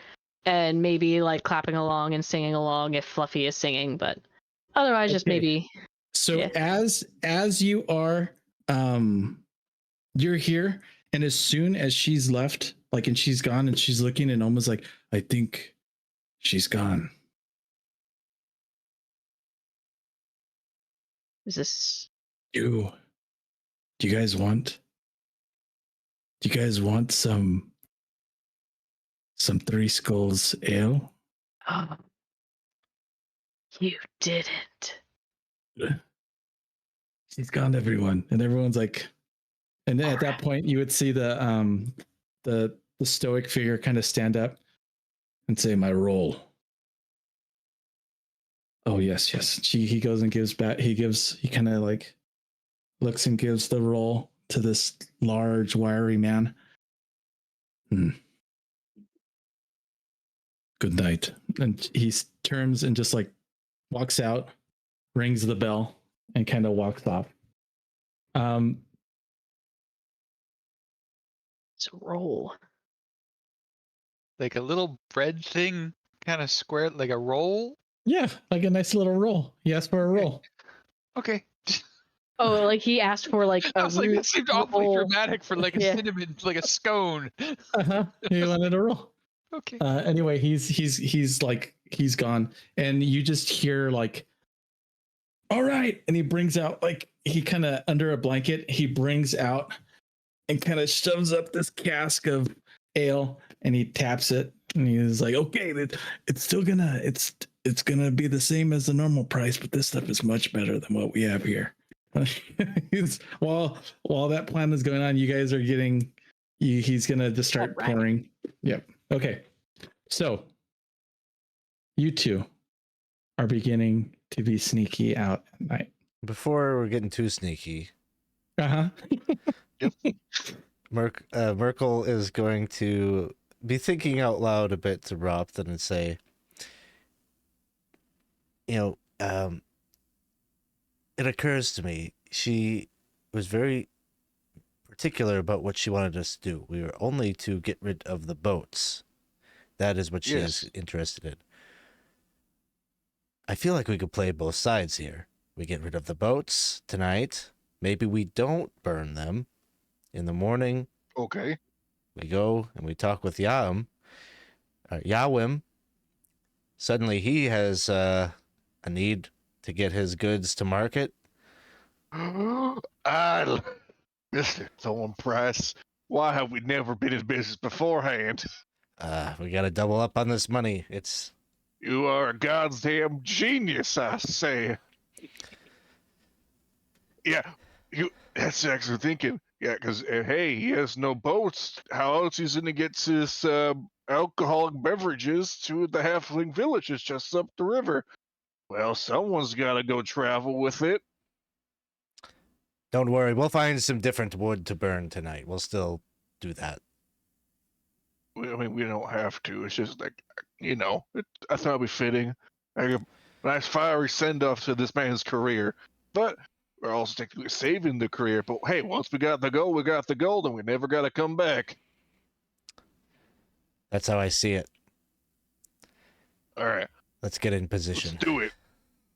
and maybe like clapping along and singing along if Fluffy is singing, but otherwise just maybe. So yeah. as you are, you're here, and as soon as she's left, like, and she's gone, and she's looking and almost like, I think she's gone. Is this? Do you guys want some Three Skulls ale? Oh, you didn't. She's gone, everyone. And everyone's like, and then at that point you would see the stoic figure kind of stand up and say, my role. Oh yes. He goes and gives back, he kind of like looks and gives the roll to this large, wiry man. Good night. And he turns and just like walks out, rings the bell, and kind of walks off. It's a roll. Like a little bread thing, kind of square, like a roll. Yeah, like a nice little roll. He asked for a roll. Okay. Oh, like he asked for like I a was like, that seemed awfully roll. dramatic for like a cinnamon, like a scone. He wanted a roll. Okay. Anyway, he's like, he's gone, and you just hear like, all right, and he brings out, like, he kind of under a blanket, he brings out and kind of shoves up this cask of ale, and he taps it, and he's like, okay, it's still gonna be the same as the normal price, but this stuff is much better than what we have here. While that plan is going on, you guys are getting, he's gonna just start pouring. Yep. Okay. So you two are beginning to be sneaky out at night. Before we're getting too sneaky, Uh huh. Merkel is going to be thinking out loud a bit to Ropth and say, you know, it occurs to me she was very particular about what she wanted us to do. We were only to get rid of the boats. That is what she is interested in. I feel like we could play both sides here. We get rid of the boats tonight. Maybe we don't burn them. In the morning, Okay. we go and we talk with Yawim. Suddenly he has a need to get his goods to market. Mr. Thornprice, why have we never been in business beforehand? We got to double up on this money. You are a goddamn genius, I say. Yeah, that's excellent thinking. Yeah, because, hey, he has no boats. How else he's going to get his alcoholic beverages to the halfling villages just up the river? Well, someone's got to go travel with it. Don't worry, we'll find some different wood to burn tonight. We'll still do that. I mean, we don't have to. It's just like, I thought it'd be fitting. Like a nice fiery send-off to this man's career. But we're also technically saving the career. But hey, once we got the gold, we got the gold, and we never got to come back. That's how I see it. All right. Let's get in position. Let's do it.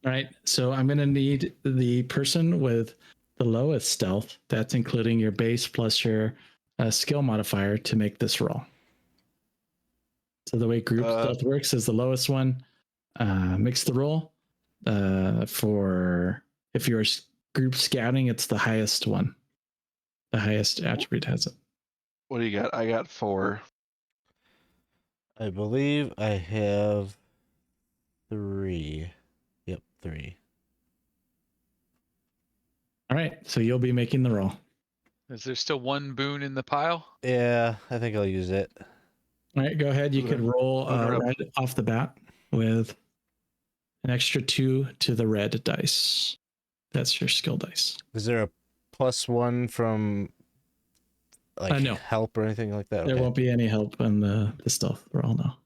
All right. So I'm going to need the person with the lowest stealth. That's including your base plus your skill modifier to make this roll. So the way group stealth works is the lowest one makes the roll. For if you're group scouting, it's the highest one. The highest attribute has it. What do you got? I got 4. I believe I have 3. Yep, 3. All right. So you'll be making the roll. Is there still one boon in the pile? Yeah, I think I'll use it. All right. Go ahead. You could roll right off the bat with an extra 2 to the red dice. That's your skill dice. Is there a +1 from no. help or anything like that? There Okay. won't be any help in the stealth roll now.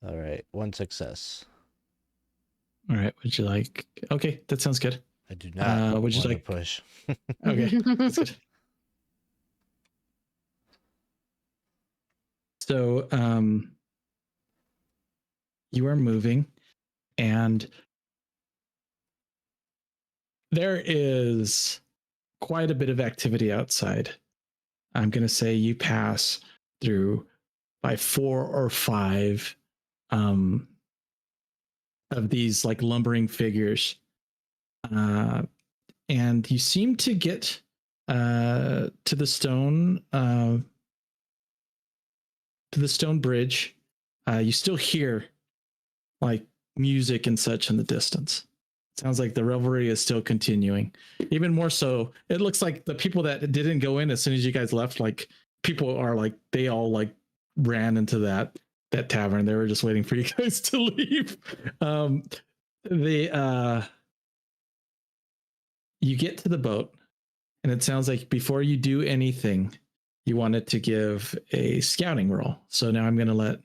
All right, 1 success. All right. Would you like? Okay, that sounds good. I do not would you want like to push. Okay, that's good. So, you are moving, and there is quite a bit of activity outside. I'm going to say you pass through by 4 or 5 of these like lumbering figures. And you seem to get to the stone bridge. You still hear like music and such in the distance. Sounds like the revelry is still continuing. Even more so, it looks like the people that didn't go in as soon as you guys left, like people are like they all like ran into that tavern. They were just waiting for you guys to leave. You get to the boat, and it sounds like before you do anything, you wanted to give a scouting roll. So now I'm going to let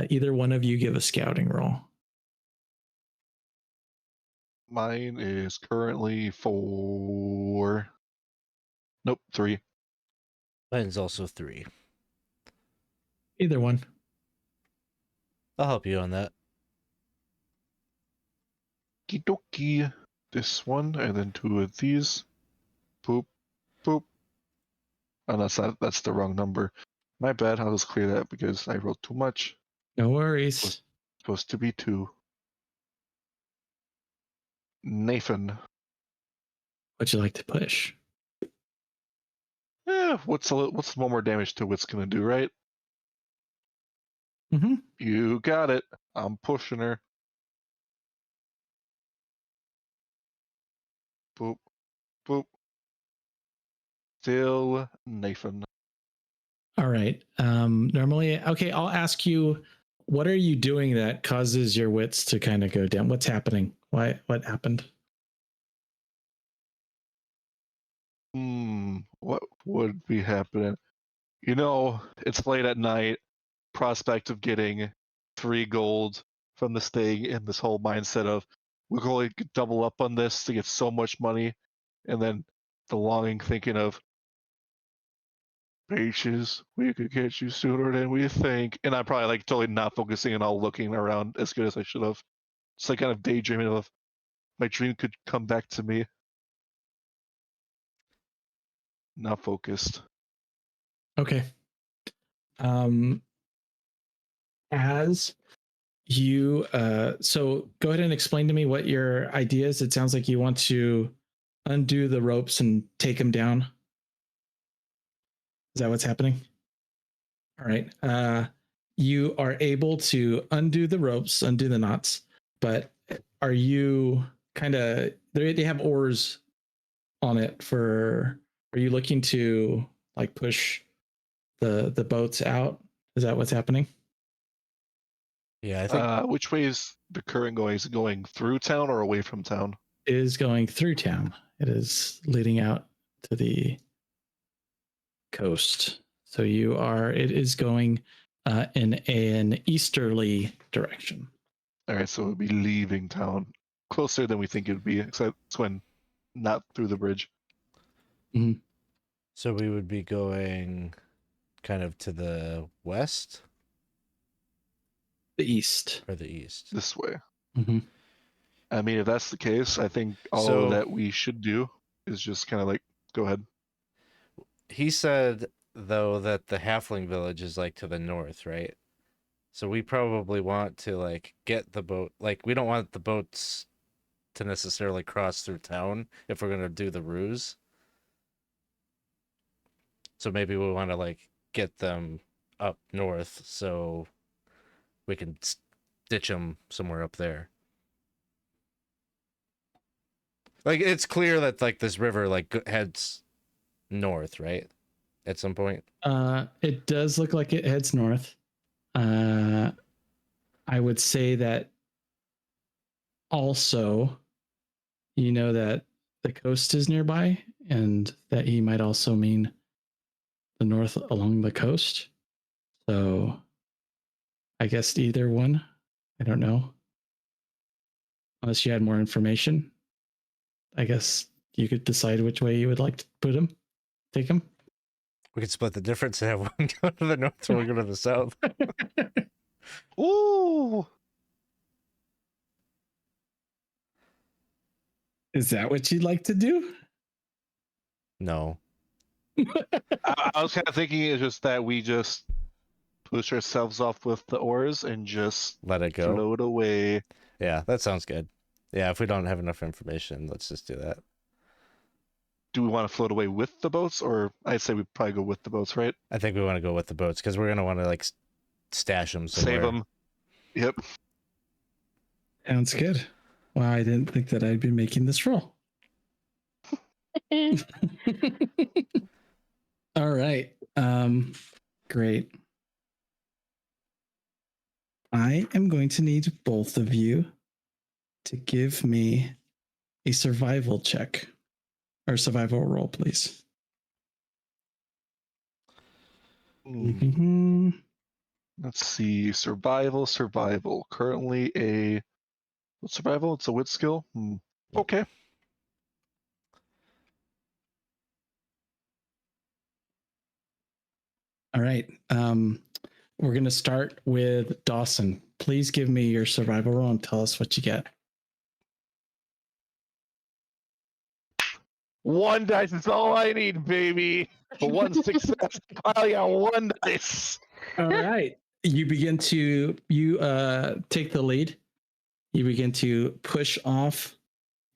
either one of you give a scouting roll. Mine is currently 4. Nope, 3. Mine's also 3. Either one. I'll help you on that. Kidoki. This one, and then 2 of these. Boop, boop. Oh, that's the wrong number. My bad. I'll just clear that because I wrote too much. No worries. Supposed to be 2. Nathan. What'd you like to push? What's one more damage to what's gonna do, right? Mm-hmm. You got it. I'm pushing her. Boop, boop. Still Nathan. All right. Normally, okay, I'll ask you what are you doing that causes your wits to kind of go down? What's happening? What happened? What would be happening? You know, it's late at night. Prospect of getting 3 gold from this thing, and this whole mindset of we're going to double up on this to get so much money, and then the longing thinking of patience, we could get you sooner than we think. And I'm probably like totally not focusing and all looking around as good as I should have. It's like kind of daydreaming of my dream could come back to me. Not focused. Okay. As you so go ahead and explain to me what your idea is. It sounds like you want to undo the ropes and take them down. Is that what's happening? All right. You are able to undo the ropes, undo the knots, but are you kind of they have oars on it for are you looking to like push the boats out? Is that what's happening? Yeah, I think Which way is the current going? Is it going through town or away from town? It is going through town. It is leading out to the coast. So it is going in an easterly direction. All right, so it would be leaving town. Closer than we think it would be, except it's when not through the bridge. so. We would be going kind of to the west The east. or the east. This way. Mm-hmm. I mean, if that's the case, I think all So- that we should do is just kind of like go ahead. He said though that the halfling village is like to the north, right? So we probably want to like get the boat. Like we don't want the boats to necessarily cross through town if we're gonna do the ruse. So maybe we want to like get them up north so we can ditch them somewhere up there. Like it's clear that like this river like heads north, right? At some point. It does look like it heads north. I would say that also, you know that the coast is nearby, and that he might also mean the north along the coast. So I guess either one. I don't know. Unless you had more information. I guess you could decide which way you would like to take him. We could split the difference and have one go to the north and one go to the south. Ooh! Is that what you'd like to do? No. I was kind of thinking it's just that we just push ourselves off with the oars and just Let it go. float away. Yeah, that sounds good. Yeah, if we don't have enough information, let's just do that. Do we want to float away with the boats, or I'd say we probably go with the boats, right? I think we want to go with the boats because we're gonna want to like stash them somewhere. Save them. Yep. Sounds good. Wow, I didn't think that I'd be making this roll. All right. Great. I am going to need both of you to give me a survival check or survival roll, please. Hmm. Let's see. Survival. Currently what's survival? It's a wit skill. Okay. All right. We're going to start with Dawson. Please give me your survival roll and tell us what you get. 1 dice is all I need, baby. For 1 success. I got 1 dice. All right. You begin to take the lead. You begin to push off,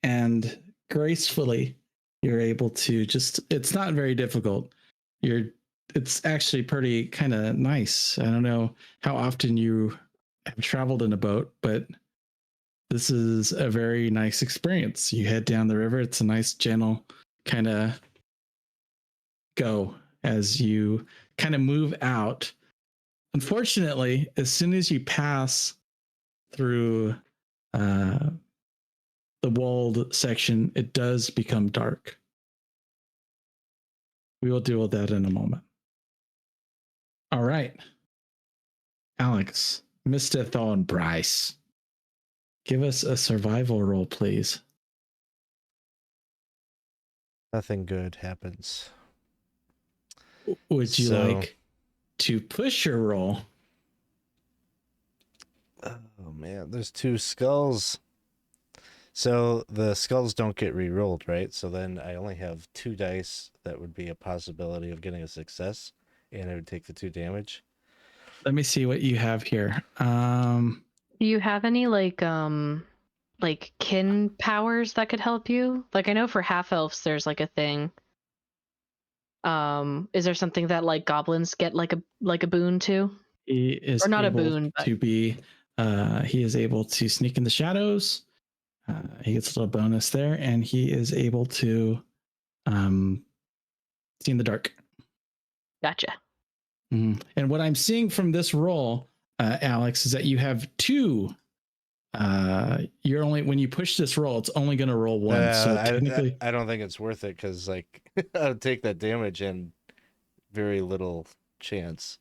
and gracefully you're able to it's not very difficult. It's actually pretty kind of nice. I don't know how often you have traveled in a boat, but this is a very nice experience. You head down the river. It's a nice, gentle kind of go as you kind of move out Unfortunately, as soon as you pass through the walled section, it does become dark. We will deal with that in a moment. All right. Alex, Mr. Thornprice, give us a survival roll, please. Nothing good happens. Would you So- like to push your roll? Oh man, there's 2 skulls. So the skulls don't get re-rolled, right? So then I only have 2 dice that would be a possibility of getting a success, and I would take the 2 damage. Let me see what you have here. Do you have any like kin powers that could help you? Like I know for half elves there's like a thing. Is there something that like goblins get like a boon to? He is Or not a able boon, but- to be. He is able to sneak in the shadows. He gets a little bonus there, and he is able to see in the dark. Gotcha. Mhm. And what I'm seeing from this roll, Alex, is that you have 2. You're only when you push this roll, it's only going to roll 1. So technically, I don't think it's worth it because like I would take that damage and very little chance.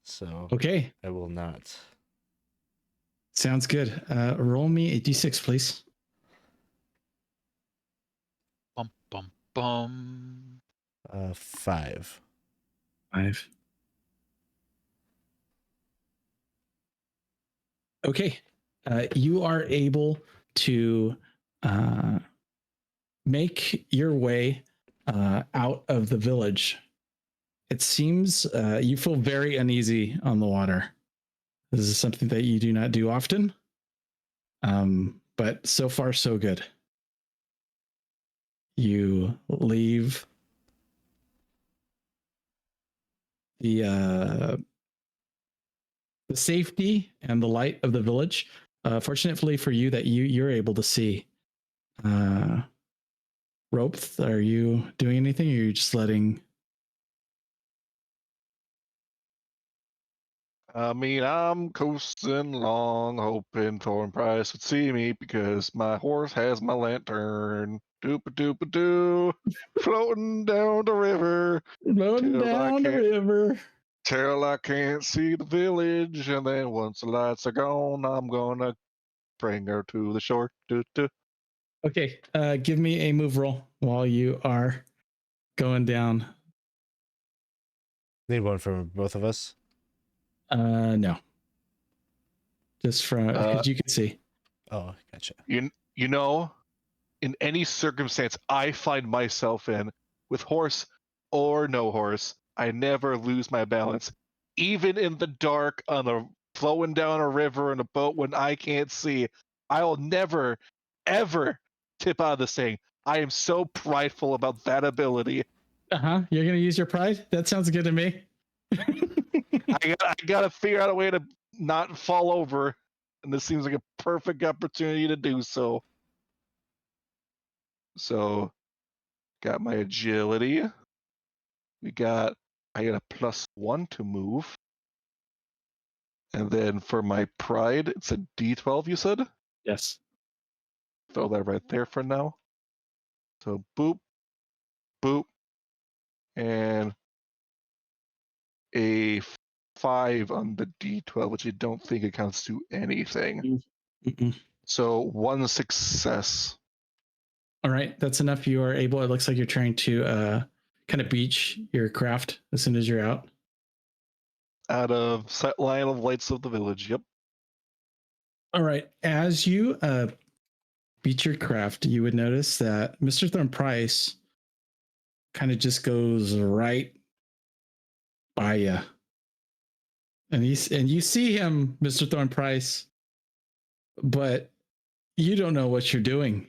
So okay, I will not. sounds good. Roll me a d6, please. Bum bum bum. 5. 5. Okay. You are able to make your way out of the village. It seems you feel very uneasy on the water. This is something that you do not do often. But so far, so good. You leave the safety and the light of the village. Fortunately for you, that you're able to see. Ropth, are you doing anything, or are you just letting? I mean, I'm coasting along, hoping Thornprice would see me because my horse has my lantern. Doop-a-doop-a-doo, floating down the river Floating Till I down the can't- river. till I can't see the village. And then once the lights are gone, I'm gonna bring her to the shore. Doo-doo. Okay, give me a move roll while you are going down. Need one from both of us. No, just from because you can see. Oh, gotcha. You know, in any circumstance I find myself in, with horse or no horse, I never lose my balance. Even in the dark, on a flowing down a river in a boat when I can't see, I'll never, ever tip out of this thing. I am so prideful about that ability. You're gonna use your pride. That sounds good to me. I gotta figure out a way to not fall over, and this seems like a perfect opportunity to do so. So, got my agility. I got a +1 to move. And then for my pride, it's a D12, you said? Yes. Throw that right there for now. So boop, boop, and a 5 on the D12, which I don't think accounts to anything. Mm-mm. So 1 success. All right, that's enough. You are able. It looks like you're trying to kind of beach your craft as soon as you're out. Out of sight line of lights of the village. Yep. All right, as you beat your craft, you would notice that Mr. Thornprice kind of just goes right by you, and you see him, Mr. Thornprice, but you don't know what you're doing.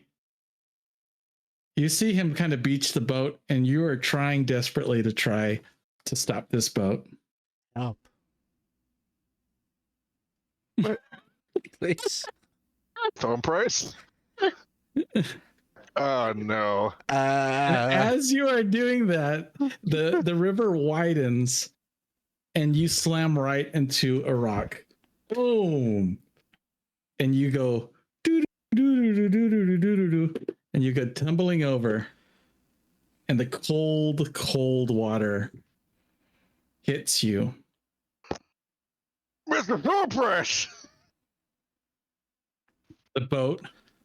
You see him kind of beach the boat, and you are trying desperately to stop this boat. Help. Please. Thornprice? Oh no. As you are doing that, the river widens, and you slam right into a rock. Boom. And you go doo doo doo doo doo doo doo doo, and you go tumbling over, and the cold water hits you. Mr. Thornprice! The boat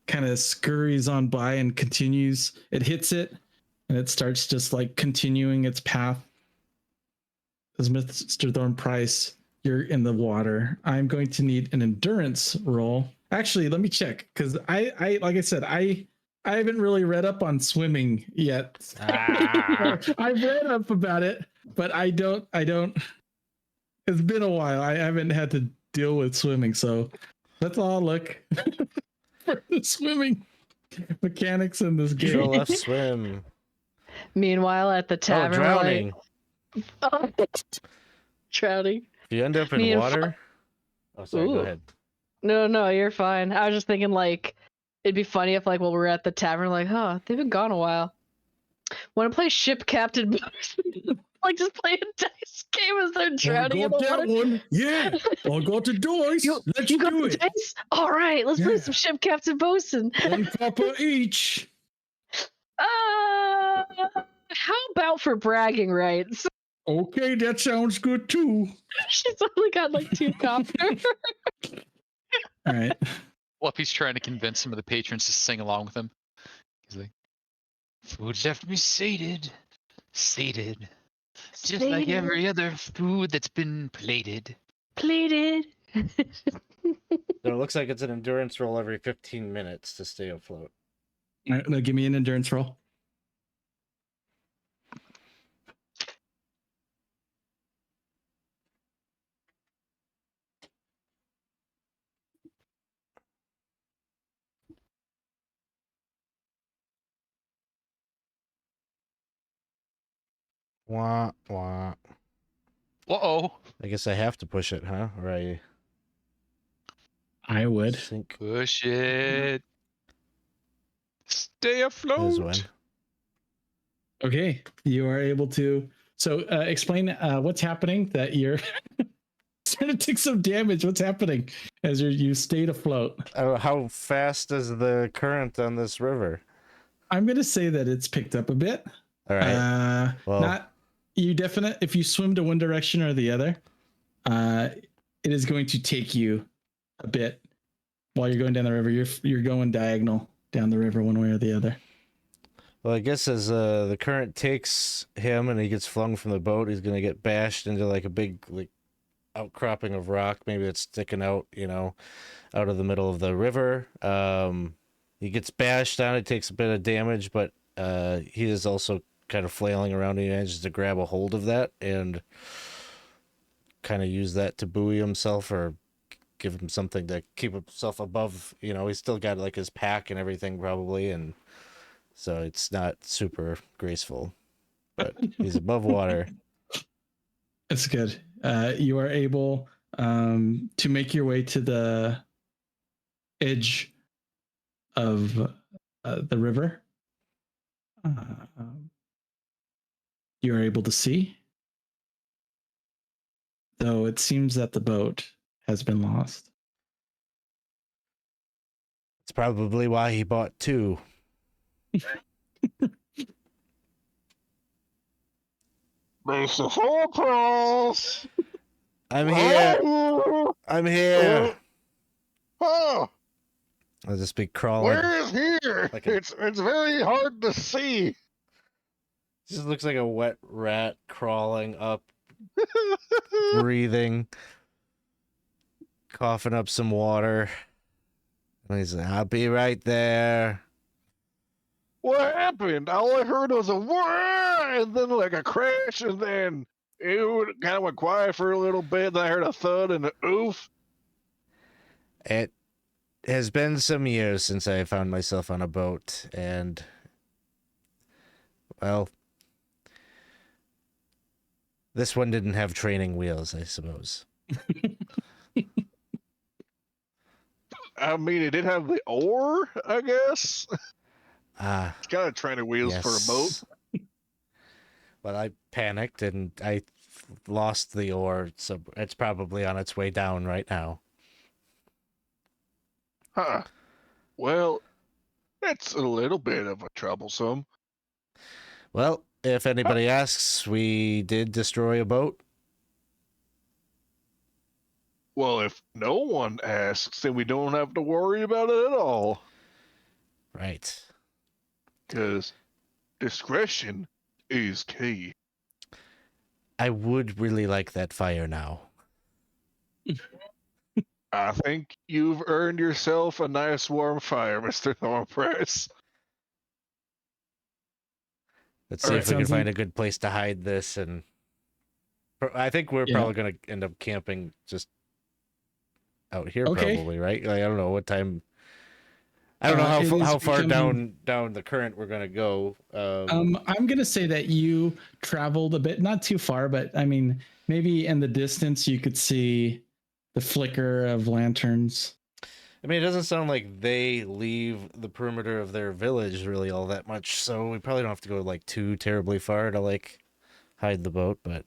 kind of scurries on by and continues. It hits it, and it starts just like continuing its path. As Mr. Thornprice, you're in the water. I'm going to need an endurance roll. Actually, let me check, because I like I said, I haven't really read up on swimming yet. I've read up about it, but I don't. It's been a while. I haven't had to deal with swimming, so let's all look for the swimming mechanics in this game. Control F swim. Meanwhile, at the Oh, tavern, drowning. we're like, drowning. If you end up Me in and water. Oh, sorry. Go Ooh. ahead. No, you're fine. I was just thinking, like, it'd be funny if, like, while we're at the tavern, like, huh, they've been gone a while. Want to play ship captain? Like, just play a dice game as they're drowning in the water. One. Yeah, I got the dice. Let's You got do the it. dice? All right, let's play Yeah. some ship captain Bosun. One copper each. How about for bragging rights? Okay, that sounds good too. She's only got like 2 copper. All right. Fluffy's trying to convince some of the patrons to sing along with him. He's like, Food's left me sated. Just like every other food that's been plated. Plated. So it looks like it's an endurance roll every 15 minutes to stay afloat. All right, now give me an endurance roll. Wah, wah. uh-oh. I guess I have to push it, huh? Or I would. think Push it. Stay is afloat. when. Okay, you are able to. So explain what's happening. That you're starting to take some damage. What's happening as you stayed afloat? How fast is the current on this river? I'm gonna say that it's picked up a bit. All right. Well- Not you definite. If you swim to one direction or the other, it is going to take you a bit while you're going down the river. You're going diagonal down the river one way or the other. Well, I guess as the current takes him and he gets flung from the boat, he's gonna get bashed into like a big like outcropping of rock, maybe that's sticking out, out of the middle of the river. He gets bashed down, it takes a bit of damage, but he is also kind of flailing around. He manages to grab a hold of that and kind of use that to buoy himself or give him something to keep himself above. He's still got like his pack and everything probably, and so it's not super graceful, but he's above water. That's good. You are able to make your way to the edge of the river. You are able to see, though it seems that the boat has been lost. It's probably why he bought 2. Mr. Thornprice! I'm here. I'm here. Oh, I'll just be crawling. where is here? Like a- It's very hard to see. Just looks like a wet rat crawling up, breathing, coughing up some water. And he's like, I'll be right there. What happened? All I heard was a whir, and then like a crash, and then it kind of went quiet for a little bit. Then I heard a thud and an oof. It has been some years since I found myself on a boat, and, well, this one didn't have training wheels, I suppose. I mean, it did have the oar, I guess. Ah, It's got a training wheels for a boat. yes. Well, I panicked and I lost the ore, so it's probably on its way down right now. Huh. Well, that's a little bit of a troublesome. Well, if anybody asks, we did destroy a boat. Well, if no one asks, then we don't have to worry about it at all. Right. Because discretion is key. I would really like that fire now. I think you've earned yourself a nice warm fire, Mr. Thornprice. Let's All see right, if we can sounds find like- a good place to hide this. And I think we're Yeah. probably going to end up camping just out here, Okay. probably, right? Like, I don't know what time. I don't know It is how far becoming- down the current we're going to go. I'm gonna say that you traveled a bit, not too far, but I mean, maybe in the distance you could see the flicker of lanterns. I mean, it doesn't sound like they leave the perimeter of their village really all that much, so we probably don't have to go like too terribly far to like hide the boat. But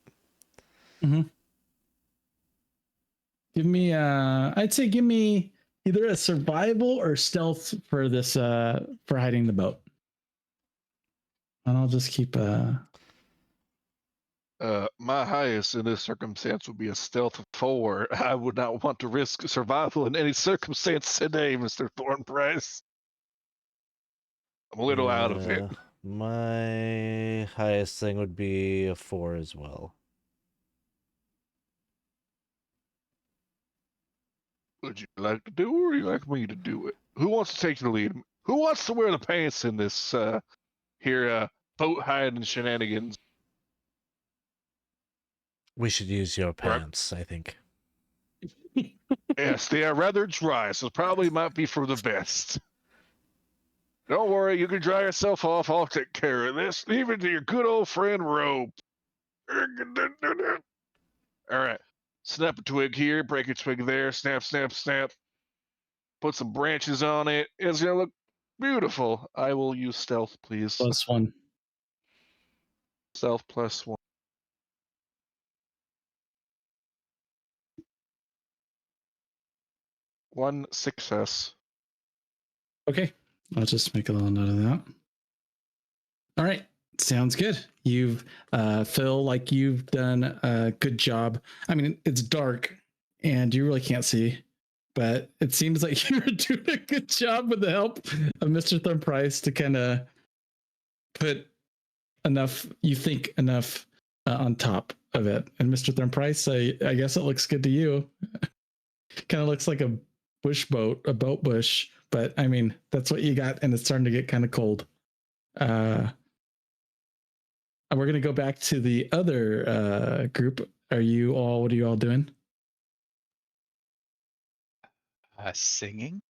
Give me, I'd say, give me either a survival or stealth for this, for hiding the boat, and I'll just keep. My highest in this circumstance would be a stealth of 4. I would not want to risk survival in any circumstance today, Mr. Thornprice. I'm a little out of it. My highest thing would be a 4 as well. Would you like to do it, or would you like me to do it? Who wants to take the lead? Who wants to wear the pants in this boat hiding shenanigans? We should use your pants, I think. Yes, they are rather dry, so probably might be for the best. Don't worry, you can dry yourself off. I'll take care of this. Leave it to your good old friend Ropth. All right. Snap a twig here, break a twig there, snap, snap, snap. Put some branches on it. It's going to look beautiful. I will use stealth, please. +1. Stealth +1. One success. Okay, I'll just make a little note of that. All right, sounds good. You've feel like you've done a good job. I mean, it's dark and you really can't see, but it seems like you're doing a good job with the help of Mr. Thornprice to kind of put enough, you think enough on top of it. And Mr. Thornprice, I guess it looks good to you. Kind of looks like a bush boat, a boat bush, but I mean, that's what you got, and it's starting to get kind of cold. And we're gonna go back to the other group. What are you all doing? Singing.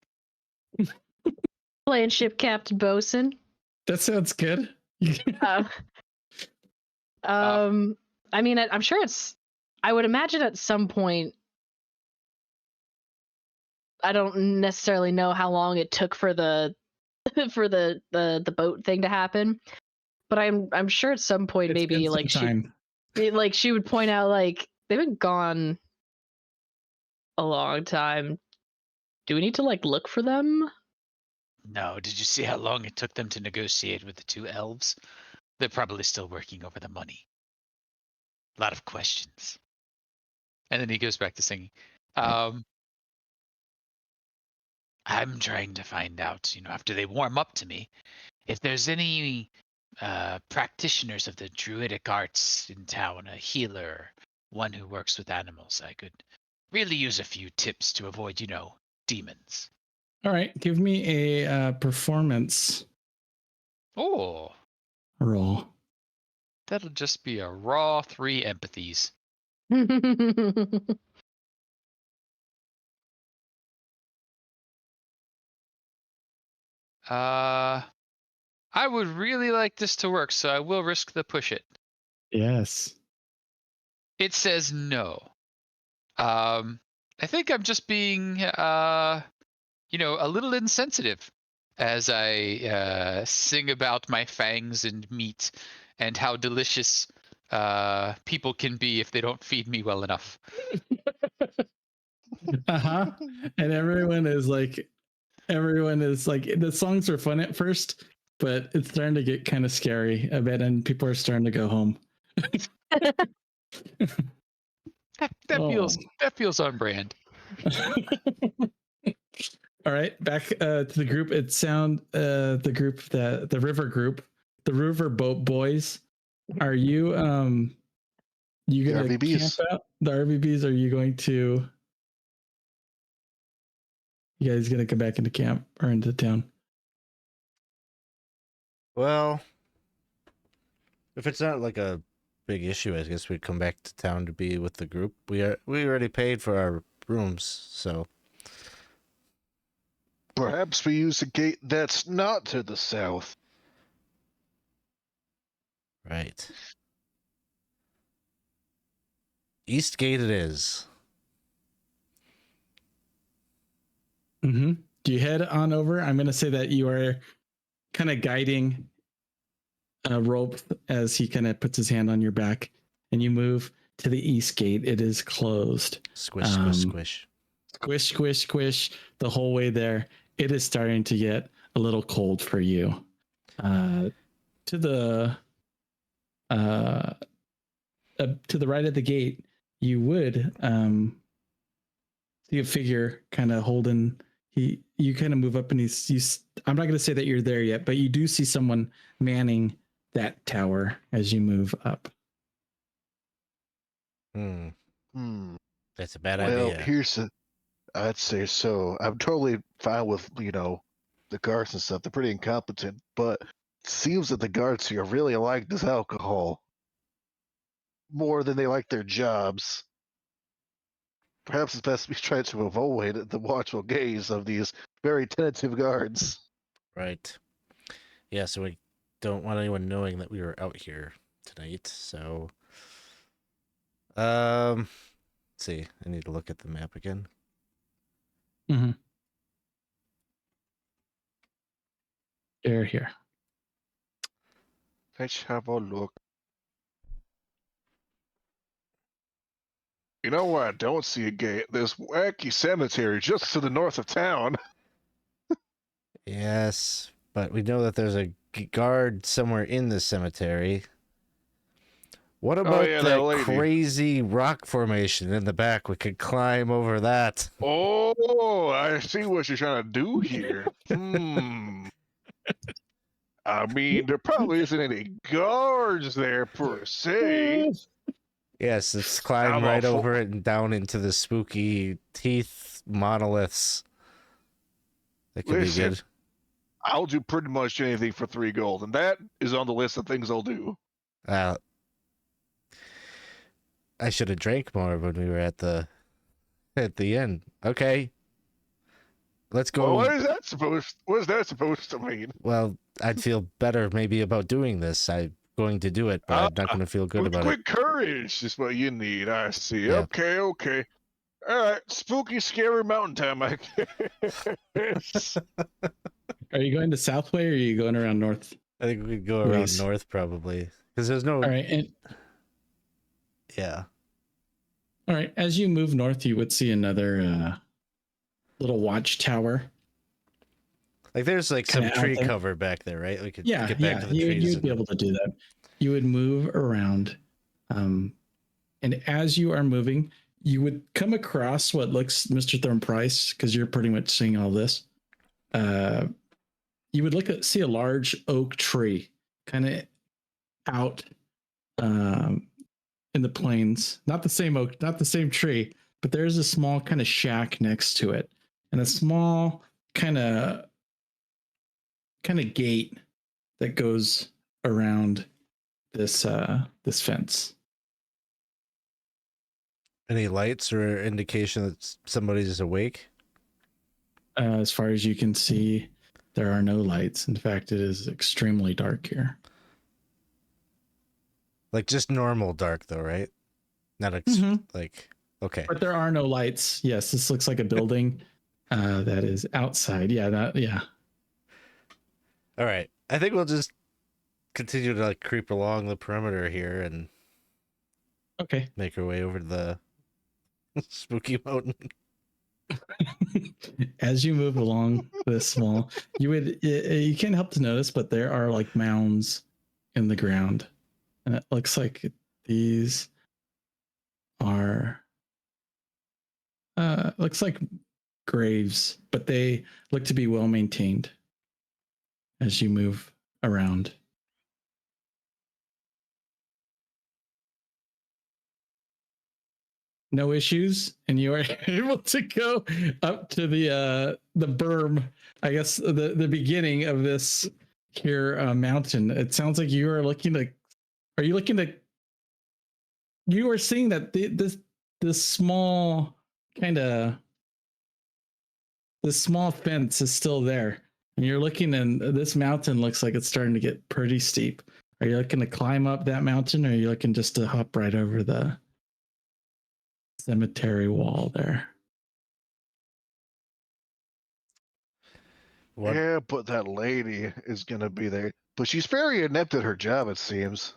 Playing ship captain Bosun. That sounds good. I mean, I'm sure I would imagine at some point. I don't necessarily know how long it took for the the boat thing to happen, but I'm sure at some point It's maybe been some like time. she would point out like they've been gone a long time. Do we need to like look for them? No, did you see how long it took them to negotiate with the 2 elves? They're probably still working over the money. A lot of questions. And then he goes back to singing. I'm trying to find out, after they warm up to me, if there's any practitioners of the druidic arts in town, a healer, one who works with animals. I could really use a few tips to avoid, demons. All right, give me a performance Oh, roll. that'll just be a raw 3 empathies. I would really like this to work, so I will risk the push it. Yes. It says no. I think I'm just being, a little insensitive as I sing about my fangs and meat and how delicious people can be if they don't feed me well enough. Uh-huh. And everyone is like, the songs are fun at first, but it's starting to get kind of scary a bit, and people are starting to go home. That feels on brand. All right, back to the group. It sound the group the river group, the river boat boys. Are you you The gonna RVBs. camp out the RVBs? Are you going to? You guys gonna come back into camp or into town? Well, if it's not like a big issue, I guess we'd come back to town to be with the group. We already paid for our rooms, so Perhaps we use a gate that's not to the south. right. East Gate it is. Mm-hmm. Do you head on over? I'm gonna say that you are kind of guiding Ropth as he kind of puts his hand on your back, and you move to the east gate. It is closed. Squish, squish, squish. Squish, squish, squish. The whole way there, it is starting to get a little cold for you. To the right of the gate, you would see a figure kind of holding. You kind of move up, and he's. I'm not going to say that you're there yet, but you do see someone manning that tower as you move up. That's a bad Well, idea. I'd say so. I'm totally fine with, the guards and stuff. They're pretty incompetent, but it seems that the guards here really like this alcohol more than they like their jobs. Perhaps it's best we try to avoid the watchful gaze of these very tentative guards. Right. Yeah, so we don't want anyone knowing that we were out here tonight, so let's see. I need to look at the map again. Mm-hmm. Here. Let's have a look. You know where I don't see a gate? This wacky cemetery just to the north of town. Yes, but we know that there's a guard somewhere in the cemetery. What about yeah, that that lady. crazy rock formation in the back? We could climb over that. Oh, I see what you're trying to do here. I mean, there probably isn't any guards there per se. Yes, let's climb I'm right all for- over it and down into the spooky teeth monoliths. That could Listen, be good. I'll do pretty much anything for 3 gold, and that is on the list of things I'll do. I should have drank more when we were at the end. Okay. Let's go. Well, what is that supposed to mean? Well, I'd feel better maybe about doing this. I'm going to do it, but I'm not going to feel good about quick it. courage is what you need. I see. Yeah. Okay. All right. Spooky, scary mountain time, I guess. Are you going to Southway or are you going around north? I think we'd go around Ways. north probably because there's no. All right, and Yeah. all right. As you move north, you would see another little watchtower. Like there's like some Kinda out tree there. cover back there, right? We could Yeah, get back to the trees. you'd be able to do that. You would move around, and as you are moving, you would come across what looks Mr. Thornprice, because you're pretty much seeing all this. You would see a large oak tree, kind of out in the plains. Not the same oak, not the same tree, but there's a small kind of shack next to it, and a small kind of gate that goes around this fence. Any lights or indication that somebody's awake? As far as you can see, there are no lights. In fact, it is extremely dark here. Like just normal dark though, right? Not like okay. But there are no lights. Yes, this looks like a building that is outside. Yeah. All right. I think we'll just continue to like creep along the perimeter here and Okay. Make her way over to the spooky mountain. As you move along this wall, you can't help to notice, but there are like mounds in the ground, and it looks like these are looks like graves, but they look to be well maintained as you move around. No issues, and you are able to go up to the berm. I guess the beginning of this here mountain. It sounds like you are looking to. Are you looking to? You are seeing that this small kind of this small fence is still there, and you're looking, and this mountain looks like it's starting to get pretty steep. Are you looking to climb up that mountain, or are you looking just to hop right over the cemetery wall there? What? Yeah, but that lady is gonna be there. But she's very inept at her job, it seems.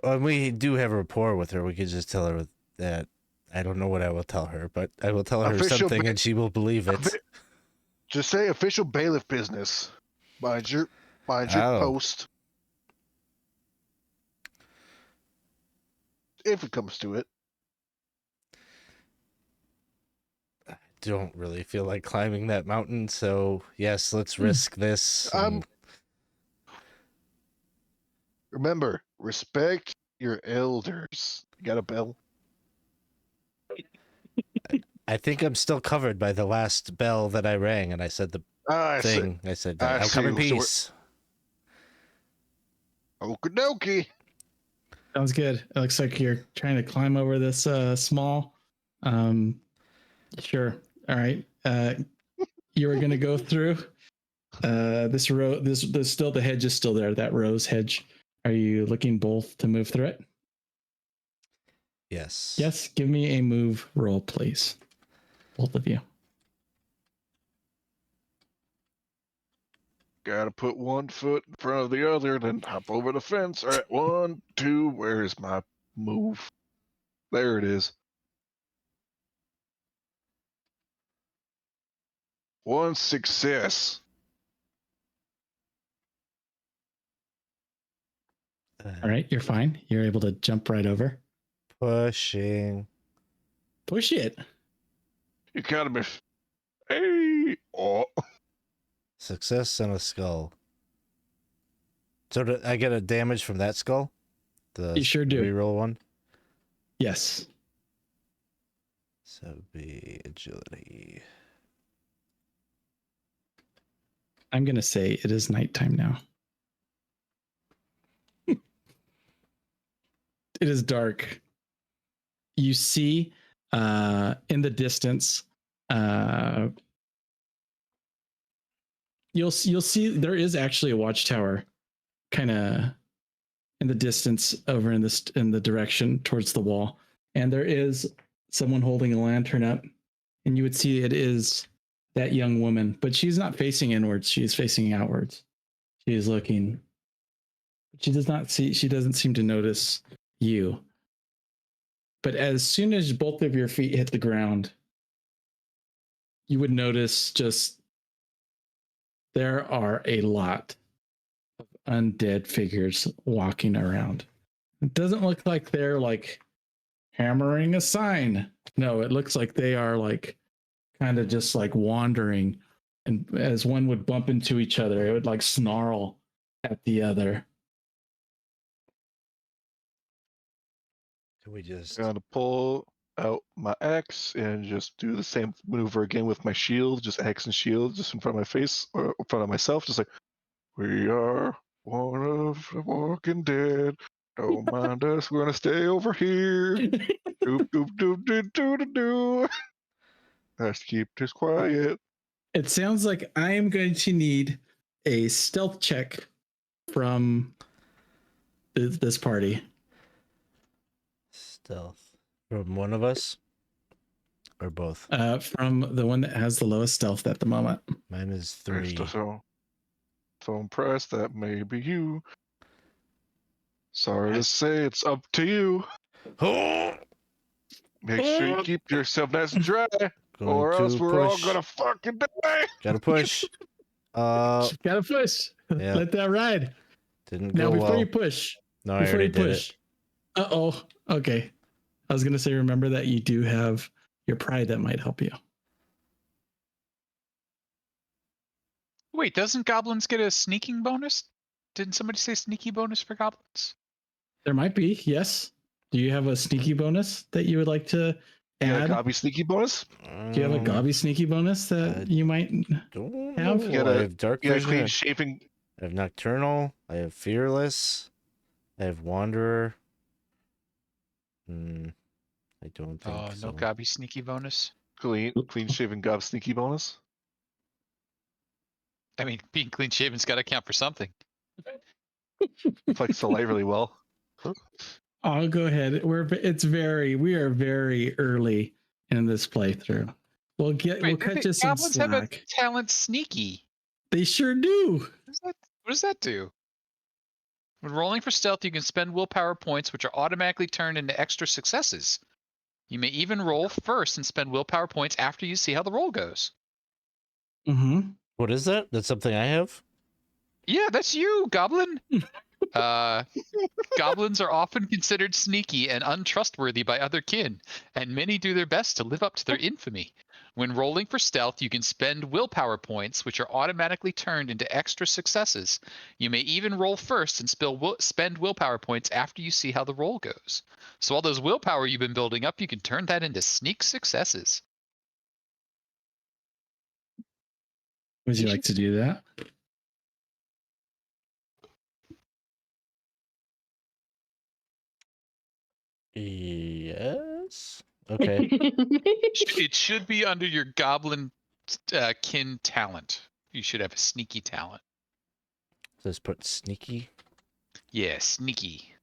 Well, we do have a rapport with her. We could just tell her that. I don't know what I will tell her, but I will tell her Official something and she will believe it. Just say official bailiff business. Mind your Oh. post. If it comes to it. Don't really feel like climbing that mountain, so yes, let's risk this. Remember, respect your elders. You got a bell? I think I'm still covered by the last bell that I rang, and I said the I see. thing. I said, I I'll come in see. So peace. Okie dokie. Sounds good. It looks like you're trying to climb over this small. Sure. All right. You were gonna go through this row. This still the hedge is still there. That rose hedge. Are you looking both to move through it? Yes. Yes. Give me a move roll, please. Both of you. Gotta put one foot in front of the other, then hop over the fence. All right, 1, 2. Where's my move? There it is. 1 success. All right. You're fine. You're able to jump right over. Pushing. Push it. You kind of miss. Hey. Oh. Success and a skull. So do I get a damage from that skull? The You sure do. reroll one? Yes. So it'd be agility. I'm gonna say it is nighttime now. It is dark. You see in the distance, you'll see there is actually a watchtower kind of in the distance over in the direction towards the wall, and there is someone holding a lantern up, and you would see it is that young woman, but she's not facing inwards, she is facing outwards. She is looking. She doesn't seem to notice you. But as soon as both of your feet hit the ground, you would notice just there are a lot of undead figures walking around. It doesn't look like they're like hammering a sign. No, it looks like they are like kind of just like wandering. And as one would bump into each other, it would like snarl at the other. Can we just... Gonna pull out my axe and just do the same maneuver again with my shield, just axe and shield, just in front of my face or in front of myself, just like, we are one of the walking dead. Don't mind us, we're gonna stay over here. Doop doop doop doop doop doop doop. Let's keep this quiet. It sounds like I am going to need a stealth check from this party. Stealth. From one of us? Or both? From the one that has the lowest stealth at the moment. Mine is 3. So impressed that may be you. Sorry to Yes. say, it's up to you. Make sure you keep yourself nice and dry, Going or else to we're all push. gonna fucking die. Gotta push. Gotta push. Yeah. Let that ride. Didn't Now go before well. you push. No, I Before already you did push. it. Uh-oh. Okay. I was gonna say, remember that you do have your pride that might help you. Wait, doesn't goblins get a sneaking bonus? Didn't somebody say sneaky bonus for goblins? There might be, yes. Do you have a sneaky bonus that you would like to Yeah, add? copy sneaky bonus. Do you have a gobby sneaky bonus that I you might Don't have? know. You got I a- have dark Yeah, vision. clean shaping. I have nocturnal. I have fearless. I have wanderer. I don't think Oh, so. no gobby sneaky bonus. Clean shaven gob sneaky bonus. I mean, being clean shaven's got to count for something. Flex the light really well. I'll go ahead. We are very early in this playthrough. We'll Wait, cut you some goblins have a slack. talent sneaky. They sure do. What does that do? When rolling for stealth, you can spend willpower points, which are automatically turned into extra successes. You may even roll first and spend willpower points after you see how the roll goes. Mm-hmm. What is that? That's something I have? Yeah, that's you, goblin. Goblins are often considered sneaky and untrustworthy by other kin, and many do their best to live up to their infamy. When rolling for stealth, you can spend willpower points, which are automatically turned into extra successes. You may even roll first and spend willpower points after you see how the roll goes. So all those willpower you've been building up, you can turn that into sneak successes. Would you like to do that? Yes. Okay. It should be under your goblin kin talent. You should have a sneaky talent. Let's put sneaky. Yeah, sneaky.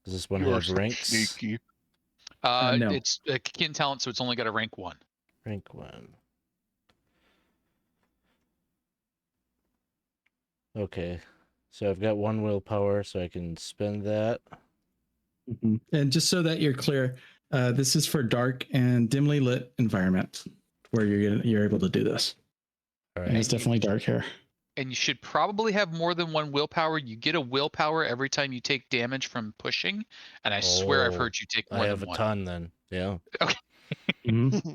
Does this one You are have so ranks? sneaky. No. It's a kin talent, so it's only got a rank 1. Rank 1. Okay. So I've got 1 willpower, so I can spend that. Mm-hmm. And just so that you're clear, this is for dark and dimly lit environment where you're able to do this. All And right. it's definitely dark here. And you should probably have more than 1 willpower. You get a willpower every time you take damage from pushing, and I swear I've Oh, heard you take I more have than a 1. ton then. Yeah. Mm-hmm.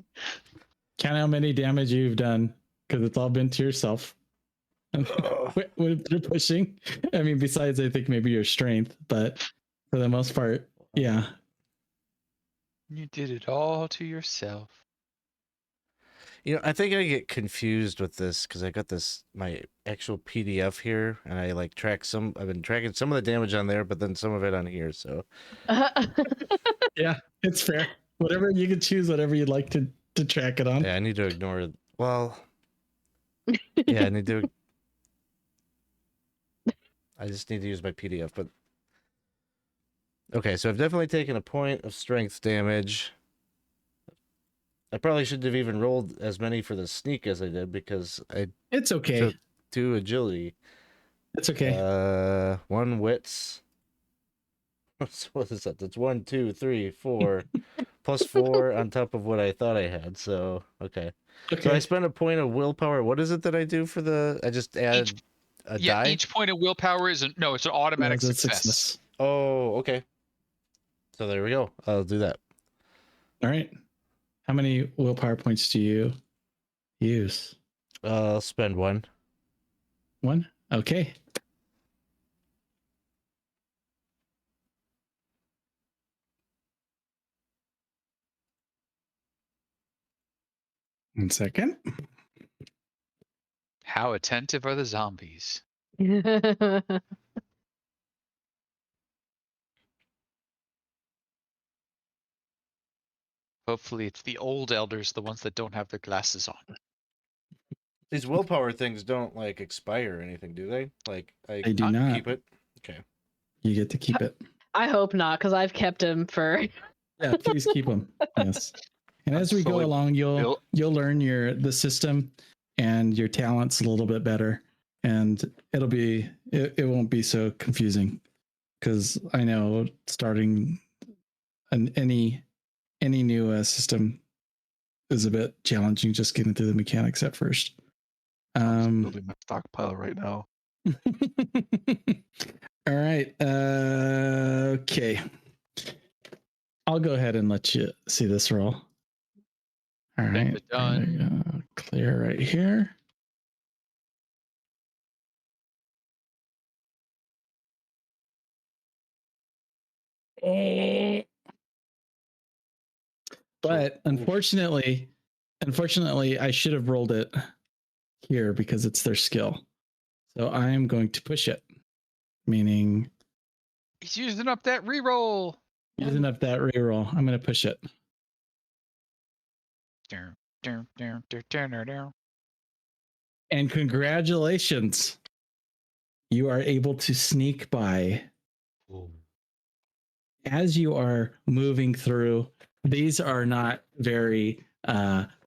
Count how many damage you've done, because it's all been to yourself. With your pushing, I mean, besides, I think maybe your strength, but for the most part, yeah. You did it all to yourself. You know, I think I get confused with this because I got my actual PDF here, and I like I've been tracking some of the damage on there, but then some of it on here. So Yeah, it's fair. Whatever you can choose, whatever you'd like to track it on. yeah, I need to ignore. Well, yeah, I need to. I just need to use my PDF, but okay. So I've definitely taken a point of strength damage. I probably shouldn't have even rolled as many for the sneak as I did because I It's okay. took 2 agility. It's okay. 1 wits. What is that? That's 1, 2, 3, 4, plus 4 on top of what I thought I had. So okay. So I spend a point of willpower. What is it that I do for the? I just add a die. Each point of willpower is it's an automatic That's a success. Oh, okay. So there we go. I'll do that. All right. How many willpower points do you use? I'll spend 1. 1? Okay. One second. How attentive are the zombies? Hopefully it's the old elders, the ones that don't have their glasses on. These willpower things don't like expire or anything, do they? Like I They do not. keep it. Okay. You get to keep it. I hope not, because I've kept him for. Yeah, please keep them. Yes. And as we go Slowly along, you'll learn the system and your talents a little bit better, and it won't be so confusing, because I know starting any new system is a bit challenging just getting through the mechanics at first. I'm just building my stockpile right now. All right. Okay. I'll go ahead and let you see this roll. All right. Done. Clear right here. But unfortunately, I should have rolled it here because it's their skill. So I am going to push it, meaning He's using up that reroll. using up that reroll. I'm going to push it. And congratulations. You are able to sneak by. As you are moving through, these are not very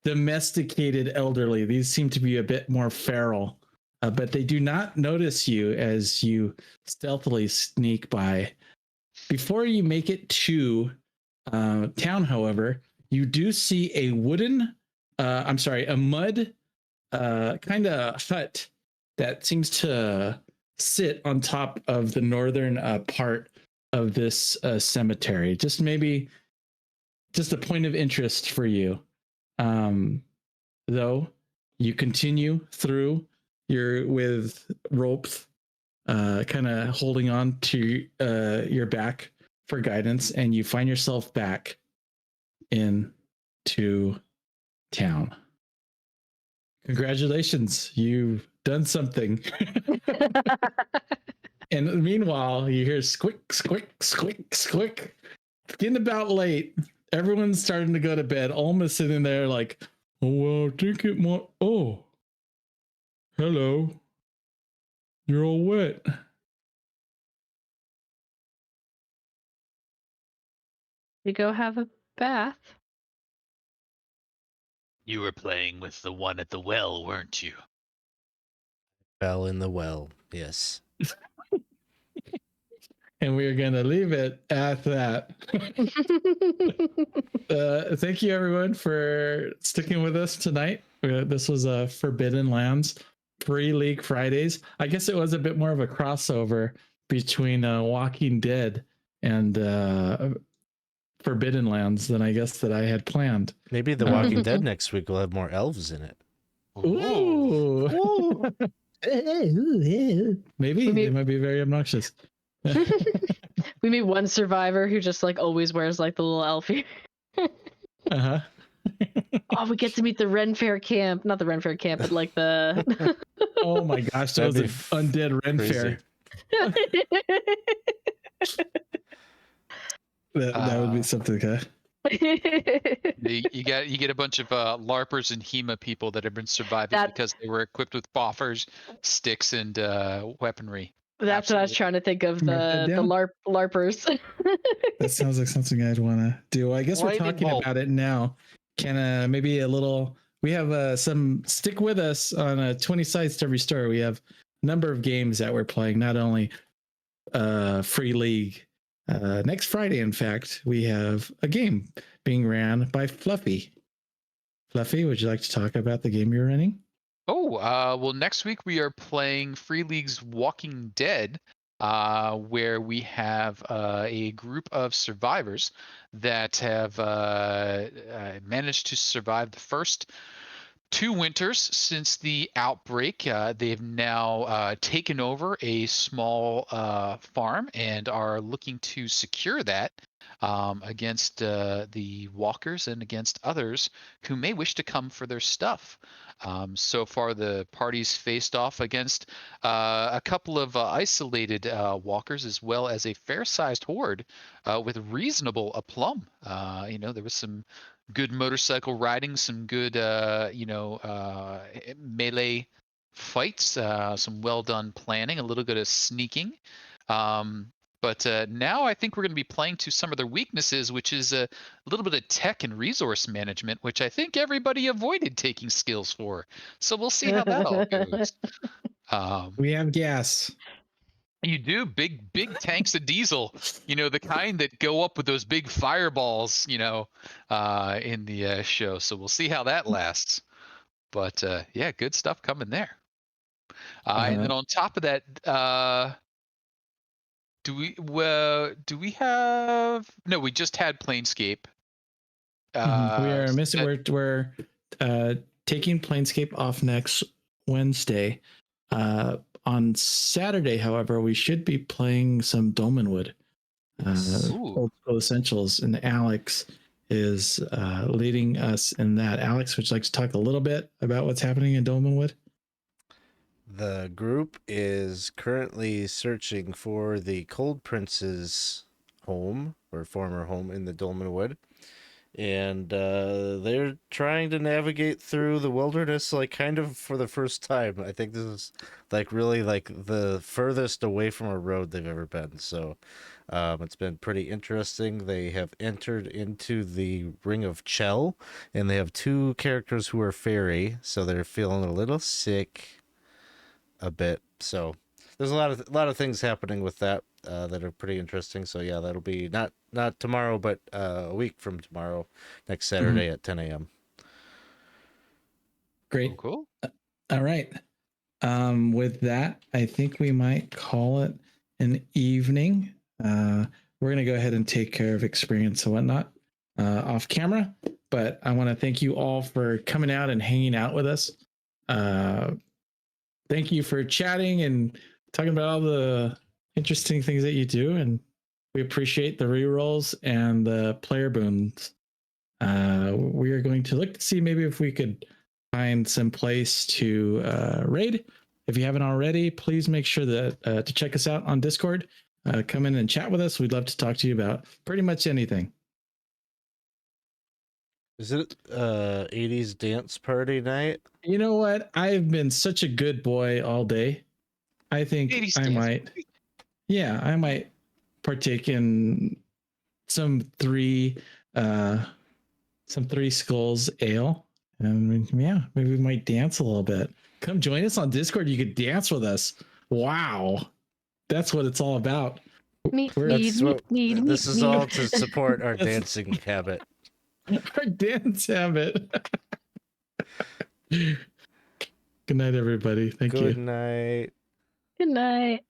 domesticated elderly. These seem to be a bit more feral, but they do not notice you as you stealthily sneak by. Before you make it to town, however, you do see a a mud kind of hut that seems to sit on top of the northern part of this cemetery. Just a point of interest for you. Though you continue through with Ropth kind of holding on to your back for guidance, and you find yourself back into town. Congratulations, you've done something. And meanwhile, you hear squick, squick, squick, squick. It's getting about late. Everyone's starting to go to bed. Alma's sitting there like, oh, well, drink it more. Oh, hello. You're all wet. You go have a bath. You were playing with the one at the well, weren't you? Fell in the well. Yes. And we're going to leave it at that. Thank you, everyone, for sticking with us tonight. This was a Forbidden Lands Free League Fridays. I guess it was a bit more of a crossover between Walking Dead and Forbidden Lands than I guess that I had planned. Maybe The Walking Dead next week will have more elves in it. Ooh. Maybe it might be very obnoxious. We meet one survivor who just like always wears like the little elfie. Uh-huh. Oh, we get to meet the Ren Fair camp. Not the Ren Fair camp, but like the Oh my gosh, that was an undead Ren Fair. That would be something, huh? You get a bunch of LARPers and HEMA people that have been surviving because they were equipped with boffers, sticks, and weaponry. That's what I was trying to think of, the LARPers. That sounds like something I'd want to do. I guess we're talking about it now. Can maybe a little, we have some, stick with us on 20 sites to every store. We have a number of games that we're playing, not only Free League. Next Friday, in fact, we have a game being ran by Fluffy. Fluffy, would you like to talk about the game you're running? Oh, well, next week we are playing Free League's Walking Dead, where we have a group of survivors that have managed to survive the first 2 winters since the outbreak. They've now taken over a small farm and are looking to secure that against the walkers and against others who may wish to come for their stuff. So far, the parties faced off against a couple of isolated walkers, as well as a fair-sized horde with reasonable aplomb. There was some good motorcycle riding, some good, melee fights, some well-done planning, a little bit of sneaking. But now I think we're going to be playing to some of their weaknesses, which is a little bit of tech and resource management, which I think everybody avoided taking skills for. So we'll see how that all goes. We have gas. You do big tanks of diesel, the kind that go up with those big fireballs, in the show. So we'll see how that lasts. But yeah, good stuff coming there. And then on top of that, do we have? No, we just had Planescape. We are missing. that- We're taking Planescape off next Wednesday. On Saturday, however, we should be playing some Dolmenwood, Ooh. Old School Essentials, and Alex is leading us in that. Alex, would you like to talk a little bit about what's happening in Dolmenwood? The group is currently searching for the Cold Prince's home or former home in the Dolmenwood. And they're trying to navigate through the wilderness, like kind of for the first time. I think this is like really like the furthest away from a road they've ever been. So it's been pretty interesting. They have entered into the Ring of Chell, and they have 2 characters who are fairy, so they're feeling a little sick a bit. So there's a lot of things happening with that that are pretty interesting. So yeah, that'll be not tomorrow, but a week from tomorrow, next Saturday at 10 a.m. Great. Cool. All right. With that, I think we might call it an evening. We're going to go ahead and take care of experience and whatnot off camera. But I want to thank you all for coming out and hanging out with us. Thank you for chatting and talking about all the interesting things that you do. And we appreciate the rerolls and the player boons. We are going to look to see maybe if we could find some place to raid. If you haven't already, please make sure that to check us out on Discord. Come in and chat with us. We'd love to talk to you about pretty much anything. Is it 80s dance party night? You know what? I've been such a good boy all day. I think 80s I dance. might. Yeah, I might partake in some three skulls ale. And yeah, maybe we might dance a little bit. Come join us on Discord. You could dance with us. Wow. That's what it's all about. This Is all to support our dancing habit. Our dance habit. Good night, everybody. Thank you. Good night. Good night.